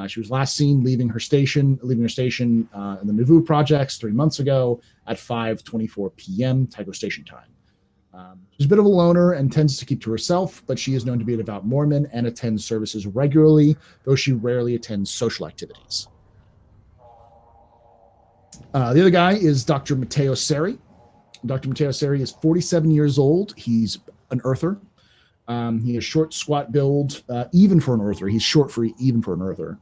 She was last seen leaving her station in the Nauvoo projects 3 months ago at 5:24 p.m. Tycho Station time. She's a bit of a loner and tends to keep to herself, but she is known to be a devout Mormon and attends services regularly, though she rarely attends social activities. The other guy is Dr. Matteo Seri. Dr. Matteo Seri is 47 years old. He's an Earther. He has short, squat build, even for an Earther. He's short for even for an Earther,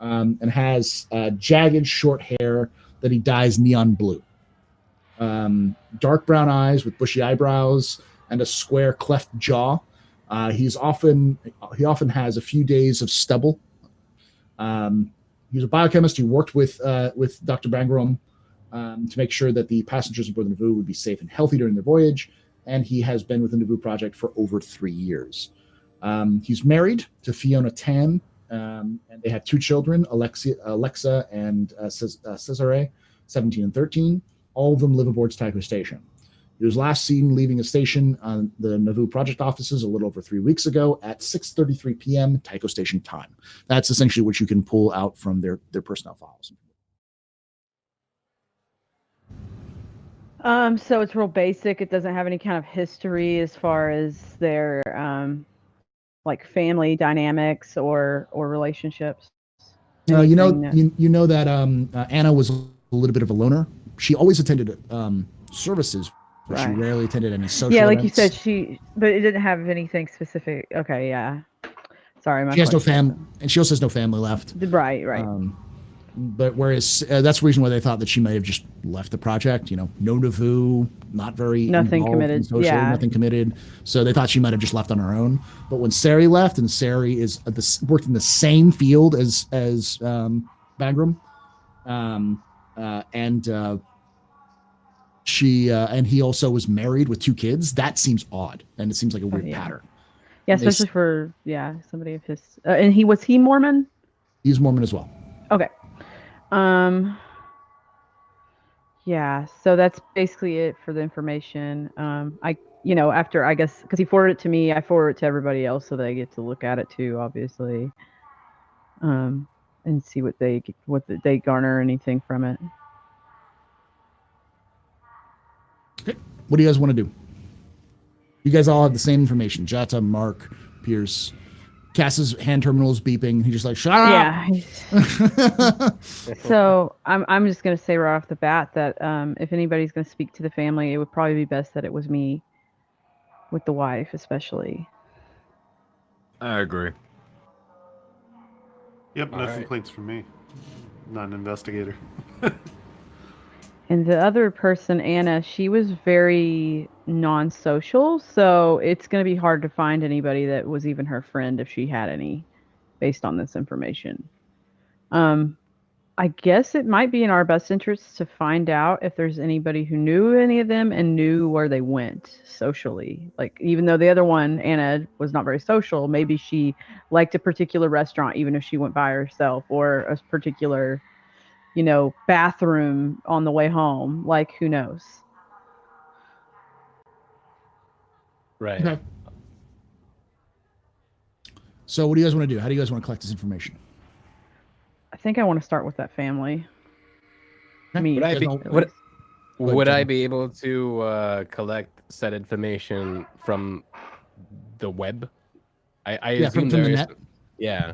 and has jagged, short hair that he dyes neon blue. Dark brown eyes with bushy eyebrows and a square cleft jaw. He often has a few days of stubble, He was a biochemist. He worked with Dr. Bangrom to make sure that the passengers aboard the Navoo would be safe and healthy during their voyage. And he has been with the Navoo project for over 3 years. He's married to Fiona Tan, and they have 2 children, Alexa and Cesare, 17 and 13. All of them live aboard Tycho Station. He was last seen leaving a station on the Navoo project offices a little over 3 weeks ago at 6:33 p.m. Tycho Station time. That's essentially what you can pull out from their personnel files. So it's real basic. It doesn't have any kind of history as far as their like family dynamics or relationships. You know Anything that Anna was a little bit of a loner. She always attended services, but she Right. rarely attended any social Yeah, like events. you said, but it didn't have anything specific. Okay, yeah. Sorry, my She has no question- family, and she also has no family left. Right. But whereas that's the reason why they thought that she might have just left the project. You know, no Navoo, not very Nothing involved committed. in social, Yeah. nothing committed. So they thought she might have just left on her own. But when Sari left, and Sari is worked in the same field as Bagram, and he also was married with 2 kids. That seems odd, and it seems like a weird yeah. pattern. Yeah, And they especially for somebody of his. And was he Mormon? He's Mormon as well. Okay. Yeah, so that's basically it for the information. After, I guess, because he forwarded it to me, I forward it to everybody else so they get to look at it too, obviously, and see what they garner anything from it. Okay. What do you guys want to do? You guys all have the same information. Jata, Mark, Pierce. Cass's hand terminal is beeping. He's just like, shut up. Yeah. So I'm just gonna say right off the bat that if anybody's gonna speak to the family, it would probably be best that it was me, with the wife especially. I agree. Yep, no All right. complaints from me. Not an investigator. And the other person, Anna, she was very non-social, so it's going to be hard to find anybody that was even her friend if she had any, based on this information. I guess it might be in our best interest to find out if there's anybody who knew any of them and knew where they went socially. Like, even though the other one, Anna, was not very social, maybe she liked a particular restaurant even if she went by herself, or a particular bathroom on the way home. Like, who knows? Right. Okay. So what do you guys want to do? How do you guys want to collect this information? I think I want to start with that family. Okay. Me. Would I be- at would- least. Would I Kevin. be able to collect said information from the web? I Yeah, assume from there the is. net. Yeah.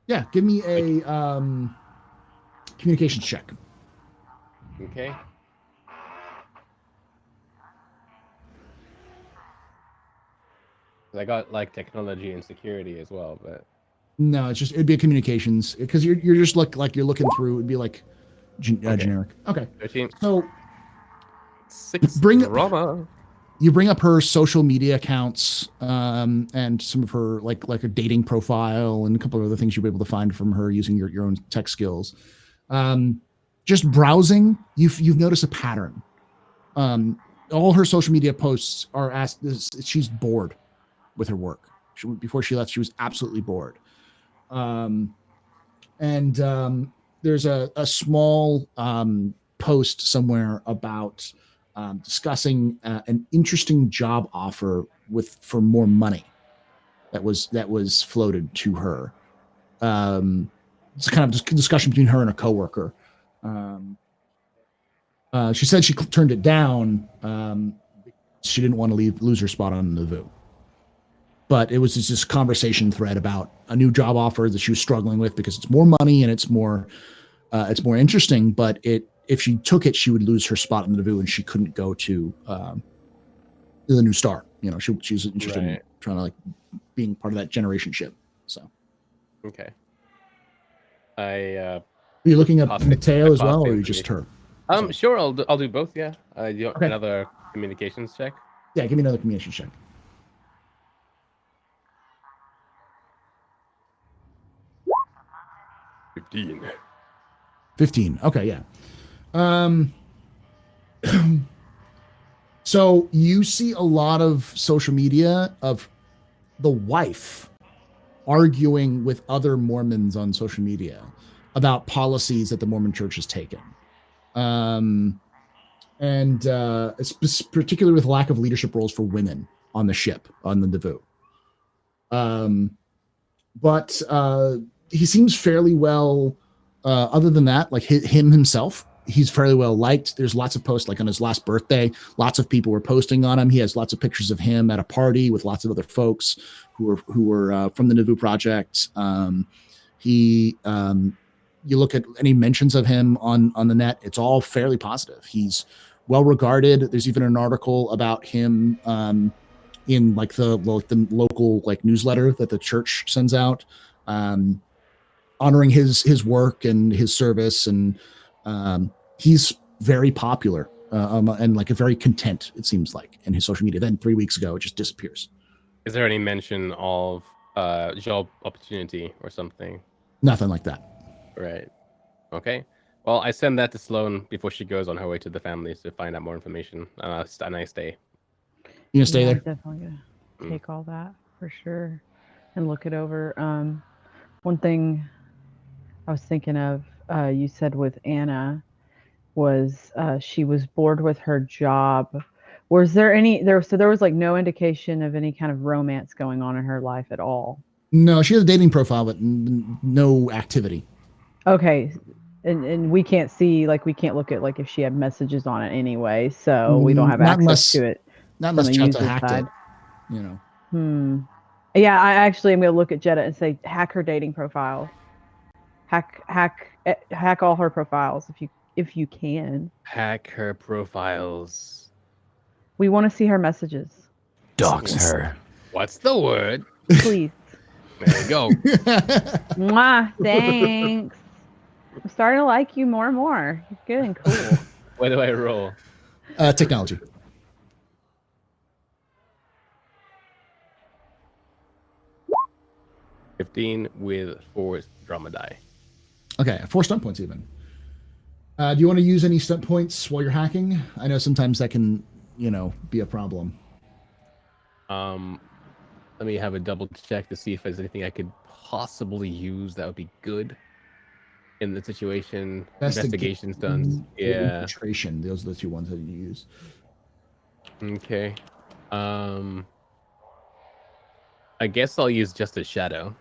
Yeah, give me a communications check. Okay. I got like technology and security as well, but No, it'd be a communications because you're just like you're looking through. It'd be like generic. Okay. 13. So 6 Bring- drama. you bring up her social media accounts and some of her like a dating profile and a couple of other things you'll be able to find from her using your own tech skills. Just browsing, you've noticed a pattern. All her social media posts are she's bored with her work. Before she left, she was absolutely bored. There's a small post somewhere about discussing an interesting job offer for more money that was floated to her. It's kind of a discussion between her and a coworker. She said she turned it down. She didn't want to lose her spot on the Navoo. But it was just this conversation thread about a new job offer that she was struggling with because it's more money and it's more interesting. But if she took it, she would lose her spot in the Navoo and she couldn't go to the new star. She was interested in trying to like being part of that generation ship. So Okay. Are you looking at Coffee- Mateo as coffee well, or you just her? Sure, I'll do both. Yeah. You want Okay. another communications check? Yeah, give me another communication check. 15. 15. Okay, yeah. So you see a lot of social media of the wife arguing with other Mormons on social media about policies that the Mormon Church has taken. And it's particularly with lack of leadership roles for women on the ship, on the Nauvoo. But he seems fairly well, other than that, like him himself, he's fairly well liked. There's lots of posts, like on his last birthday, lots of people were posting on him. He has lots of pictures of him at a party with lots of other folks who were from the Nauvoo Project. You look at any mentions of him on the net, it's all fairly positive. He's well regarded. There's even an article about him in like the local like newsletter that the church sends out, honoring his work and his service, and he's very popular and like a very content, it seems like, in his social media. Then 3 weeks ago, it just disappears. Is there any mention of job opportunity or something? Nothing like that. Right. Okay. Well, I send that to Sloan before she goes on her way to the families to find out more information. And I stay. You gonna stay there? I'm definitely gonna take all that for sure and look it over. One thing I was thinking of, you said with Anna, was she was bored with her job. Was there there was like no indication of any kind of romance going on in her life at all? No, she has a dating profile, but no activity. Okay. And we can't see, like, we can't look at like if she had messages on it anyway, so we don't have access to it. Not unless from the Jetta user hacked side. it, you know. Yeah, I actually am gonna look at Jetta and say hack her dating profile. Hack all her profiles if you can. Hack her profiles. We want to see her messages. Dox her. What's the word? Please. There you go. Mwah, thanks. I'm starting to like you more and more. You're good and cool. Where do I roll? Technology. $15 with 4 drama die. Okay, 4 stunt points even. Do you want to use any stunt points while you're hacking? I know sometimes that can, be a problem. Let me have a double check to see if there's anything I could possibly use that would be good in the situation. Investigation stunts. Yeah. Infiltration. Those are the 2 ones that you use. Okay. I guess I'll use just a shadow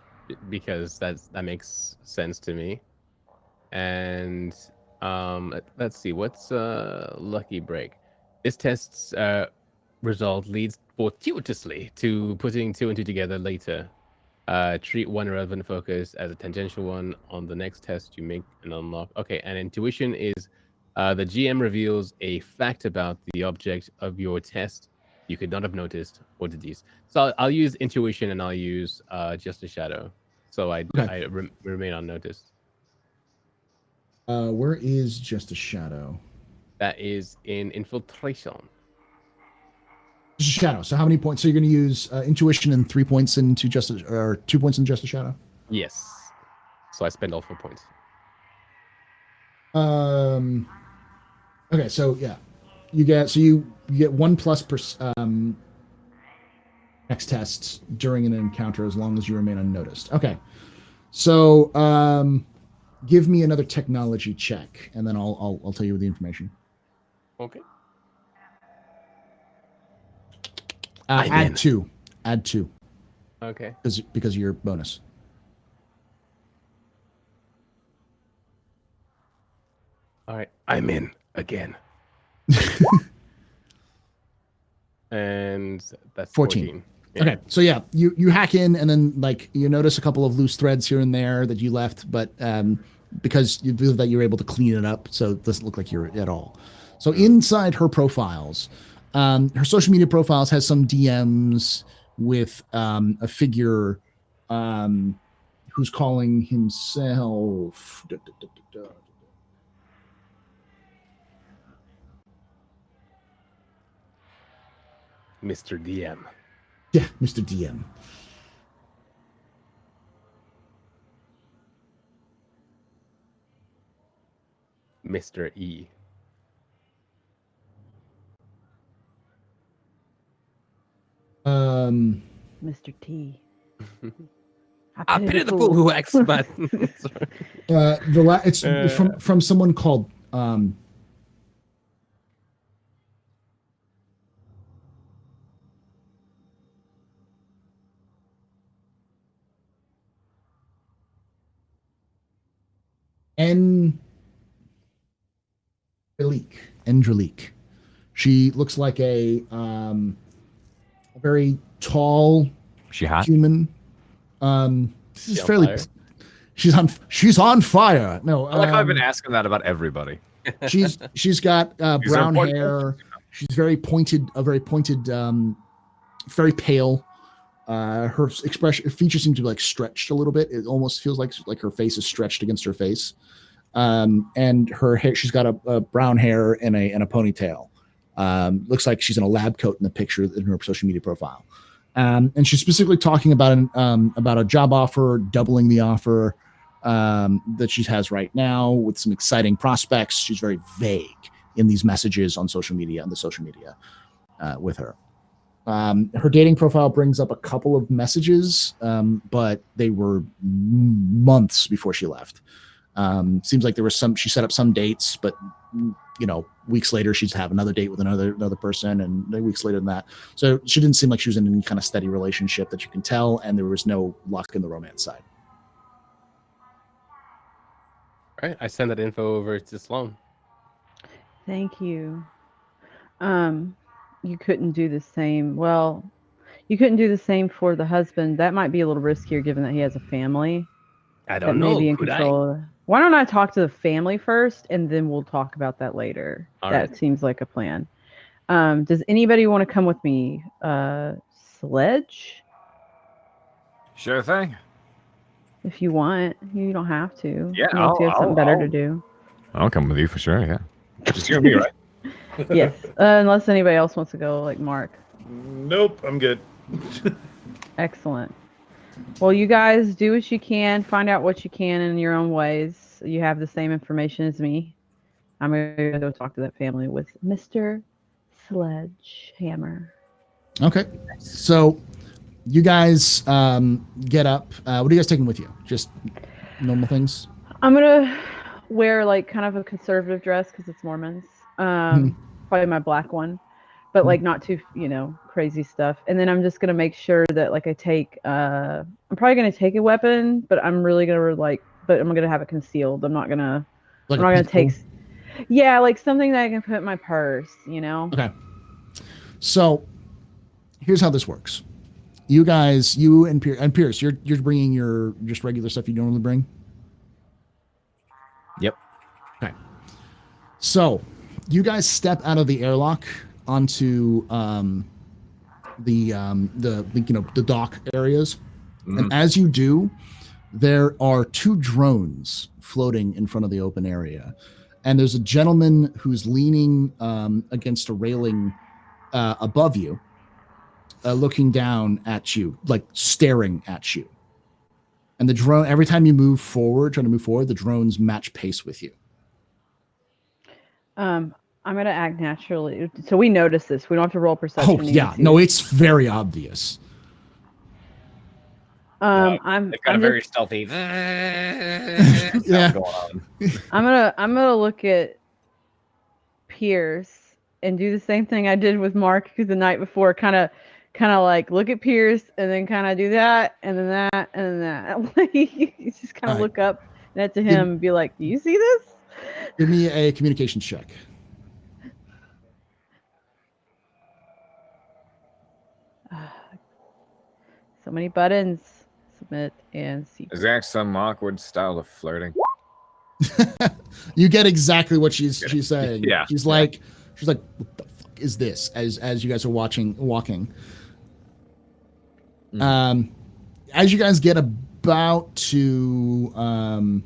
because that makes sense to me. And let's see, what's lucky break? This test's result leads fortuitously to putting 2 and 2 together later. Treat one relevant focus as a tangential one on the next test you make and unlock. Okay, and intuition is the GM reveals a fact about the object of your test you could not have noticed or deduced. So I'll use intuition and I'll use just a shadow. So I remain unnoticed. Where is just a shadow? That is in infiltration. Just a shadow. So how many points? So you're going to use intuition and 3 points into or 2 points in just a shadow? Yes. So I spend all 4 points. Okay. So yeah, you get 1 plus per next test during an encounter as long as you remain unnoticed. Okay. So give me another technology check, and then I'll tell you the information. Okay. Add 2. Add 2. Okay. Because of your bonus. All right. I'm in again. And that's 14. Yeah. Okay, so yeah, you hack in, and then like you notice a couple of loose threads here and there that you left, but because you believe that you're able to clean it up, so it doesn't look like you're at all. So inside her profiles, her social media profiles has some DMs with a figure who's calling himself Mr. DM. Yeah, Mr. DM. Mr. E. Mr. T. I pity the fool who acts bad. It's from someone called Angelique. She looks like a very tall She hot? human. This is She on fairly. fire? She's on fire. No, I like how I've been asking that about everybody. she's got These are brown important hair. She's very pointed, very pale. Her features seem to be like stretched a little bit. It almost feels like her face is stretched against her face. And her hair, she's got a brown hair and a ponytail. Looks like she's in a lab coat in the picture in her social media profile. And she's specifically talking about a job offer, doubling the offer that she has right now with some exciting prospects. She's very vague in these messages on social media with her. Her dating profile brings up a couple of messages, but they were months before she left. Seems like there was she set up some dates, but weeks later she'd have another date with another person, and weeks later than that. So she didn't seem like she was in any kind of steady relationship that you can tell, and there was no luck in the romance side. All right, I send that info over to Sloan. Thank you. You couldn't do the same. Well, you couldn't do the same for the husband. That might be a little riskier given that he has a family. I That don't may know. be in Could I? control. Why don't I talk to the family first, and then we'll talk about that later. All That right. seems like a plan. Does anybody want to come with me? Sledge? Sure thing. If you want. You don't have to. Yeah, Unless you have something better to do. I'll come with you for sure. Yeah. Just you and me, right? Yes. Unless anybody else wants to go, like Mark. Nope, I'm good. Excellent. Well, you guys do what you can. Find out what you can in your own ways. You have the same information as me. I'm going to go talk to that family with Mr. Sledgehammer. Okay, so you guys get up. What are you guys taking with you? Just normal things? I'm going to wear like kind of a conservative dress because it's Mormons. Probably my black one. But like not too, crazy stuff. And then I'm just gonna make sure that like I take, I'm probably gonna take a weapon, but I'm really gonna but I'm gonna have it concealed. I'm not gonna take, yeah, like something that I can put in my purse, Okay. So here's how this works. You guys, you and Pierce, you're bringing your just regular stuff you normally bring. Yep. Okay. So you guys step out of the airlock onto the dock areas, and as you do, there are two drones floating in front of the open area, and there's a gentleman who's leaning against a railing above you, looking down at you, like staring at you. And the drone, every time you trying to move forward, the drones match pace with you. I'm gonna act naturally, so we notice this. We don't have to roll perception. Oh yeah, no, it's very obvious. I'm very stealthy. Yeah. Going on. I'm gonna look at Pierce and do the same thing I did with Mark the night before. Kind of like look at Pierce and then kind of do that and then that and then that. You just kind of look up to him and be like, "Do you see this?" Give me a communications check. So many buttons. Submit and see. Is there some awkward style of flirting? You get exactly what she's saying. Yeah. She's like, what the fuck is this? As you guys are walking. As you guys get about to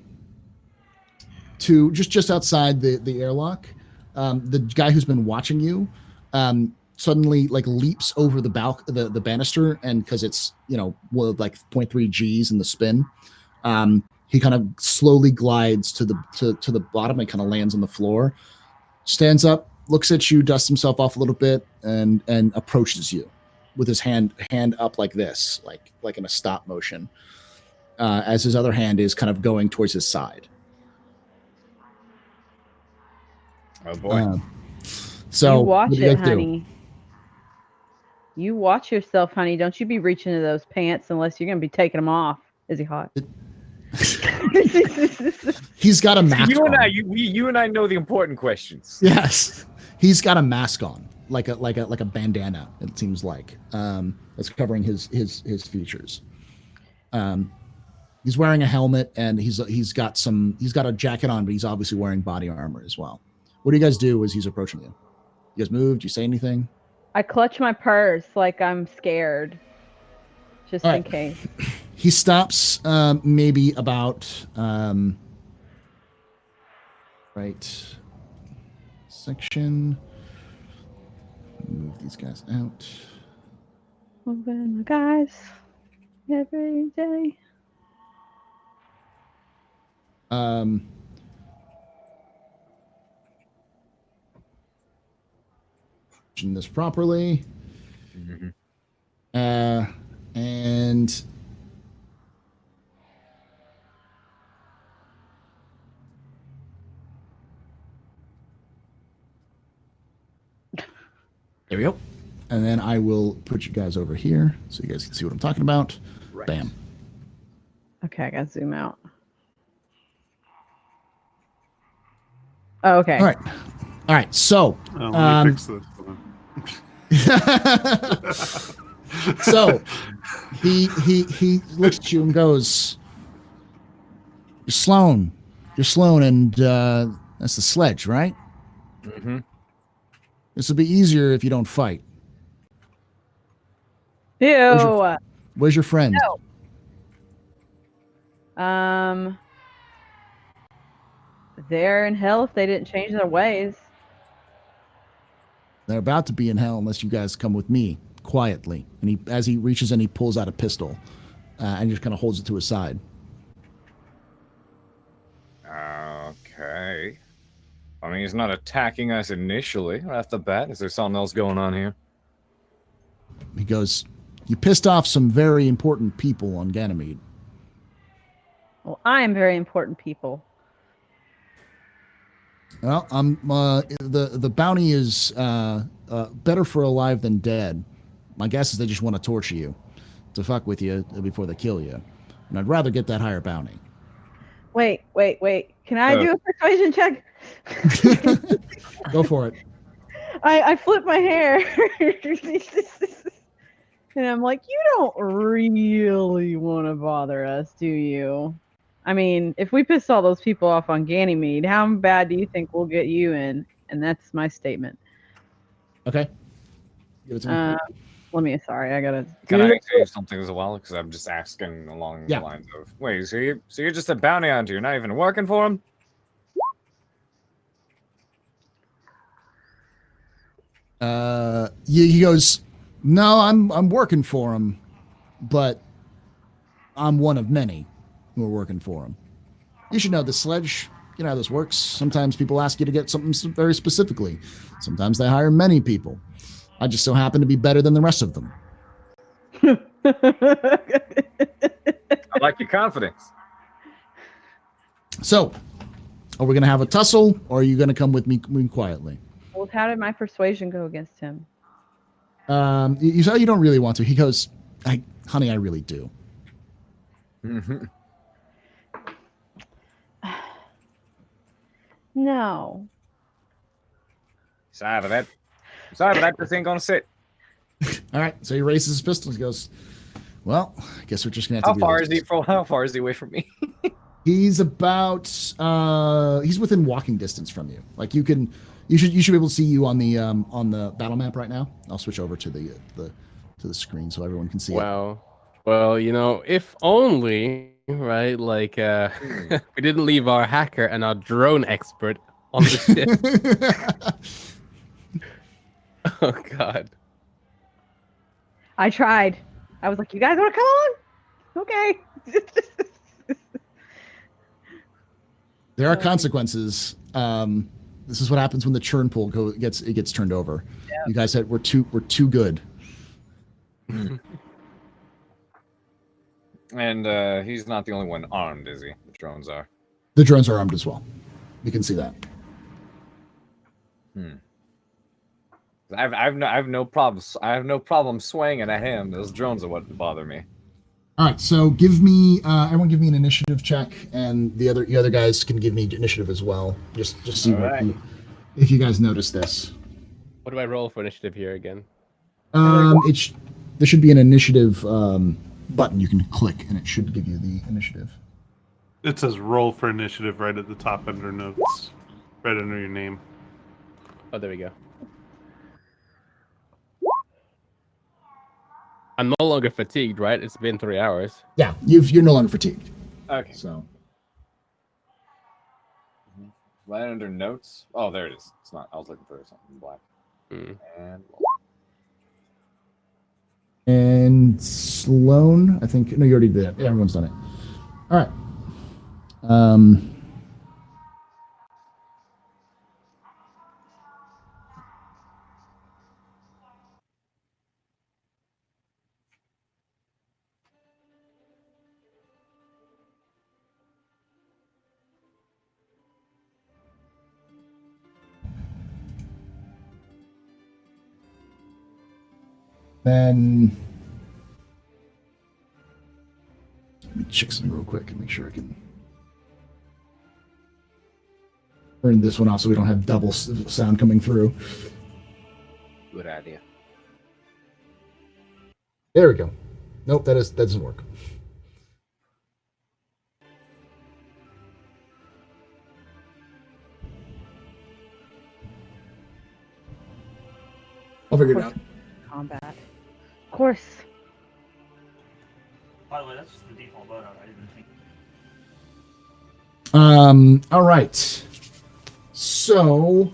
just outside the airlock, the guy who's been watching you suddenly like leaps over the banister, and because it's like 0.3 G's in the spin, He kind of slowly glides to the bottom and kind of lands on the floor, stands up, looks at you, dusts himself off a little bit, and approaches you with his hand up like this, like in a stop motion, as his other hand is kind of going towards his side. Oh boy. So you watch what do you it, guys do? honey. You watch yourself, honey. Don't you be reaching into those pants unless you're gonna be taking them off. Is he hot? He's got a mask You and on. you and I know the important questions. Yes, he's got a mask on, like a bandana. It seems like that's covering his features. He's wearing a helmet and he's got a jacket on, but he's obviously wearing body armor as well. What do you guys do as he's approaching you? You guys move? Do you say anything? I clutch my purse like I'm scared, just All in right. case. He stops maybe about right section. Move these guys out. Moving my guys every day. This properly. Mm-hmm. And there we go. And then I will put you guys over here so you guys can see what I'm talking about. Right. Bam. Okay, I gotta zoom out. Oh, okay. All right. All right. So, Oh, let me fix this. Hold on. so he looks at you and goes, "You're Sloan. You're Sloan, and that's the sledge, right? Mm-hmm. This will be easier if you don't fight. Ew. Where's your friend? They're in hell if they didn't change their ways. They're about to be in hell unless you guys come with me quietly." And as he reaches in, he pulls out a pistol and just kind of holds it to his side. Okay. I mean, he's not attacking us initially off the bat. Is there something else going on here? He goes, "You pissed off some very important people on Ganymede." Well, I am very important people. Well, the bounty is better for alive than dead. My guess is they just want to torture you, to fuck with you before they kill you, and I'd rather get that higher bounty. Wait. Can I do a persuasion check? Go for it. I flip my hair. And I'm like, you don't really want to bother us, do you? I mean, if we pissed all those people off on Ganymede, how bad do you think we'll get you in? And that's my statement. Okay. Give it to me. Sorry, I gotta. Can I say something as well? Because I'm just asking along the lines of, wait, so you're just a bounty hunter? You're not even working for him? He goes, "No, I'm working for him, but I'm one of many who are working for him. You should know the sledge. You know how this works. Sometimes people ask you to get something very specifically. Sometimes they hire many people. I just so happen to be better than the rest of them." I like your confidence. So, are we going to have a tussle, or are you going to come with me quietly? Well, how did my persuasion go against him? You say you don't really want to. He goes, "Honey, I really do." Mm-hmm. No. Sorry, but that just ain't gonna sit. All right. So he raises his pistol. He goes, "Well, I guess we're just going to have to How do this." far is he away from me? He's about he's within walking distance from you. Like you should be able to see you on the battle map right now. I'll switch over to the screen so everyone can see it. Well, if only, right? Like we didn't leave our hacker and our drone expert on the ship. Oh God. I tried. I was like, you guys want to come on? Okay. There are consequences. This is what happens when the churn pool gets turned over. Yeah. You guys said we're too good. And he's not the only one armed, is he? The drones are. The drones are armed as well. You can see that. I have no problems. I have no problem swinging at him. Those drones are what bother me. All right, so give me everyone give me an initiative check, and the other guys can give me initiative as well. Just see if you guys notice this. What do I roll for initiative here again? There should be an initiative button you can click, and it should give you the initiative. It says roll for initiative right at the top under notes, right under your name. Oh, there we go. I'm no longer fatigued, right? It's been 3 hours. Yeah, you're no longer fatigued. Okay. So Right under notes. Oh, there it is. It's not. I was looking for something black. And Sloan, I think. No, you already did it. Yeah, everyone's done it. All right. Then let me check something real quick and make sure I can turn this one off so we don't have double sound coming through. Good idea. There we go. Nope, that doesn't work. I'll figure it out. Combat. Of course. By the way, that's just the default loadout. I didn't think. All right. So,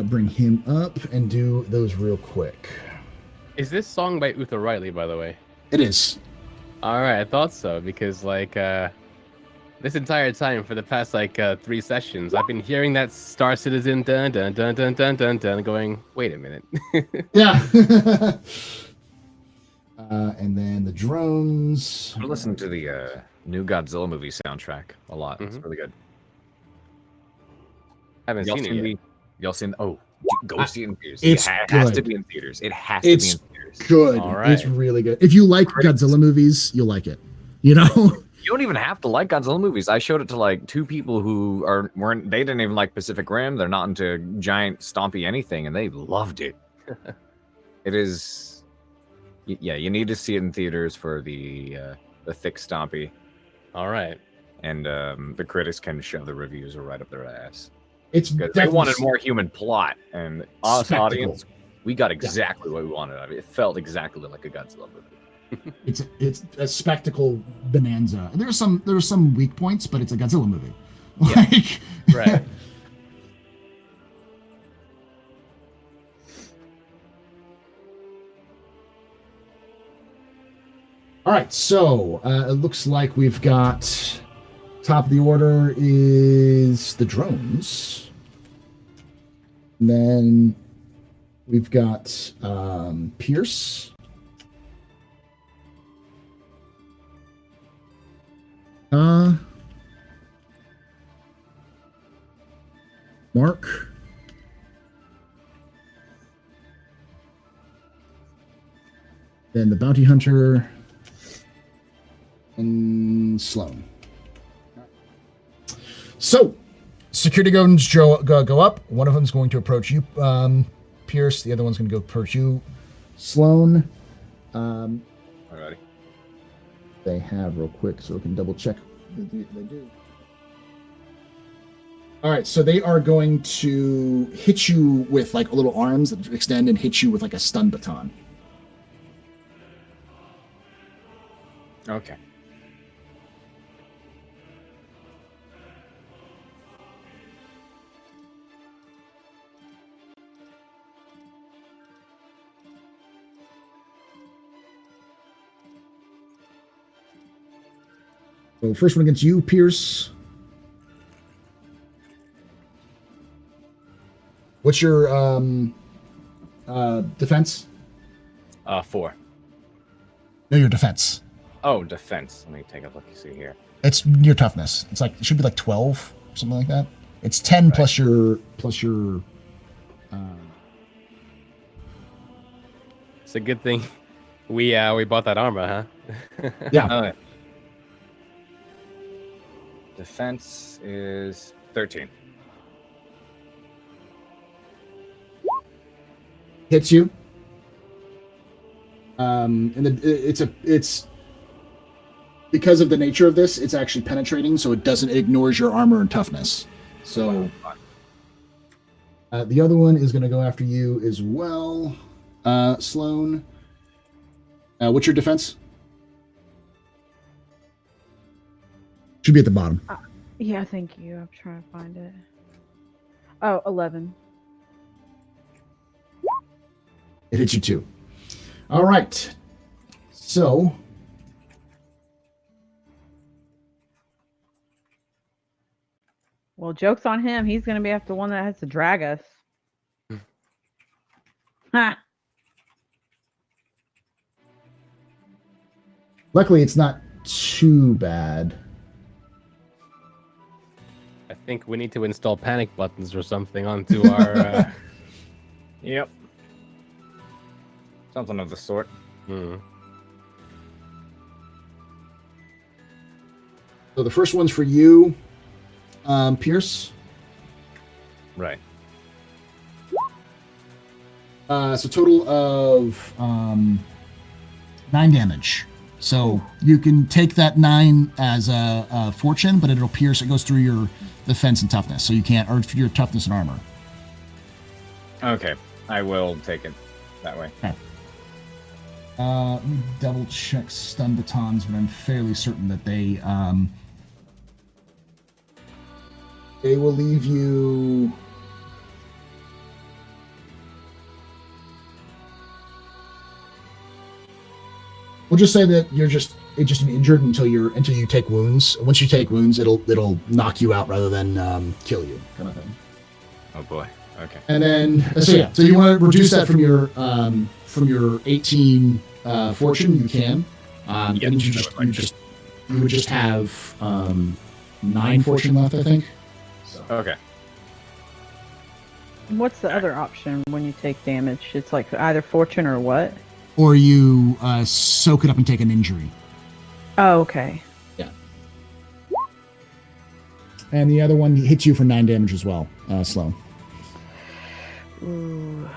bring him up and do those real quick. Is this song by Uther Riley, by the way? It is. All right, I thought so because this entire time for the past 3 sessions, I've been hearing that Star Citizen dun dun dun dun dun dun dun, going, wait a minute. Yeah. And then the drones. I listened to the new Godzilla movie soundtrack a lot. It's really good. Haven't Y'all seen seen it yet. Y'all seen? Oh, go see it in theaters. It's it has to good. be in theaters. It has to be It's in theaters. good. All right. It's really good. If you like Godzilla movies, you'll like it. You know? You don't even have to like Godzilla movies. I showed it to 2 people who weren't. They didn't even like Pacific Rim. They're not into giant stompy anything, and they loved it. It is. Yeah, you need to see it in theaters for the thick stompy. All right. And the critics can shove the reviews right up their ass. It's Because they definitely wanted more human plot, and us Spectacle. audience, we got exactly what we wanted. I mean, it felt exactly like a Godzilla movie. It's a spectacle bonanza. There's some weak points, but it's a Godzilla movie. Yeah. Like, Right. All right, so it looks like we've got top of the order is the drones. And then we've got Pierce. Mark. Then the bounty hunter. And Sloan. So, security guns go up. One of them is going to approach you, Pierce. The other one's going to go approach you, Sloan. Alrighty. They have real quick, so we can double check. They do. All right, so they are going to hit you with little arms that extend and hit you with a stun baton. Okay. So first one against you, Pierce. What's your defense? 4. No, your defense. Oh, defense. Let me take a look. You see here. It's your toughness. It's like it should be like 12 or something like that. It's 10 Right. plus your It's a good thing we bought that armor, huh? yeah. Oh, yeah. Defense is 13. Hits you. And it's because of the nature of this, it's actually penetrating, so it ignores your armor and toughness. So the other one is going to go after you as well, Sloan. What's your defense? Should be at the bottom. Yeah, thank you. I'm trying to find it. Oh, 11. It hits you too. All right. So Well, joke's on him. He's going to be the one that has to drag us. Ha! luckily, it's not too bad. I think we need to install panic buttons or something onto our. Yep. Something of the sort. So the first one's for you, Pierce. Right. So total of 9 damage. So you can take that 9 as a fortune, but it'll pierce. It goes through your defense and toughness, so you can't, or your toughness and armor. Okay. I will take it that way. Okay. Let me double check stun batons, but I'm fairly certain that they will leave you. We'll just say that you're just injured until you take wounds. Once you take wounds, it'll knock you out rather than kill you, kind of thing. Oh boy. Okay. And then so you want to reduce that from your 18 fortune, you can. That means you would just have 9 fortune left, I think. So. Okay. What's the other option when you take damage? It's like either fortune or what? Or you soak it up and take an injury. Oh, okay. Yeah. And the other one hits you for 9 damage as well, Sloan. Ooh.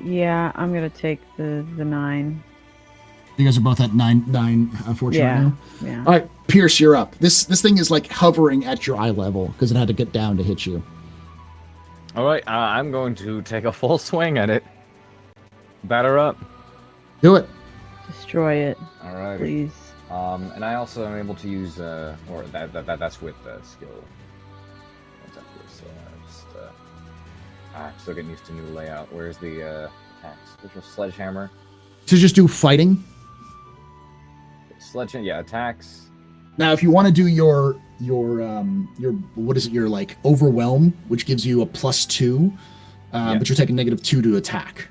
Yeah, I'm gonna take the 9. You guys are both at 9 fortune right now? Yeah. All right, Pierce, you're up. This thing is like hovering at your eye level because it had to get down to hit you. All right. I'm going to take a full swing at it. Batter up. Do it. Destroy it, All right. please. And I also am able to use or that's with skill. What's up here? So I'm still getting used to new layout. Where's the attacks? Which was sledgehammer? To just do fighting. Sledgehammer, yeah, attacks. Now, if you want to do your what is it? Your like overwhelm, which gives you a +2, but you're taking -2 to attack.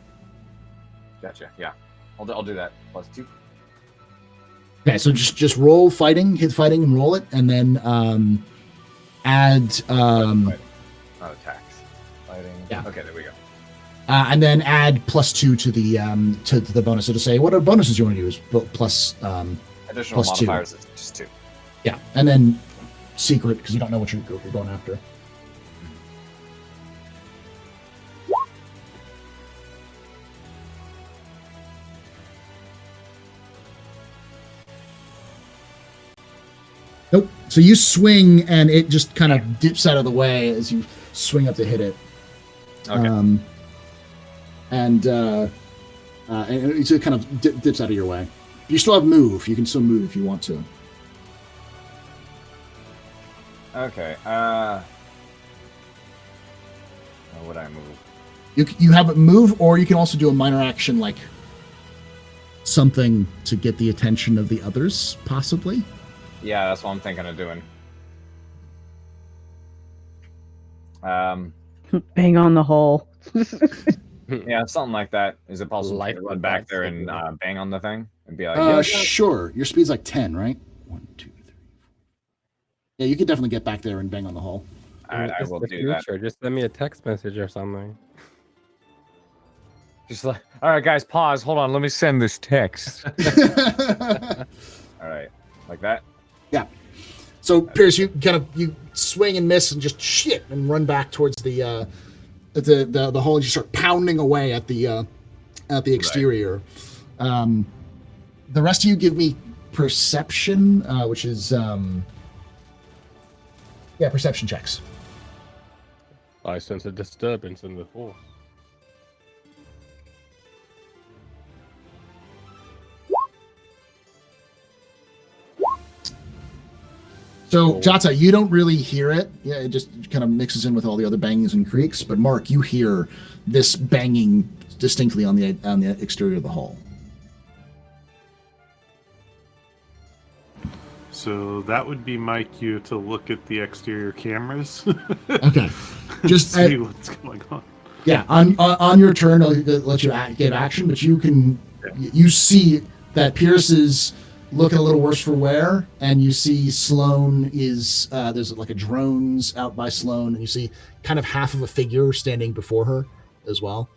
Gotcha. Yeah, I'll do that. +2. Okay, so just roll fighting, hit fighting, and roll it, and then add Not attacks. Fighting. Yeah. Okay, there we go. and then add +2 to the bonus. So to say, what are bonuses you want to use? Plus Additional +2. modifiers is just 2. Yeah, and then secret because you don't know what you're going after. Nope. So you swing, and it just kind of dips out of the way as you swing up to hit it. Okay. And it kind of dips out of your way. You still have move. You can still move if you want to. Okay. How would I move? You have it move, or you can also do a minor action like something to get the attention of the others, possibly. Yeah, that's what I'm thinking of doing. Bang on the hole. Yeah, something like that. Is it possible Life to run or back death there and signal. bang on the thing and be like, Sure. Your speed's like 10, right? 1, 2, 3. Yeah, you could definitely get back there and bang on the hole. all right, I It's will the do that. future. Just send me a text message or something. Just like, all right, guys, pause. Hold on, let me send this text. All right, like that. Yeah. So Pierce, you you swing and miss and just shit and run back towards the hole and you start pounding away at the exterior. The rest of you give me perception, which is perception checks. I sense a disturbance in the force. So, Cool. Jata, you don't really hear it. Yeah, it just kind of mixes in with all the other bangs and creaks. But Mark, you hear this banging distinctly on the exterior of the hull. So that would be my cue to look at the exterior cameras. Okay, just see what's going on. yeah. On your turn, I'll let you get action, but you see that Pierce is looking a little worse for wear, and you see Sloane is there's like a drones out by Sloane, and you see kind of half of a figure standing before her as well.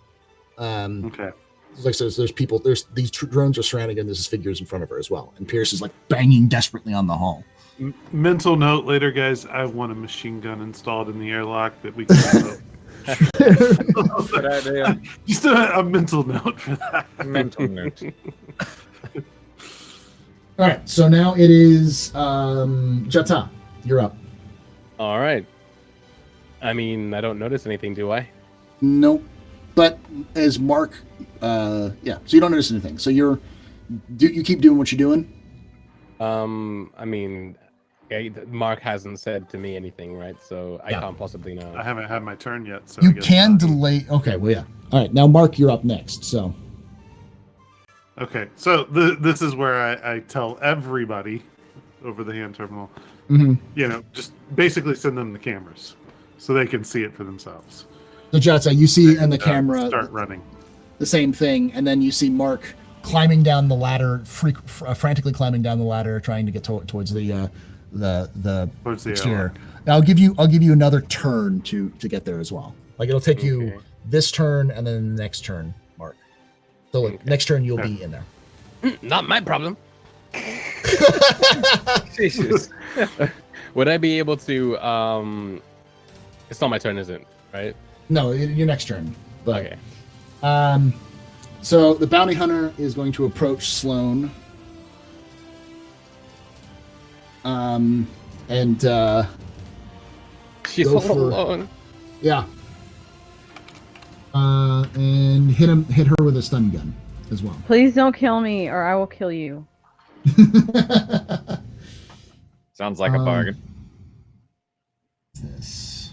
Okay. Like so, there's people. There's these drones are surrounding, and there's figures in front of her as well. And Pierce is like banging desperately on the hull. Mental note later, guys. I want a machine gun installed in the airlock that we can. Good idea. Just a mental note for that. Mental note. All right, so now it is Jata. You're up. All right. I mean, I don't notice anything, do I? Nope. But as Mark, so you don't notice anything. So you keep doing what you're doing. I mean, Mark hasn't said to me anything, right? So I can't possibly know. I haven't had my turn yet, so You I guess can not. delay. Okay, well, yeah. All right, now Mark, you're up next. So Okay, so this is where I tell everybody over the hand terminal, just basically send them the cameras so they can see it for themselves. So Jata, you see in the camera Start running. the same thing, and then you see Mark climbing down the ladder, frantically climbing down the ladder, trying to get towards the Towards the exterior. airlock. Now I'll give you another turn to get there as well. Like it'll take you this turn and then the next turn, Mark. So like, next turn you'll be in there. Not my problem. Jesus. Would I be able to? It's not my turn, is it? Right? No, your next turn. But, Okay. So the bounty hunter is going to approach Sloane. And She's go all for- alone. yeah. And hit her with a stun gun as well. Please don't kill me, or I will kill you. Sounds like a bargain. This.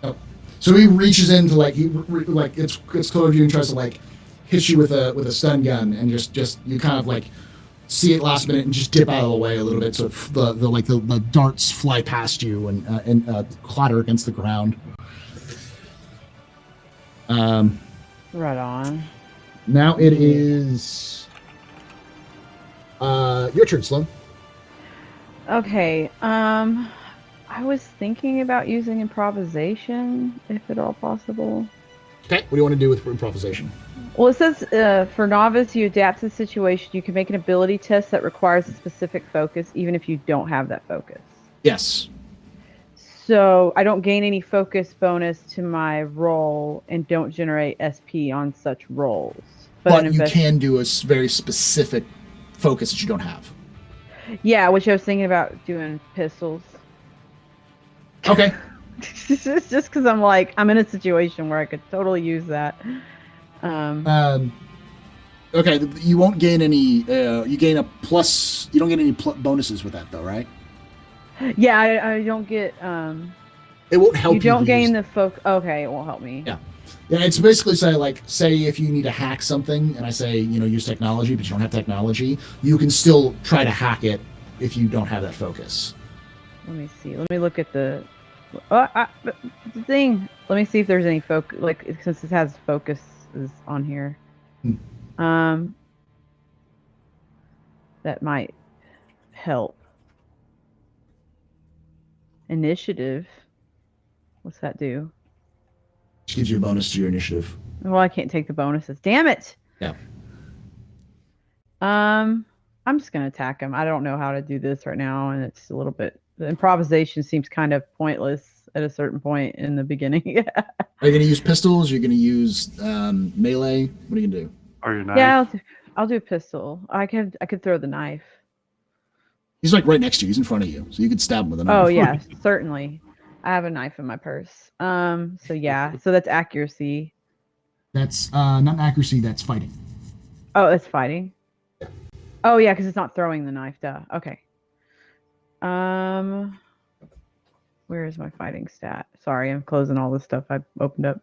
Oh. So he reaches into it's close to you and tries to like hit you with a stun gun, and just you kind of like see it last minute and just dip out of the way a little bit, so the darts fly past you and clatter against the ground. Right on. Now it is your turn, Sloan. Okay. I was thinking about using improvisation, if at all possible. Okay, what do you want to do with improvisation? Well, it says for novice, you adapt to the situation. You can make an ability test that requires a specific focus, even if you don't have that focus. Yes. So I don't gain any focus bonus to my roll and don't generate SP on such rolls. But you can do a very specific focus that you don't have. Yeah, which I was thinking about doing pistols. Okay. It's just because I'm like, I'm in a situation where I could totally use that. Okay, you won't gain any. You gain a plus. You don't get any bonuses with that, though, right? Yeah, I don't get. It won't help You don't to gain use- the focus. Okay, it won't help me. Yeah. Yeah, it's basically say if you need to hack something, and I say use technology, but you don't have technology, you can still try to hack it if you don't have that focus. Let me see. Let me look at the the thing. Let me see if there's any focus. Like since it has focuses on here, that might help. Initiative. What's that do? Which gives you a bonus to your initiative. Well, I can't take the bonuses. Damn it. Yeah. I'm just gonna attack him. I don't know how to do this right now, and it's a little bit. The improvisation seems kind of pointless at a certain point in the beginning. Are you going to use pistols? You're going to use melee? What are you going to do? Or your knife. Yeah, I'll do a pistol. I could throw the knife. He's like right next to you. He's in front of you, so you could stab him with a knife. Oh yeah, certainly. I have a knife in my purse. So yeah, so that's accuracy. That's not accuracy. That's fighting. Oh, it's fighting. Oh yeah, because it's not throwing the knife. Duh. Okay. Where is my fighting stat? Sorry, I'm closing all this stuff I opened up.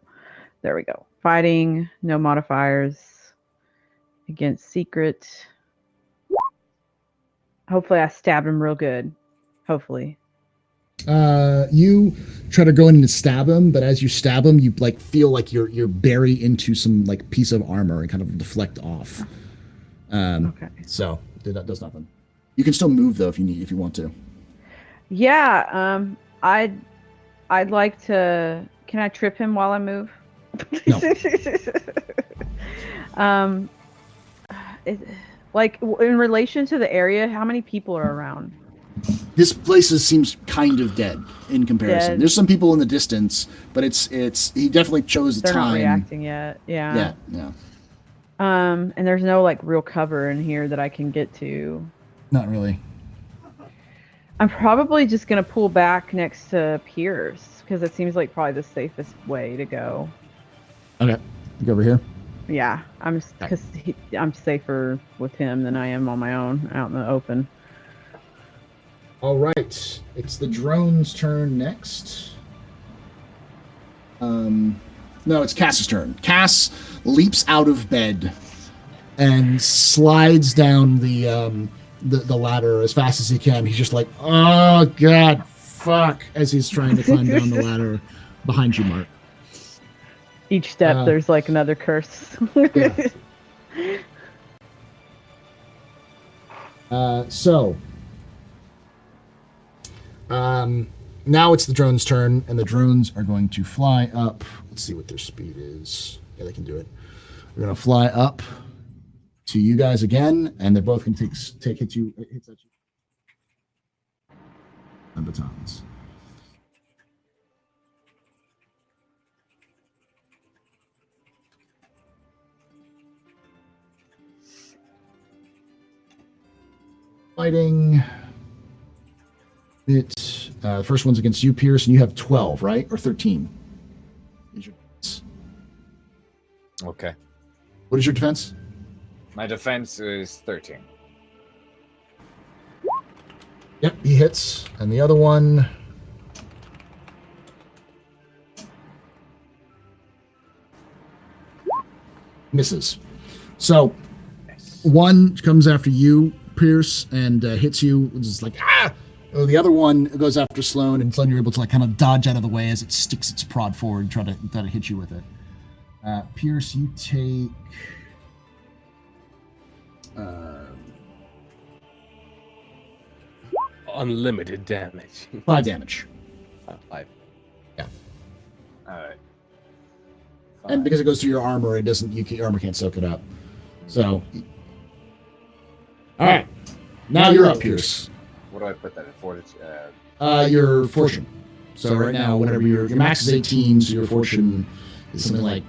There we go. Fighting, no modifiers. Against secret. Hopefully I stabbed him real good. Hopefully. You try to go in and stab him, but as you stab him, you like feel like you're buried into some like piece of armor and kind of deflect off. Okay. So that does nothing. You can still move though if you want to. Yeah. I'd like to. Can I trip him while I move? No. Like in relation to the area, how many people are around? This place seems kind of dead in comparison. Dead. There's some people in the distance, but it's he definitely chose the They're time. not reacting yet. Yeah. Yeah. And there's no like real cover in here that I can get to. Not really. I'm probably just gonna pull back next to Pierce because it seems like probably the safest way to go. Okay. Go over here. Yeah, I'm because I'm safer with him than I am on my own out in the open. All right. It's the drone's turn next. No, it's Cass's turn. Cass leaps out of bed and slides down the ladder as fast as he can. He's just like, oh god, fuck, as he's trying to climb down the ladder behind you, Mark. Each step, there's like another curse. Now it's the drone's turn, and the drones are going to fly up. Let's see what their speed is. Yeah, they can do it. They're going to fly up to you guys again, and they're both going to take hits at you. And batons. Fighting. The first one's against you, Pierce, and you have 12, right? Or 13? Okay. What is your defense? My defense is 13. Yep, he hits. And the other one... misses. So, one comes after you, Pierce, and hits you. It's just like, ah! The other one goes after Sloan, and Sloan, you're able to like kind of dodge out of the way as it sticks its prod forward and try to hit you with it. Pierce, you take unlimited damage. 5 damage. 5. Yeah. All right. And because it goes through your armor, your armor can't soak it up. So, all right. Now you're up, Pierce. What do I put that in? Fortitude. Your fortune. So right now, whatever your max is 18, so your fortune is something like.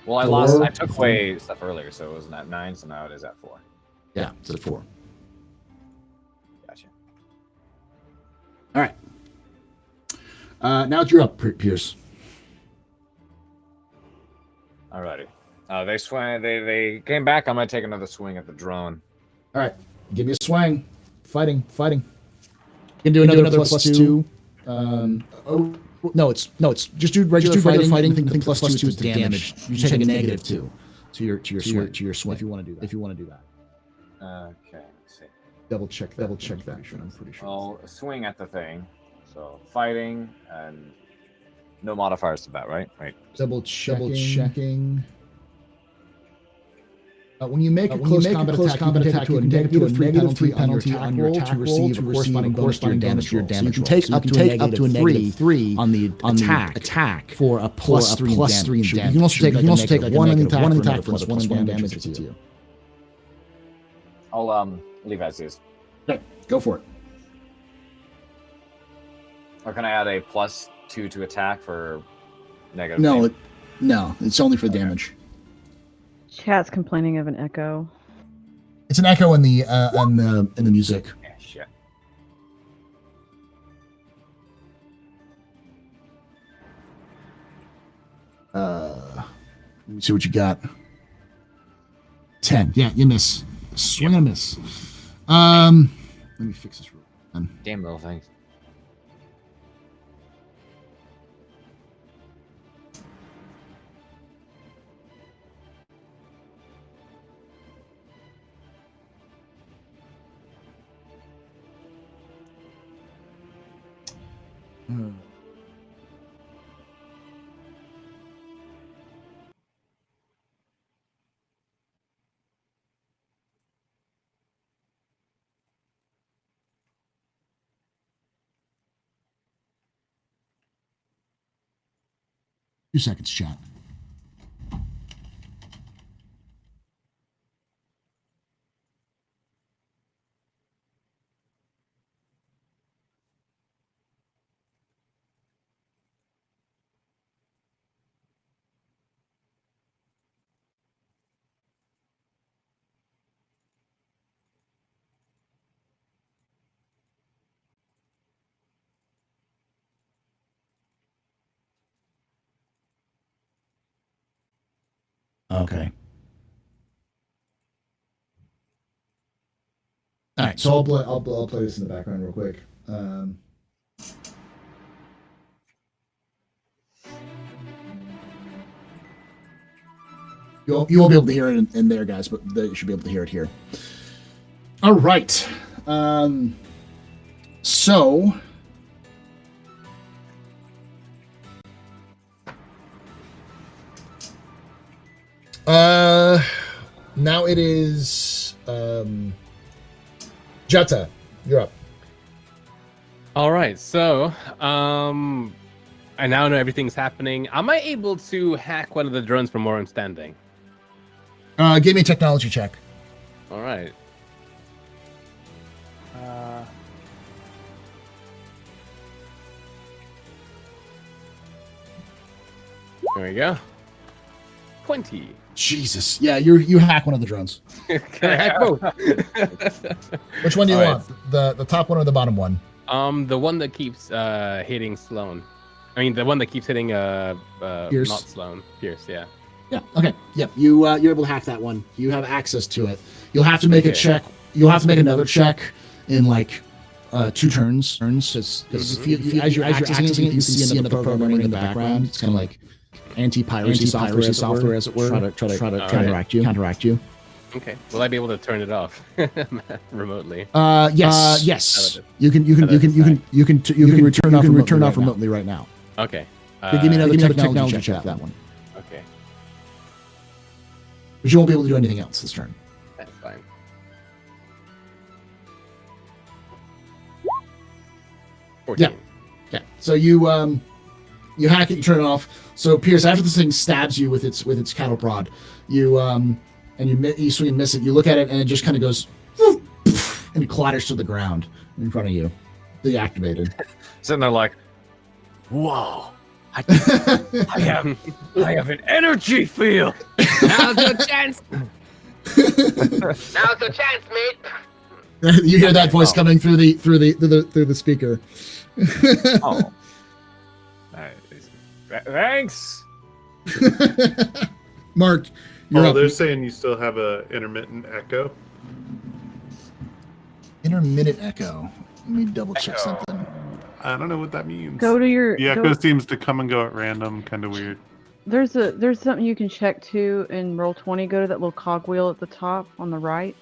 Well, I took away stuff earlier, so it wasn't at 9, so now it is at 4. Yeah, it's at 4. Gotcha. All right. Now you're up, Pierce. Alrighty. They swung. They came back. I'm gonna take another swing at the drone. All right, give me a swing. Fighting. You can do another +2. Oh no, it's just do regular fighting. I think +2 is the damage. You take a -2 to your swing if you want to do that. Okay, let's see. Double check that. I'm pretty sure. I'll swing at the thing. So fighting and no modifiers to that, right? Right. Double checking. When you make a close combat attack to a -3 penalty on your attack roll to corresponding damage to your damage. So you can take up to a -3 on the attack for a +3 in damage. You can also take like one attack for +1 damage to you. I'll leave as is. Okay, go for it. Or can I add a +2 to attack for negative? No, it's only for damage. Chat's complaining of an echo. It's an echo in the music. Yeah, shit. Let me see what you got. 10. Yeah, you miss. Swing and a miss. Let me fix this real quick. Damn little things. Two seconds, chat. Okay. All right, so I'll play this in the background real quick. You won't be able to hear it in there, guys, but you should be able to hear it here. All right. So now it is Jetta, you're up. All right, so I now know everything's happening. Am I able to hack one of the drones from where I'm standing? Give me a technology check. All right. There we go. 20. Jesus. Yeah, you hack one of the drones. Can I hack both? Which one do you All want? The top one or the bottom one? The one that keeps hitting Sloan. I mean, the one that keeps hitting Pierce. not Sloan. Pierce, yeah. Yeah. Okay. Yep. You're able to hack that one. You have access to it. You'll have to make a check. You'll have to make another check in like 2 turns. Because as you're accessing it, you can see another program running in the background. It's kind of like anti-piracy software, as it were. Try to counteract you. Okay. Will I be able to turn it off remotely? Yes. You can return off remotely right now. Okay. Give me another technology check for that one. Okay. But you won't be able to do anything else this turn. That's fine. Yeah. Yeah. So you hack it, you turn it off. So Pierce, after this thing stabs you with its cattle prod, you swing and miss it. You look at it and it just kind of goes and it clatters to the ground in front of you. Deactivated. Sitting there like, whoa. I have an energy field. Now's your chance. Now's your chance, mate. You hear that voice coming through the speaker. Oh. Thanks. Mark, You're Oh, up. they're saying you still have a intermittent echo. Intermittent echo. Let me double check Echo. something. I don't know what that means. Go to your. The echo seems to come and go at random, kind of weird. There's something you can check too in Roll20. Go to that little cogwheel at the top on the right,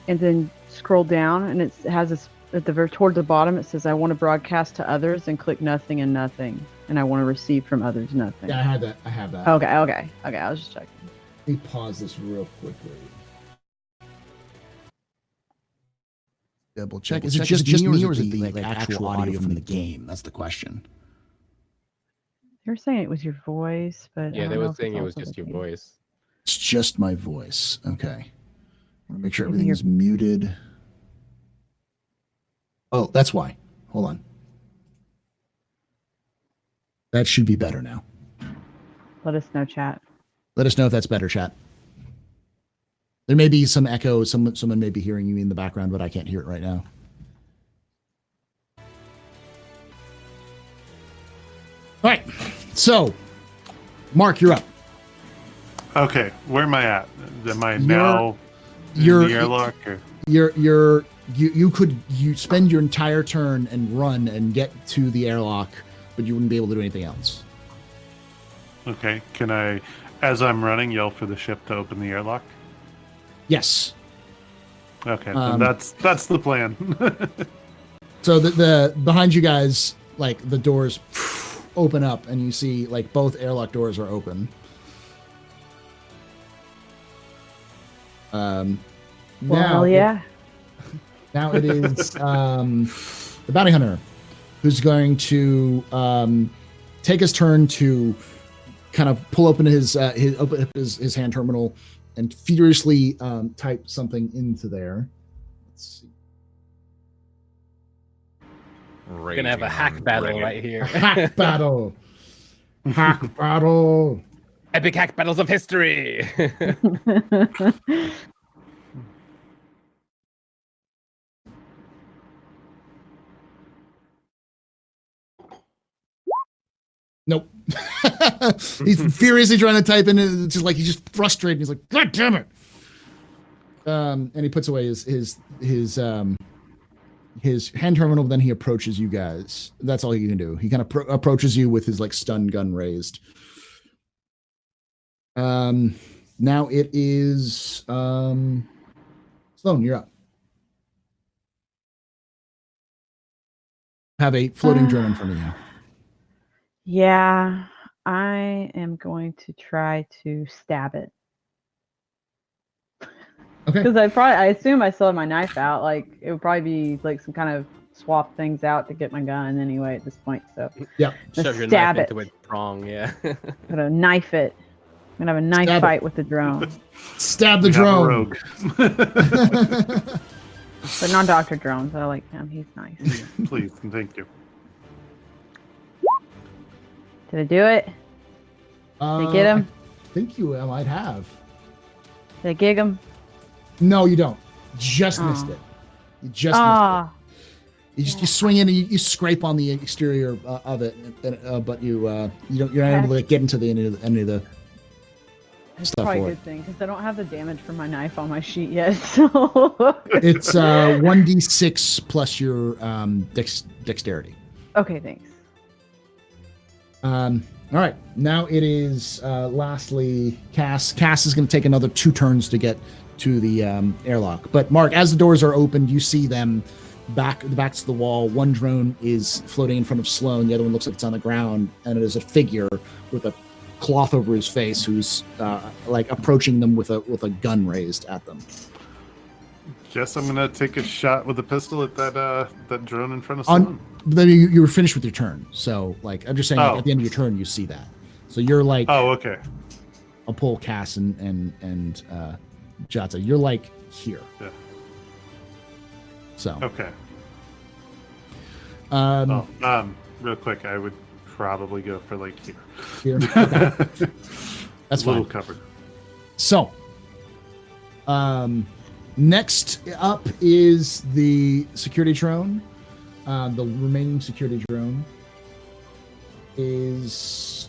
and then scroll down, and it has this at the very towards the bottom. It says, "I want to broadcast to others," and click nothing and nothing, and I want to receive from others nothing. Yeah, I have that. I have that. Okay. I was just checking. Let me pause this real quickly. Double check. Is it just me or is it the actual audio from the game? That's the question. They were saying it was your voice, but Yeah, I they don't know were if saying it's it was also just the your game. voice. It's just my voice. Okay. I want to make sure Maybe everything is muted. Oh, that's why. Hold on. That should be better now. Let us know, chat. Let us know if that's better, chat. There may be some echo. Someone may be hearing you in the background, but I can't hear it right now. All right. So, Mark, you're up. Okay, where am I at? Am I now in you're- the airlock? Or? You spend your entire turn and run and get to the airlock, but you wouldn't be able to do anything else. Okay, can I, as I'm running, yell for the ship to open the airlock? Yes. Okay, then that's the plan. So the behind you guys, like the doors open up, and you see like both airlock doors are open. Well, yeah. Now it is the bounty hunter who's going to take his turn to kind of pull open his hand terminal and furiously type something into there. Let's see. We're gonna have a hack battle right here. Hack battle. Hack battle. Epic hack battles of history. Nope. He's furiously trying to type in it. It's just like he's just frustrated. He's like, God damn it. And he puts away his hand terminal. Then he approaches you guys. That's all he can do. He kind of approaches you with his like stun gun raised. Now it is Sloan. You're up. Have a floating drone in front of you. Yeah, I am going to try to stab it. Okay. Because I assume I still have my knife out. Like it would probably be like some kind of swap things out to get my gun anyway at this point. So Yeah. Shove your stab knife it. into its prong, yeah. I'm gonna knife it. I'm gonna have a knife Stab it. fight with the drone, Stab the We have a drone. rogue. but not Dr. Drones. I like him. He's nice. Please and thank you. Did I do it? Did I get him? I think you might have. Did I gig him? No, you don't. Just missed Oh. it. You just missed Ah, it. You swing in and you scrape on the exterior of it, but you're not able to get into any of the that's stuff probably a for good it. thing because I don't have the damage from my knife on my sheet yet. So It's 1d6 plus your dexterity. okay, thanks. All right, now it is lastly Cass. Cass is going to take another 2 turns to get to the airlock. But Mark, as the doors are opened, you see them back to the wall. One drone is floating in front of Sloan. The other one looks like it's on the ground, and it is a figure with a cloth over his face who's like approaching them with a gun raised at them. Guess I'm gonna take a shot with a pistol at that drone in front of Sloan. Then you were finished with your turn. So like I'm just saying, like, Oh. at the end of your turn, you see that. So you're like, Oh, okay. I'll pull Cass and Jata. You're like here. Yeah. So Okay. Real quick, I would probably go for like here. here. Okay. That's A little fine. covered. So, next up is the security drone. The remaining security drone is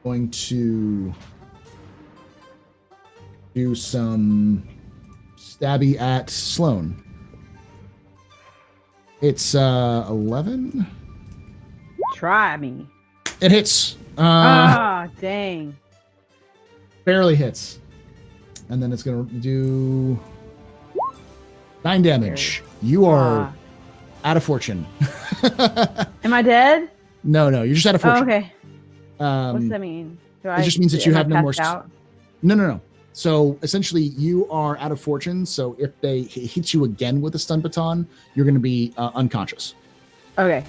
going to do some stabby at Sloan. It's 11. Try me. It hits. Dang. Barely hits. And then it's going to do 9 damage. You are out of fortune. Am I dead? No, you're just out of fortune. Oh, okay. Um, What's that mean? it just means that you am I have no more. passed out? No. So essentially, you are out of fortune. So if they hit you again with a stun baton, you're going to be unconscious. Okay.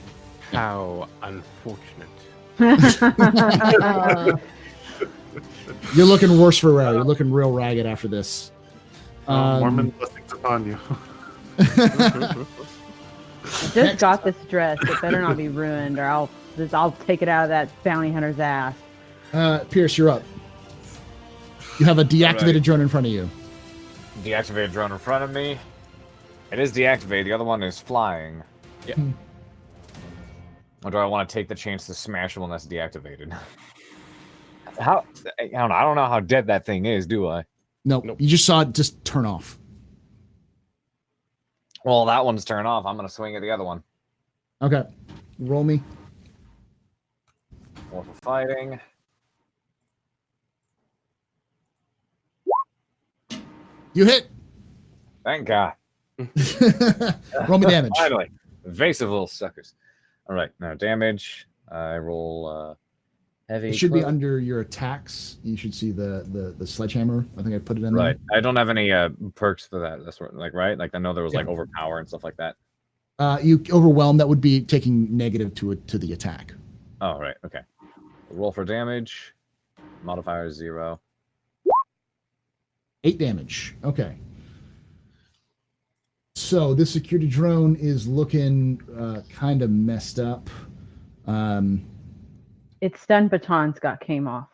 How unfortunate. You're looking worse for wear. You're looking real ragged after this. Mormon blessings upon you. I just got this dress. It better not be ruined, or I'll take it out of that bounty hunter's ass. Pierce, you're up. You have a deactivated drone in front of you. Deactivated drone in front of me. It is deactivated. The other one is flying. Yeah. Or do I want to take the chance to smash the one that's deactivated? I don't know how dead that thing is, do I? Nope. You just saw it just turn off. Well, that one's turned off. I'm going to swing at the other one. Okay. Roll me. More for fighting. You hit. Thank God. Roll me damage. Finally. Evasive little suckers. All right. Now damage. I roll heavy. It should be close. under your attacks. You should see the sledgehammer. I think I put it in Right. I don't have any perks for that. That's right. Like I know there was Yeah. like overpower and stuff like that. there. You overwhelm. That would be taking negative to the attack. Oh, right. Okay. Roll for damage. Modifier is 0. 8 damage. Okay. So this security drone is looking kind of messed up. Its stun batons came off.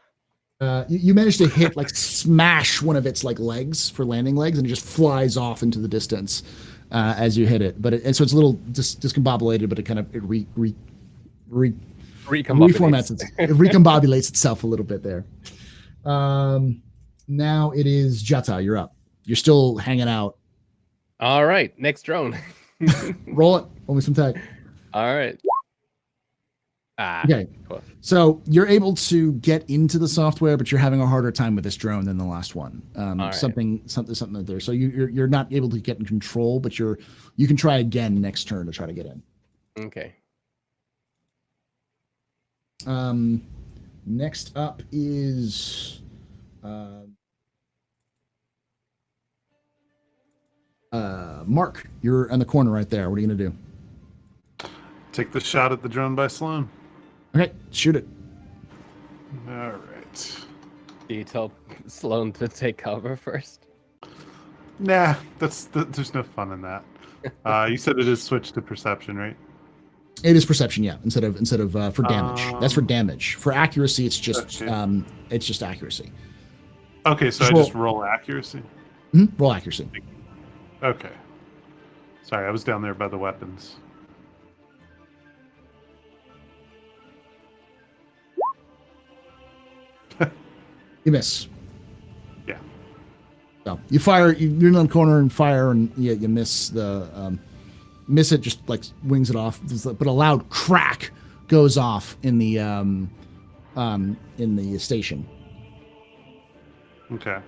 You managed to hit, like, smash one of its like legs for landing legs, and it just flies off into the distance as you hit it. But so it's a little discombobulated, but it kind of reformats it recombobulates itself a little bit there. Now it is Jata. You're up. You're still hanging out. All right, next drone. Roll it. Roll me some tag. All right. Okay. Cool. So you're able to get into the software, but you're having a harder time with this drone than the last one. right. Something there. So you're not able to get in control, but you can try again next turn to try to get in. Okay. Next up is Mark. You're in the corner right there. What are you gonna do? Take the shot at the drone by Sloan. Okay, shoot it. All right. Do you tell Sloan to take cover first? Nah, there's no fun in that. You said it is switched to perception, right? It is perception, yeah. Instead of for damage. That's for damage. For accuracy, it's just okay. It's just accuracy. Okay, so Just I just roll accuracy. Roll accuracy. Okay. Sorry, I was down there by the weapons. You miss. Yeah. So you fire. You're in the corner and fire, and you miss the miss it. Just like wings it off, but a loud crack goes off in the station. Okay.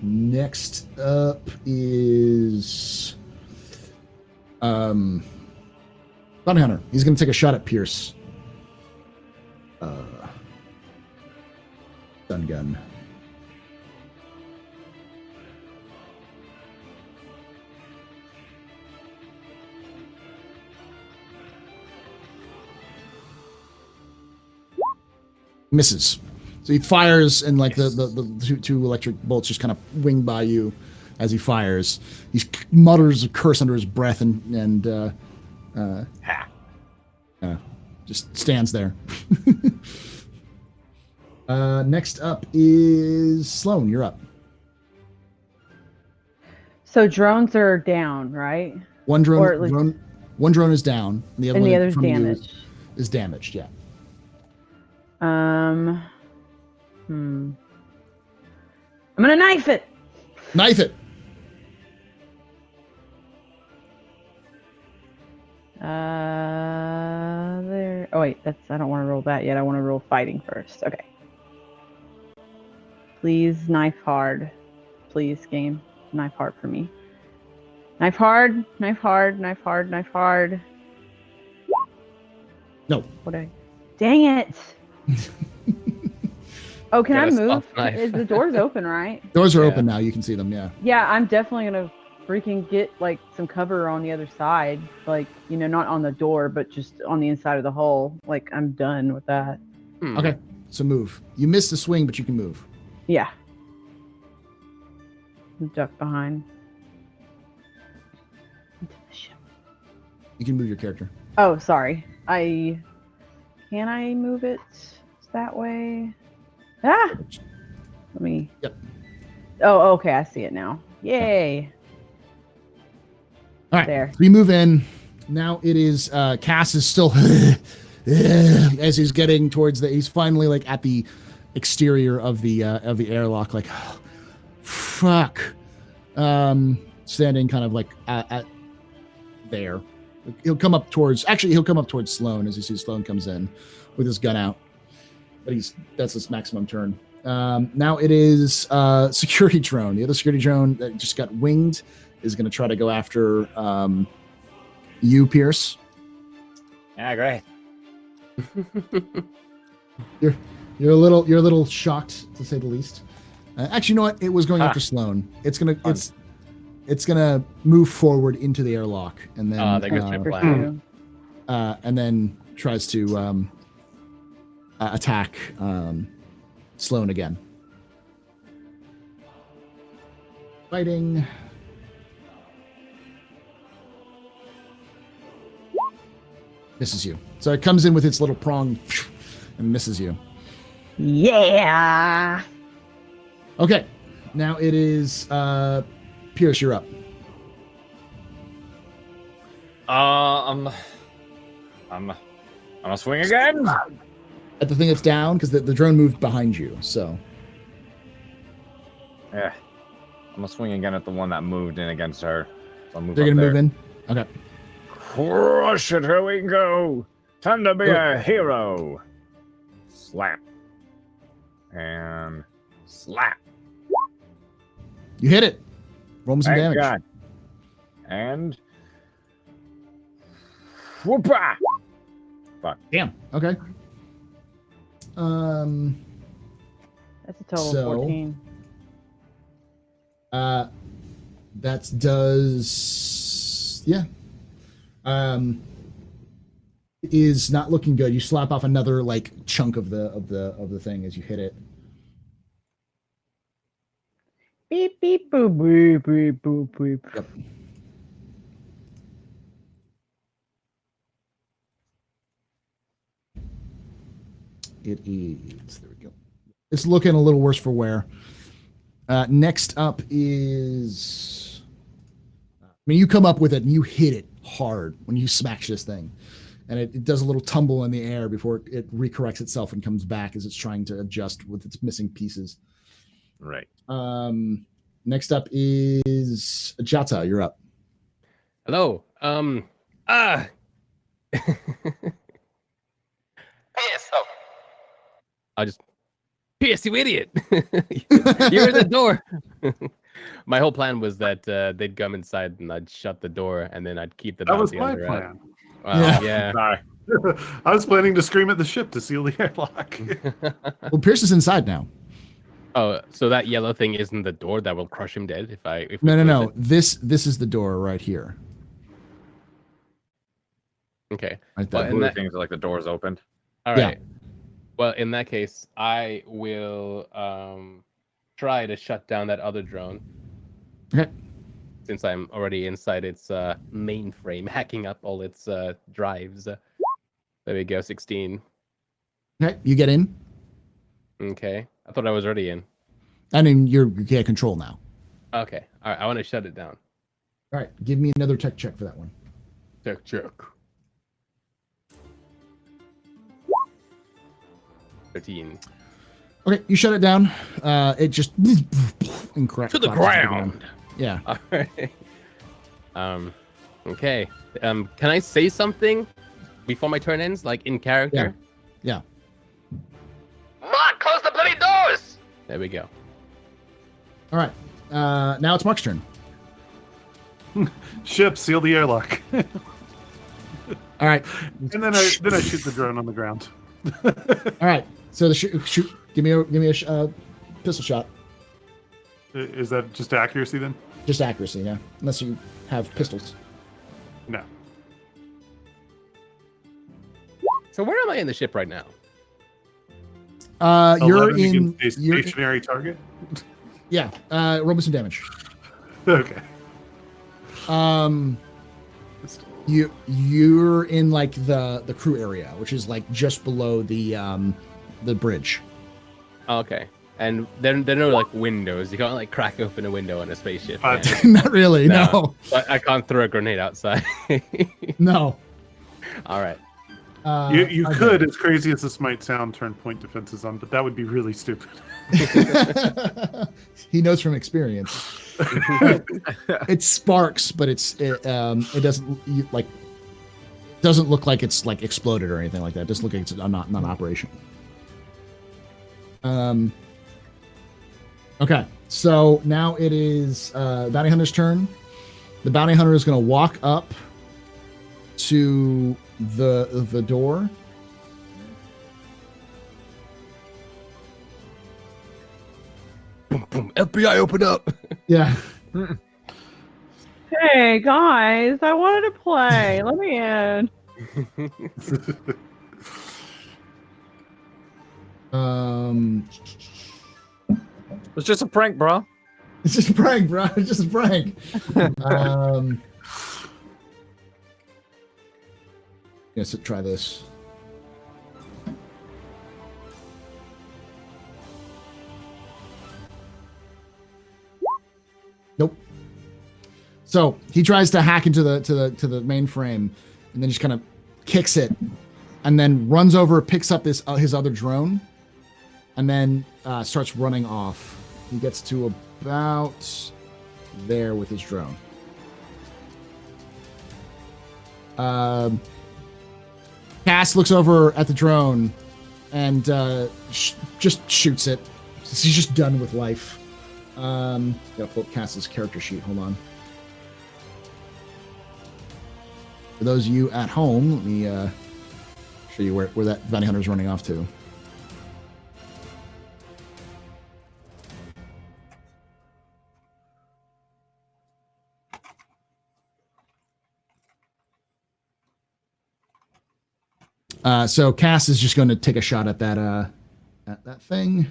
Next up is Bounty Hunter. He's going to take a shot at Pierce. Stun gun. Misses. So he fires, and like the two electric bolts just kind of wing by you as he fires. He mutters a curse under his breath and just stands there. Next up is Sloan. You're up. So drones are down, right? One drone. Or at least- One drone is down. And the other And one the other's from you damaged. is damaged. Yeah. I'm gonna knife it. Knife it. There. Oh wait, I don't want to roll that yet. I want to roll fighting first. Okay. Please knife hard. Please, game. Knife hard for me. Knife hard, knife hard, knife hard, knife hard. No. Dang it! Oh, can I Got a move? soft knife. Is the doors open, right? Doors are Yeah. open now. You can see them. Yeah. Yeah, I'm definitely gonna freaking get like some cover on the other side. Like, not on the door, but just on the inside of the hull. Like, I'm done with that. Okay. So move. You missed the swing, but you can move. Yeah. Duck behind. You can move your character. Oh, sorry. Can I move it that way? Ah! Let me. Yep. Oh, okay. I see it now. Yay. All right. There. We move in. Now it is Cass is still as he's getting towards he's finally like at the exterior of the airlock, like fuck. Standing kind of like at there. He'll come up towards Sloan as he sees Sloan comes in with his gun out. But that's his maximum turn. Now it is security drone. The other security drone that just got winged is going to try to go after you, Pierce. Yeah, great. You're a little shocked to say the least. Actually, you know what? It was going after Sloan. It's gonna move forward into the airlock and then There goes my plan. and then tries to attack Sloan again. Fighting. Misses you. So it comes in with its little prong and misses you. Yeah. Okay. Now it is Pierce, you're up. I'm gonna swing again. At the thing that's down, because the drone moved behind you, so. Yeah. I'm gonna swing again at the one that moved in against her. So I'll move They're up gonna there. move in? Okay. Crush it, here we go. Time to be a hero. Slap. And slap. You hit it. Roll me some Thank damage. God. And whoopah! Damn. Okay. That's a total So- of 14. That does, yeah. Is not looking good. You slap off another like chunk of the thing as you hit it. Beep, beep, boop, boop, boop, boop, boop. Yep. It is. There we go. It's looking a little worse for wear. Next up is. I mean, you come up with it and you hit it hard when you smash this thing, and it does a little tumble in the air before it recorrects itself and comes back as it's trying to adjust with its missing pieces. right. Next up is Jata. You're up. Hello. Yes. Oh, I just Pierce, you idiot! You're in the door. My whole plan was that they'd come inside and I'd shut the door and then I'd keep the That was bounty my hunter out. plan. Yeah. Sorry. I was planning to scream at the ship to seal the airlock. Well, Pierce is inside now. Oh, so that yellow thing isn't the door that will crush him dead if we No. close This is the door right here. it? Okay. Right Well, there. in Blue that- things are like the doors opened. All Yeah. right. Well, in that case, I will try to shut down that other drone. Okay. Since I'm already inside its mainframe, hacking up all its drives. There we go, 16. Okay, you get in. Okay. I thought I was already in. I mean, you get control now. Okay. All right. I want to shut it down. All right, give me another tech check for that one. Check. 13. Okay, you shut it down. It just and To the ground. Yeah. All right. Okay. Can I say something before my turn ends, like in character? Yeah. Mark, close the bloody doors! There we go. All right. Now it's Mark's turn. Ship, seal the airlock. All right. And then I shoot the drone on the ground. All right. So the shoot. Give me a pistol shot. Is that just accuracy then? Just accuracy, yeah. Unless you have pistols. No. So where am I in the ship right now? You're 11 in. against a You're, stationary target. yeah. Roll me some damage. Okay. You're in like the crew area, which is like just below the bridge. Oh, okay. And there are no like windows. You can't like crack open a window on a spaceship. Not really. No. But I can't throw a grenade outside. No. All right. You could, as crazy as this might sound, turn point defenses on, but that would be really stupid. He knows from experience. It sparks, but it doesn't look like it's like exploded or anything like that. It just looks like it's not operation. Okay, so now it is bounty hunter's turn. The bounty hunter is going to walk up to the door. Boom, boom. FBI, open up. Yeah. Hey guys, I wanted to play. Let me in. It's just a prank, bro. It's just a prank, bro. It's just a prank. Yes, try this. Nope. So he tries to hack into the mainframe, and then just kind of kicks it, and then runs over, picks up his other drone, and then starts running off. He gets to about there with his drone. Cass looks over at the drone and just shoots it. He's just done with life. Gotta pull up Cass's character sheet. Hold on. For those of you at home, let me show you where that bounty hunter is running off to. So Cass is just going to take a shot at that thing.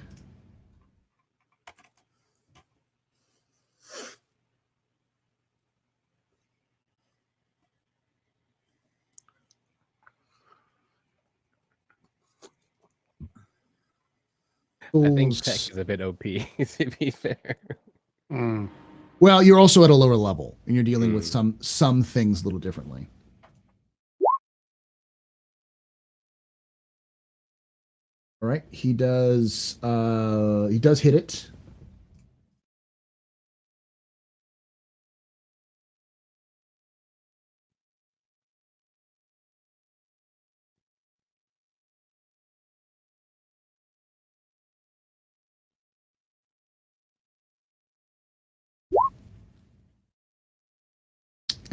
I think tech is a bit OP, to be fair. Mm. Well, you're also at a lower level, and you're dealing with some things a little differently. All right, he does hit it.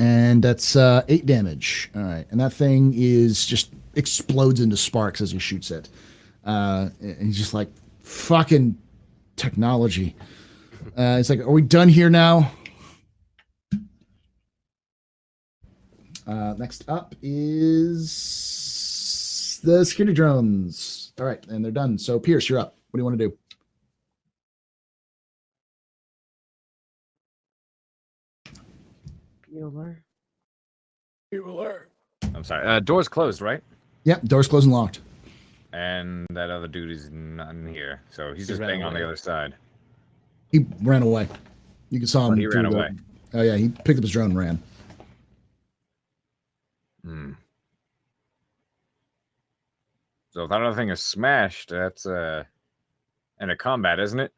And that's 8 damage. All right, and that thing is just explodes into sparks as he shoots it. And he's just like, fucking technology. It's like, are we done here now? Next up is the security drones. All right, and they're done. So Pierce, you're up. What do you want to do? Bueller. I'm sorry. Door's closed, right? Yep, door's closed and locked. And that other dude is not in here, so he's He just ran staying on the away. other side. He ran away. You saw him. He ran through the- away. Oh yeah, he picked up his drone and ran. Hmm. So if that other thing is smashed, that's end of combat, isn't it?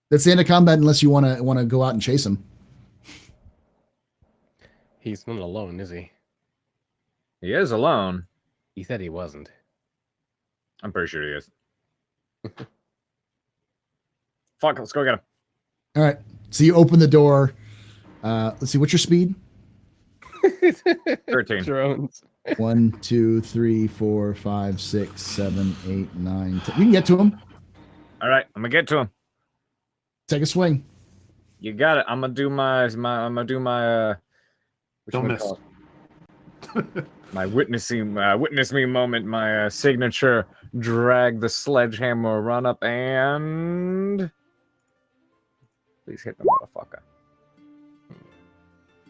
That's the end of combat unless you want to go out and chase him. He's not alone, is he? He is alone. He said he wasn't. I'm pretty sure he is. Fuck, let's go get him. All right. So you open the door. Let's see. What's your speed? 13. Drones. 1, 2, 3, 4, 5, 6, 7, 8, 9, 10. You can get to him. All right, I'm gonna get to him. Take a swing. You got it. I'm gonna do my Don't miss. My witness me moment, my signature drag the sledgehammer run up and please hit the motherfucker.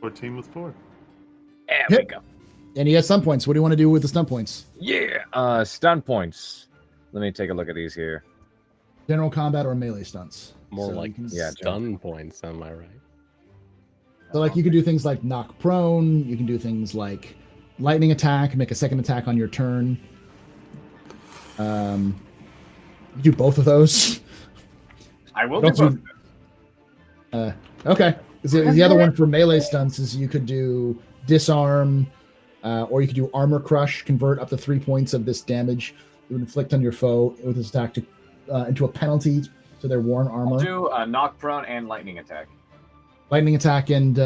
14 with 4. There we Hit. go. And he has stun points. What do you want to do with the stun points? Yeah. Stun points. Let me take a look at these here. General combat or melee stunts? More So like you can- Yeah, stun points, am I right? So like you can do things like knock prone. You can do things like lightning attack, make a second attack on your turn. You do both of those. I will Don't do both. Okay. The other one for melee stunts is you could do disarm, or you could do armor crush, convert up to 3 points of this damage it would inflict on your foe with this attack to, into a penalty to their worn armor. I'll do a knock prone and lightning attack. Lightning attack and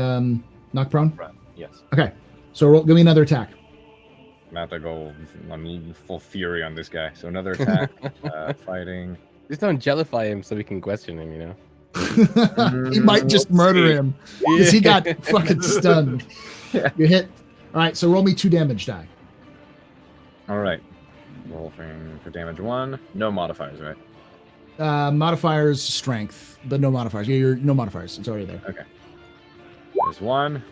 knock prone? Yes. Okay. So give me another attack. I'm about to go on full fury on this guy. So another attack, fighting. Just don't jellify him so we can question him, you know? He might just murder him because he got fucking stunned. Yeah. You hit. All right, so roll me 2 damage die. All right. Roll for damage 1. No modifiers, right? Modifiers strength, but no modifiers. Yeah, you're no modifiers. It's already there. Okay. There's 1,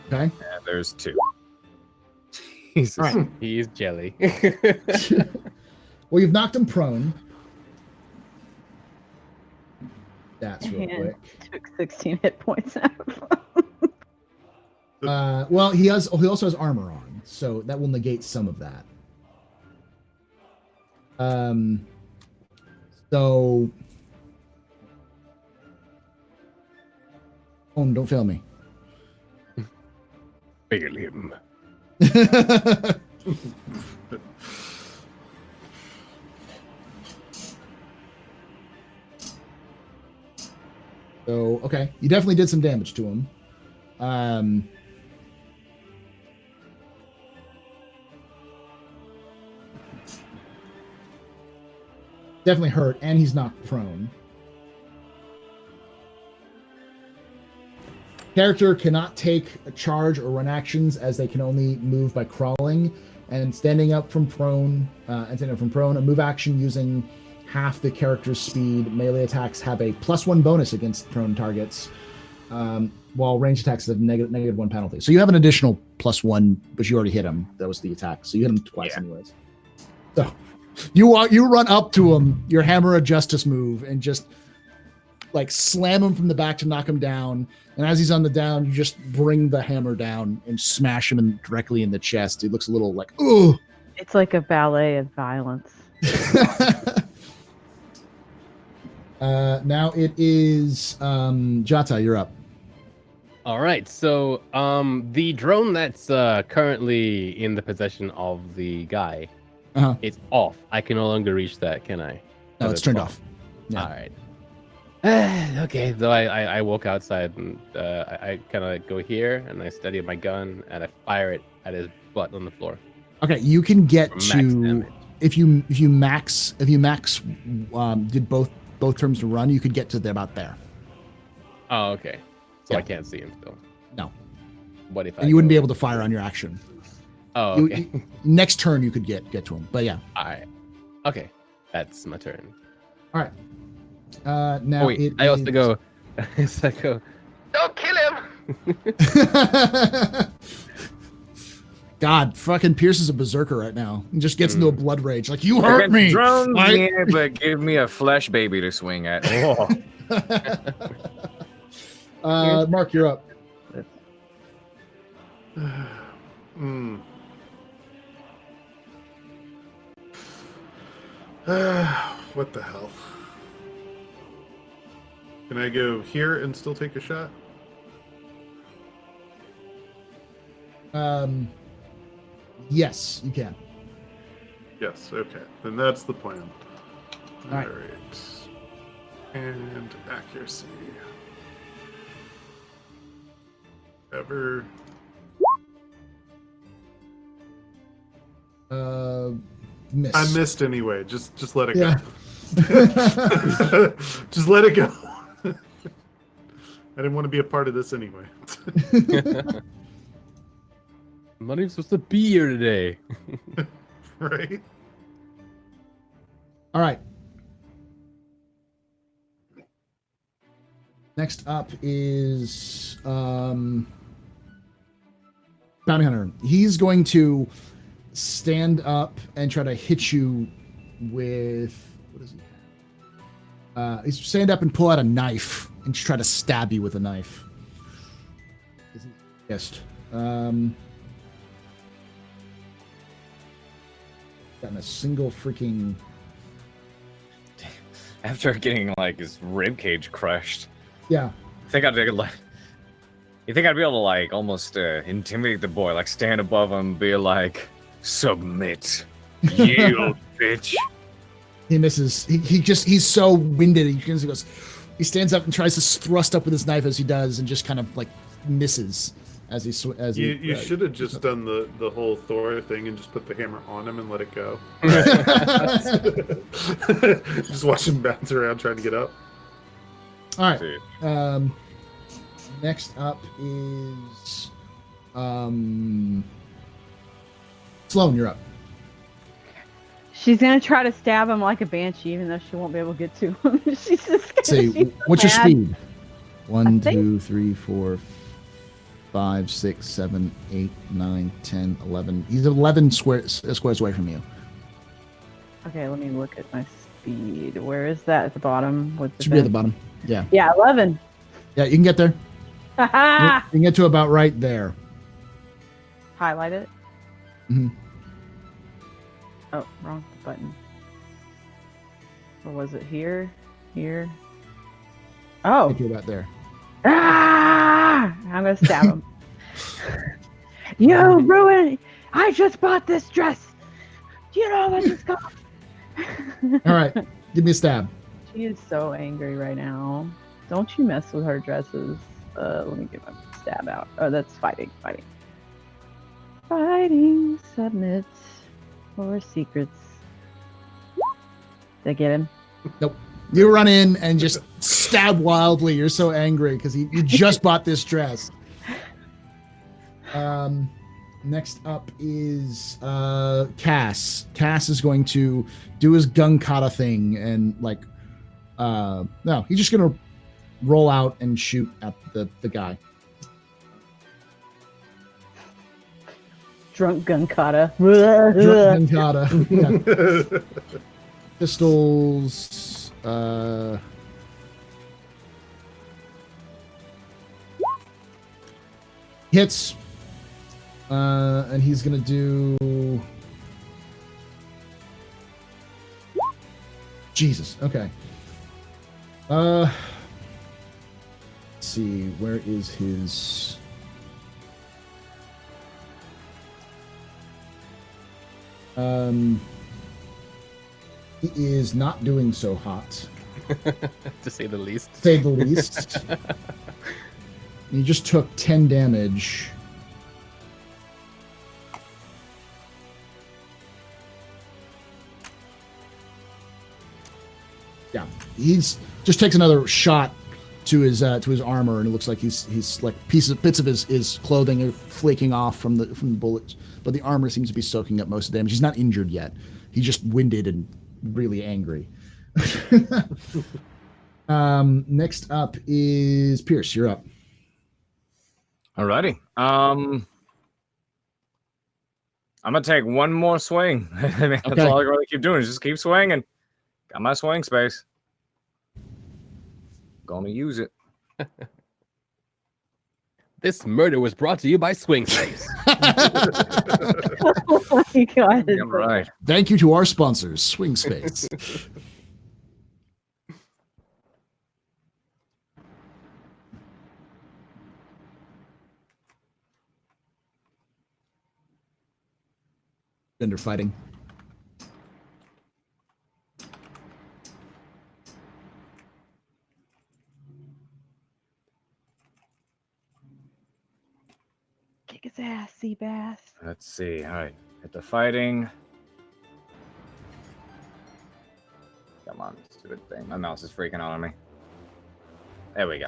Okay. and there's 2. Jesus. All right. He is jelly. Well, you've knocked him prone. That's real And quick. took 16 hit points out of him. Well, he also has armor on, so that will negate some of that. So, oh, don't fail me. Fail him. So, okay, you definitely did some damage to him. Definitely hurt, and he's knocked prone. Character cannot take a charge or run actions as they can only move by crawling and standing up from prone. A move action using half the character's speed. Melee attacks have a +1 bonus against prone targets, while range attacks have -1 penalty. So you have an additional +1, but you already hit him. That was the attack, so you hit him twice anyways. So you run up to him, your hammer of justice move, and just like slam him from the back to knock him down. And as he's on the down, you just bring the hammer down and smash him directly in the chest. He looks a little like, ooh. It's like a ballet of violence. Now it is Jata, you're up. All right, so the drone that's currently in the possession of the guy, it's off. I can no longer reach that, can I? No, it's turned off. Yeah. All right. Okay, so I walk outside and I kind of go here and I steady my gun and I fire it at his butt on the floor. Okay, you can get Max to damage. if you max did both terms to run, you could get to about there. Oh, okay. So Yeah. I can't see him still. No, What if I? and you wouldn't be go- able to fire on your action. Oh, okay. Next turn you could get to him, but yeah. All right. Okay, that's my turn. All right. Now Oh wait, I also go. I go. Don't kill him! God, fucking Pierce is a berserker right now. He just gets into a blood rage. Like, you hurt me. Drones, I- yeah, but give me a flesh baby to swing at. Oh. Mark, you're up. What the hell? Can I go here and still take a shot? Yes, you can. Yes, okay. Then that's the plan. All right. And accuracy. Ever. Miss. I missed anyway. Just let it Yeah. go. Just let it go. I didn't want to be a part of this anyway. I'm not even supposed to be here today. Right? All right. Next up is Bounty Hunter. He's going to stand up and try to hit you with what is he? He's stand up and pull out a knife and try to stab you with a knife. Yes. Gotten a single freaking. After getting like his rib cage crushed, Yeah. I think I'd be like. You think I'd be able to like almost intimidate the boy, like stand above him, be like, "Submit, yield, bitch." He misses. He's so winded. He stands up and tries to thrust up with his knife as he does, and just kind of like misses as he You should have just done the whole Thor thing and just put the hammer on him and let it go. Just watch him bounce around trying to get up. All right. Next up is Sloan. You're up. She's gonna try to stab him like a banshee, even though she won't be able to get to him. She's just gonna, See, she's so what's your mad. speed? 1, think- 2, 3, 4, 5, 6, 7, 8, 9, 10, 11. He's 11 squares away from you. Okay, let me look at my speed. Where is that at the bottom? With the Should be at the fence? bottom. Yeah. Yeah, 11. Yeah, you can get there. You Haha! can get to about right there. Highlight it. Mhm. Oh, wrong button. Or was it here? Here? Oh. Get to about there. Ah! I'm gonna stab him. You ruined! I just bought this dress. Do you know how much it's cost? All right. Give me a stab. She is so angry right now. Don't you mess with her dresses. Let me get my stab out. Oh, that's fighting. Fighting. Submit. Or secrets. Did I get him? Nope. You run in and just stab wildly. You're so angry because you just bought this dress. Next up is Cass. Cass is going to do his gun kata thing and like no, he's just gonna roll out and shoot at the guy. Drunk gun kata. Drunk gun kata. Yeah. Pistols. Hits. And he's gonna do. Jesus. Okay. Let's see. Where is his? He is not doing so hot, To say the least. to say the least. He just took 10 damage. Yeah, he's just takes another shot to his armor, and it looks like he's like bits of his clothing are flaking off from the bullets, but the armor seems to be soaking up most of the damage. He's not injured yet. He's just winded and really angry. Next up is Pierce. You're up. Alrighty. I'm gonna take one more swing. I mean, that's Okay. all I really keep doing is just keep swinging. Got my swing space. Gonna use it. This murder was brought to you by Swing Space. Oh my god. Damn right. Thank you to our sponsors, Swing Space. Gender fighting. Kick his ass, Seabass. Let's see. All right. Hit the fighting. Come on, stupid thing. My mouse is freaking out on me. There we go.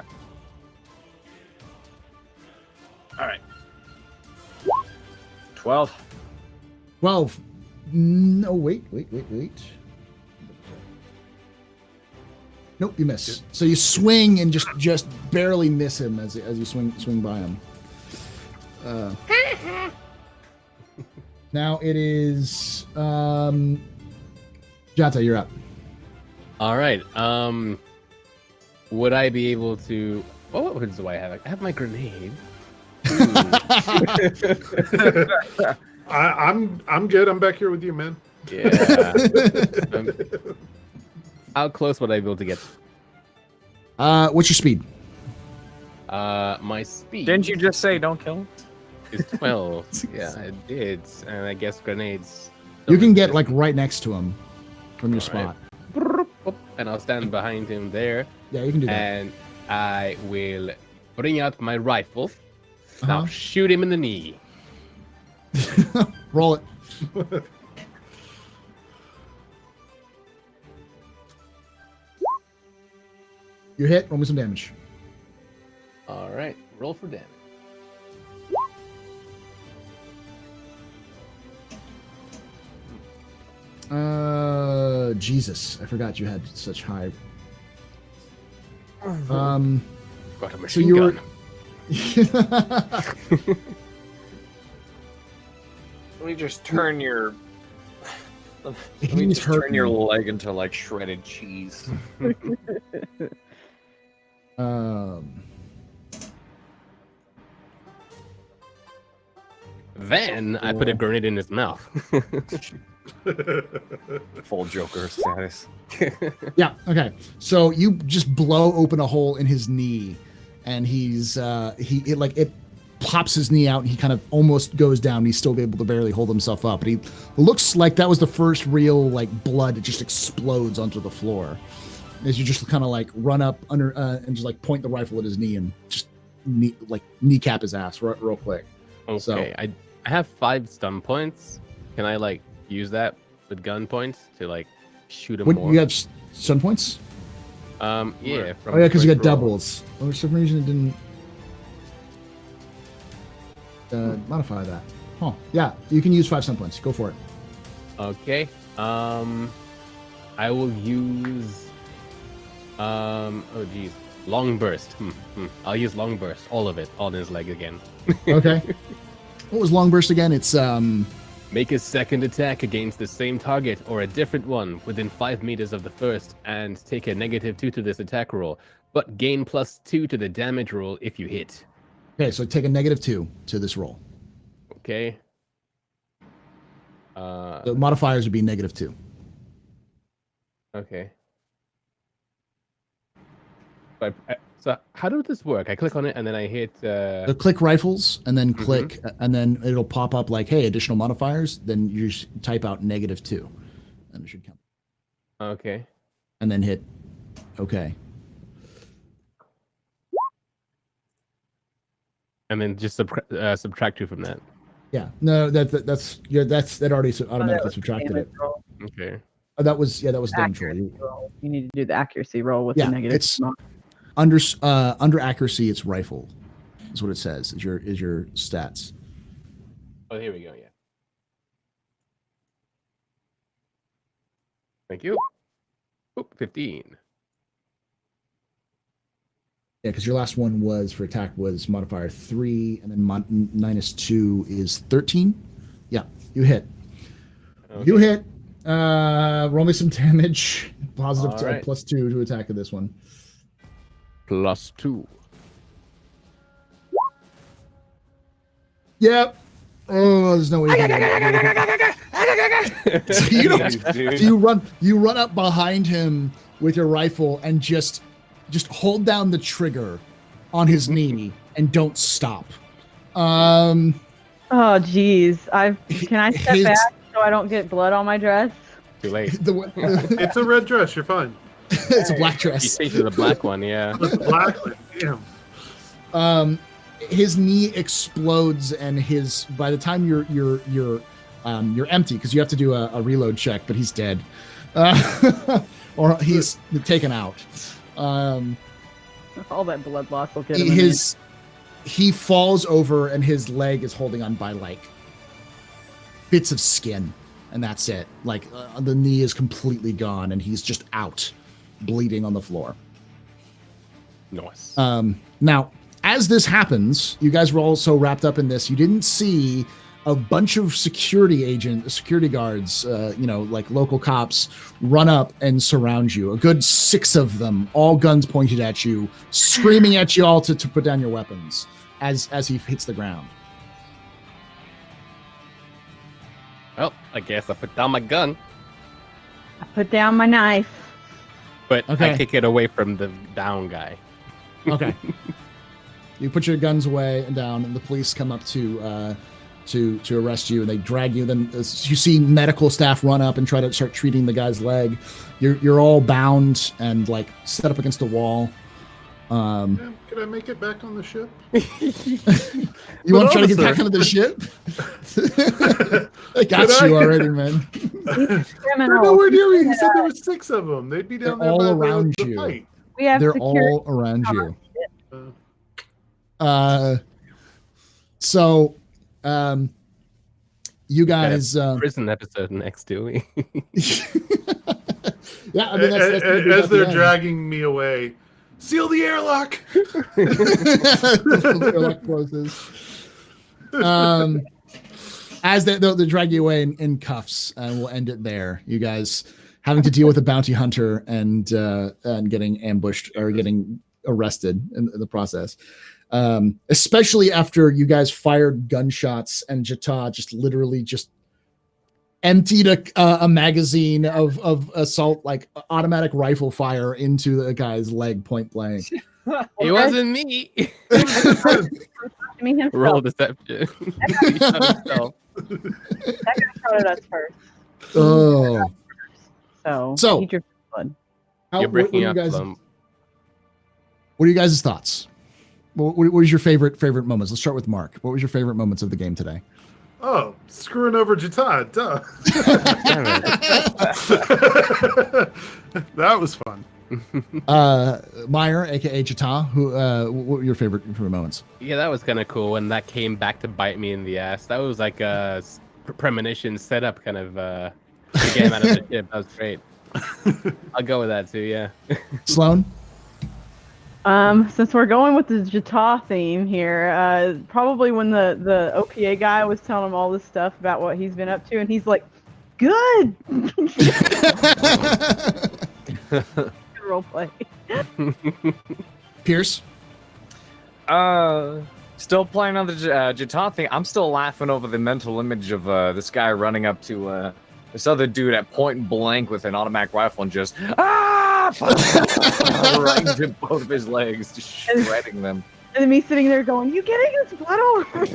All right. 12. 12. No, wait. Nope, you miss. So you swing and just barely miss him as you swing by him. Now it is Jata, you're up. All right. Would I be able to? What weapons do I have? I have my grenade. I'm good. I'm back here with you, man. Yeah. How close would I be able to get? What's your speed? My speed. Didn't you just say don't kill him? Is 12. Yeah, I did. And I guess grenades. You can get like right next to him from your All spot. And I'll stand behind him there. Yeah, you can do that. And I will bring out my rifle. Now shoot him in the knee. Roll it. You hit. Roll me some damage. All right, roll for damage. Jesus, I forgot you had such high. Got a So machine you were. gun. Let me just turn your. Let me He's just turn hurting. your leg into like shredded cheese. Then I put a grenade in his mouth. Full Joker status. Yeah. Okay. So you just blow open a hole in his knee, and it pops his knee out, and he kind of almost goes down. He's still able to barely hold himself up, but he looks like that was the first real like blood that just explodes onto the floor as you just kind of like run up under and just like point the rifle at his knee and just kneecap his ass real quick. Okay, So- I have 5 stun points. Can I like use that with gun points to like shoot him What, more? you have stun points? Yeah. Oh yeah, because you got first roll. doubles. Oh, for some reason it didn't modify that. Oh yeah, you can use 5 stun points. Go for it. Okay. I will use. Oh geez, long burst. I'll use long burst, all of it, on his leg again. Okay. What was long burst again? It's Make a second attack against the same target or a different one within 5 meters of the first, and take a -2 to this attack roll, but gain +2 to the damage roll if you hit. okay. So take a -2 to this roll. Okay. The modifiers would be -2. Okay. So how does this work? I click on it and then I hit. So click rifles and then click, and then it'll pop up like, hey, additional modifiers. Then you just type out -2, and it should come. Okay. And then hit OK. And then just subtract 2 from that. Yeah. No, that already automatically subtracted it. Damage roll. Okay. Oh, that was damage roll. Accuracy roll. You need to do the accuracy roll with Yeah, the negative. it's- Under accuracy, it's rifle. Is what it says. Is your stats. Oh, here we go. Yeah. Thank you. Oop, 15. Yeah, because your last one was for attack was modifier 3, and then -2 is 13. Yeah, you hit. Okay. You hit. Roll me some damage. Positive All right. +2 to attack of this one. +2. Yep. Oh, there's no way. You run up behind him with your rifle and just hold down the trigger on his knee and don't stop. Oh, geez. Can I step back so I don't get blood on my dress? Too late. It's a red dress. You're fine. It's a black You dress. stayed to the black one, yeah. The black one. Damn. His knee explodes, and by the time you're empty, because you have to do a reload check, but he's dead, or he's taken out. All that blood loss will get him. He falls over, and his leg is holding on by like bits of skin, and that's it. Like the knee is completely gone, and he's just out, bleeding on the floor. Nice. Now, as this happens, you guys were all so wrapped up in this, you didn't see a bunch of security guards, like local cops, run up and surround you. A good 6 of them, all guns pointed at you, screaming at you all to put down your weapons as he hits the ground. Well, I guess I put down my gun, I put down my knife. but Okay. I kick it away from the down guy. Okay. You put your guns away and down, and the police come up to arrest you, and they drag you. Then you see medical staff run up and try to start treating the guy's leg. You're all bound and like set up against the wall. Can I make it back on the ship? You want to try to get back onto the ship? I got Could you I? already, man. They're Criminal. nowhere near me. You said there were 6 of them. They'd be down They're there all by around the you. fight. We have They're security. all around you. Uh, So, you guys. Prison episode next, do we? Yeah, I mean, that's gonna be as at the they're end. dragging me away, seal the airlock. The airlock closes. As they'll drag you away in cuffs, and we'll end it there. You guys having to deal with a bounty hunter and getting ambushed or getting arrested in the process. Especially after you guys fired gunshots and Jata just literally just emptied a magazine of assault, like automatic rifle fire into the guy's leg point blank. It wasn't me. Me himself. Roll deception. He shot himself. That guy started us first. Oh, So he drew blood. You're breaking up. What are you guys' thoughts? What was your favorite moments? Let's start with Mark. What was your favorite moments of the game today? Oh, screwing over Jata, duh. That was fun. Meyer, aka Jata, what were your favorite moments? Yeah, that was kind of cool when that came back to bite me in the ass. That was like a premonition setup kind of to get him out of the ship. That was great. I'll go with that too, yeah. Sloan? Since we're going with the Jata theme here, probably when the OPA guy was telling him all this stuff about what he's been up to, and he's like, "Good." Role play. Pierce? Still playing on the Jata thing. I'm still laughing over the mental image of this guy running up to this other dude at point blank with an automatic rifle and just right into both of his legs, just shredding them. And then me sitting there going, "You getting his blood all over?"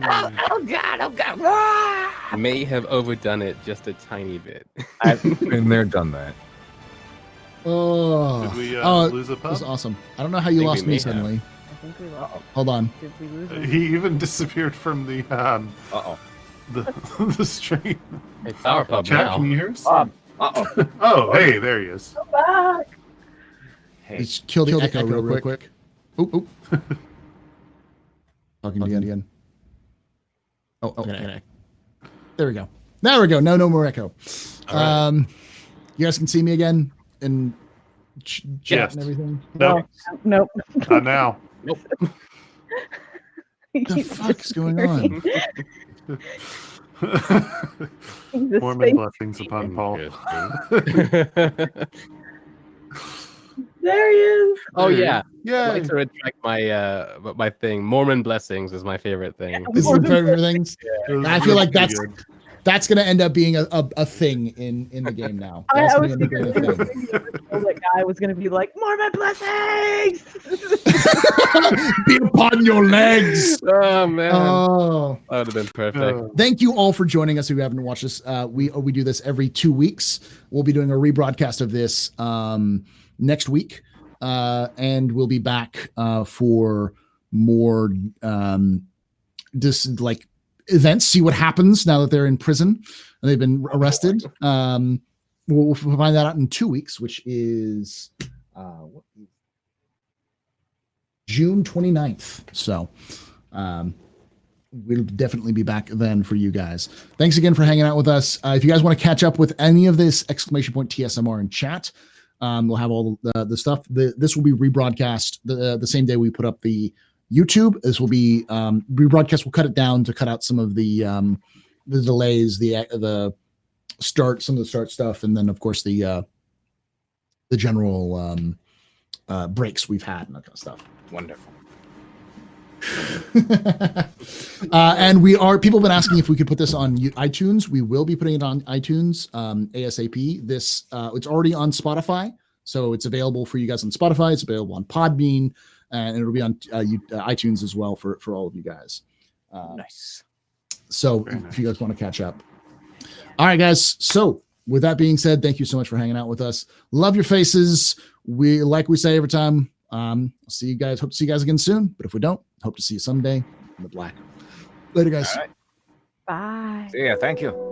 Oh God! May have overdone it just a tiny bit. I've been there, done that. Oh, Did we lose a that was pup? awesome. I don't know how you Think we lost may me have. suddenly. I think we lost. Hold on. Did we lose him? He even disappeared from the the stream. It's our pub Chat, now. can you hear us? Uh-oh. Oh, hey, there he is. Come back. Hey, Let's kill the echo real quick. Oop. Talking again. Oh, okay. There we go. There we go. No more echo. All right. You guys can see me again in chat Yes. and everything. No, Nope. not now. He What the keeps fuck is going on? The Mormon space- blessings upon Paul. Interesting. There he is. Oh yeah, Yeah. I'd like to retract my thing. Mormon blessings is my favorite thing. This is the favorite things. I feel like pretty that's going to end up being a thing in the game now. That's I gonna was end up thinking being a thing. that guy was going to be like, Mormon blessings! Be upon your legs. Oh man, Oh, that would have been perfect. thank you all for joining us. If you haven't watched this, we do this every 2 weeks. We'll be doing a rebroadcast of this next week, and we'll be back for more just like events. See what happens now that they're in prison and they've been arrested. We'll find that out in 2 weeks, which is June 29th. So we'll definitely be back then for you guys. Thanks again for hanging out with us. If you guys want to catch up with any of this !TSMR in chat, we'll have all the stuff. This will be rebroadcast the same day we put up the YouTube. This will be rebroadcast. We'll cut it down to cut out some of the delays, the start, some of the start stuff, and then of course the general breaks we've had and that kind of stuff. Wonderful. And people have been asking if we could put this on iTunes. We will be putting it on iTunes ASAP. This it's already on Spotify, so it's available for you guys on Spotify. It's available on Podbean, and it'll be on iTunes as well for all of you guys. Nice. So if you guys want to catch up. All right, guys. So with that being said, thank you so much for hanging out with us. Love your faces. We say every time. I'll see you guys. Hope to see you guys again soon. But if we don't, hope to see you someday in the black. Later, guys. All right. Bye. See ya. Thank you.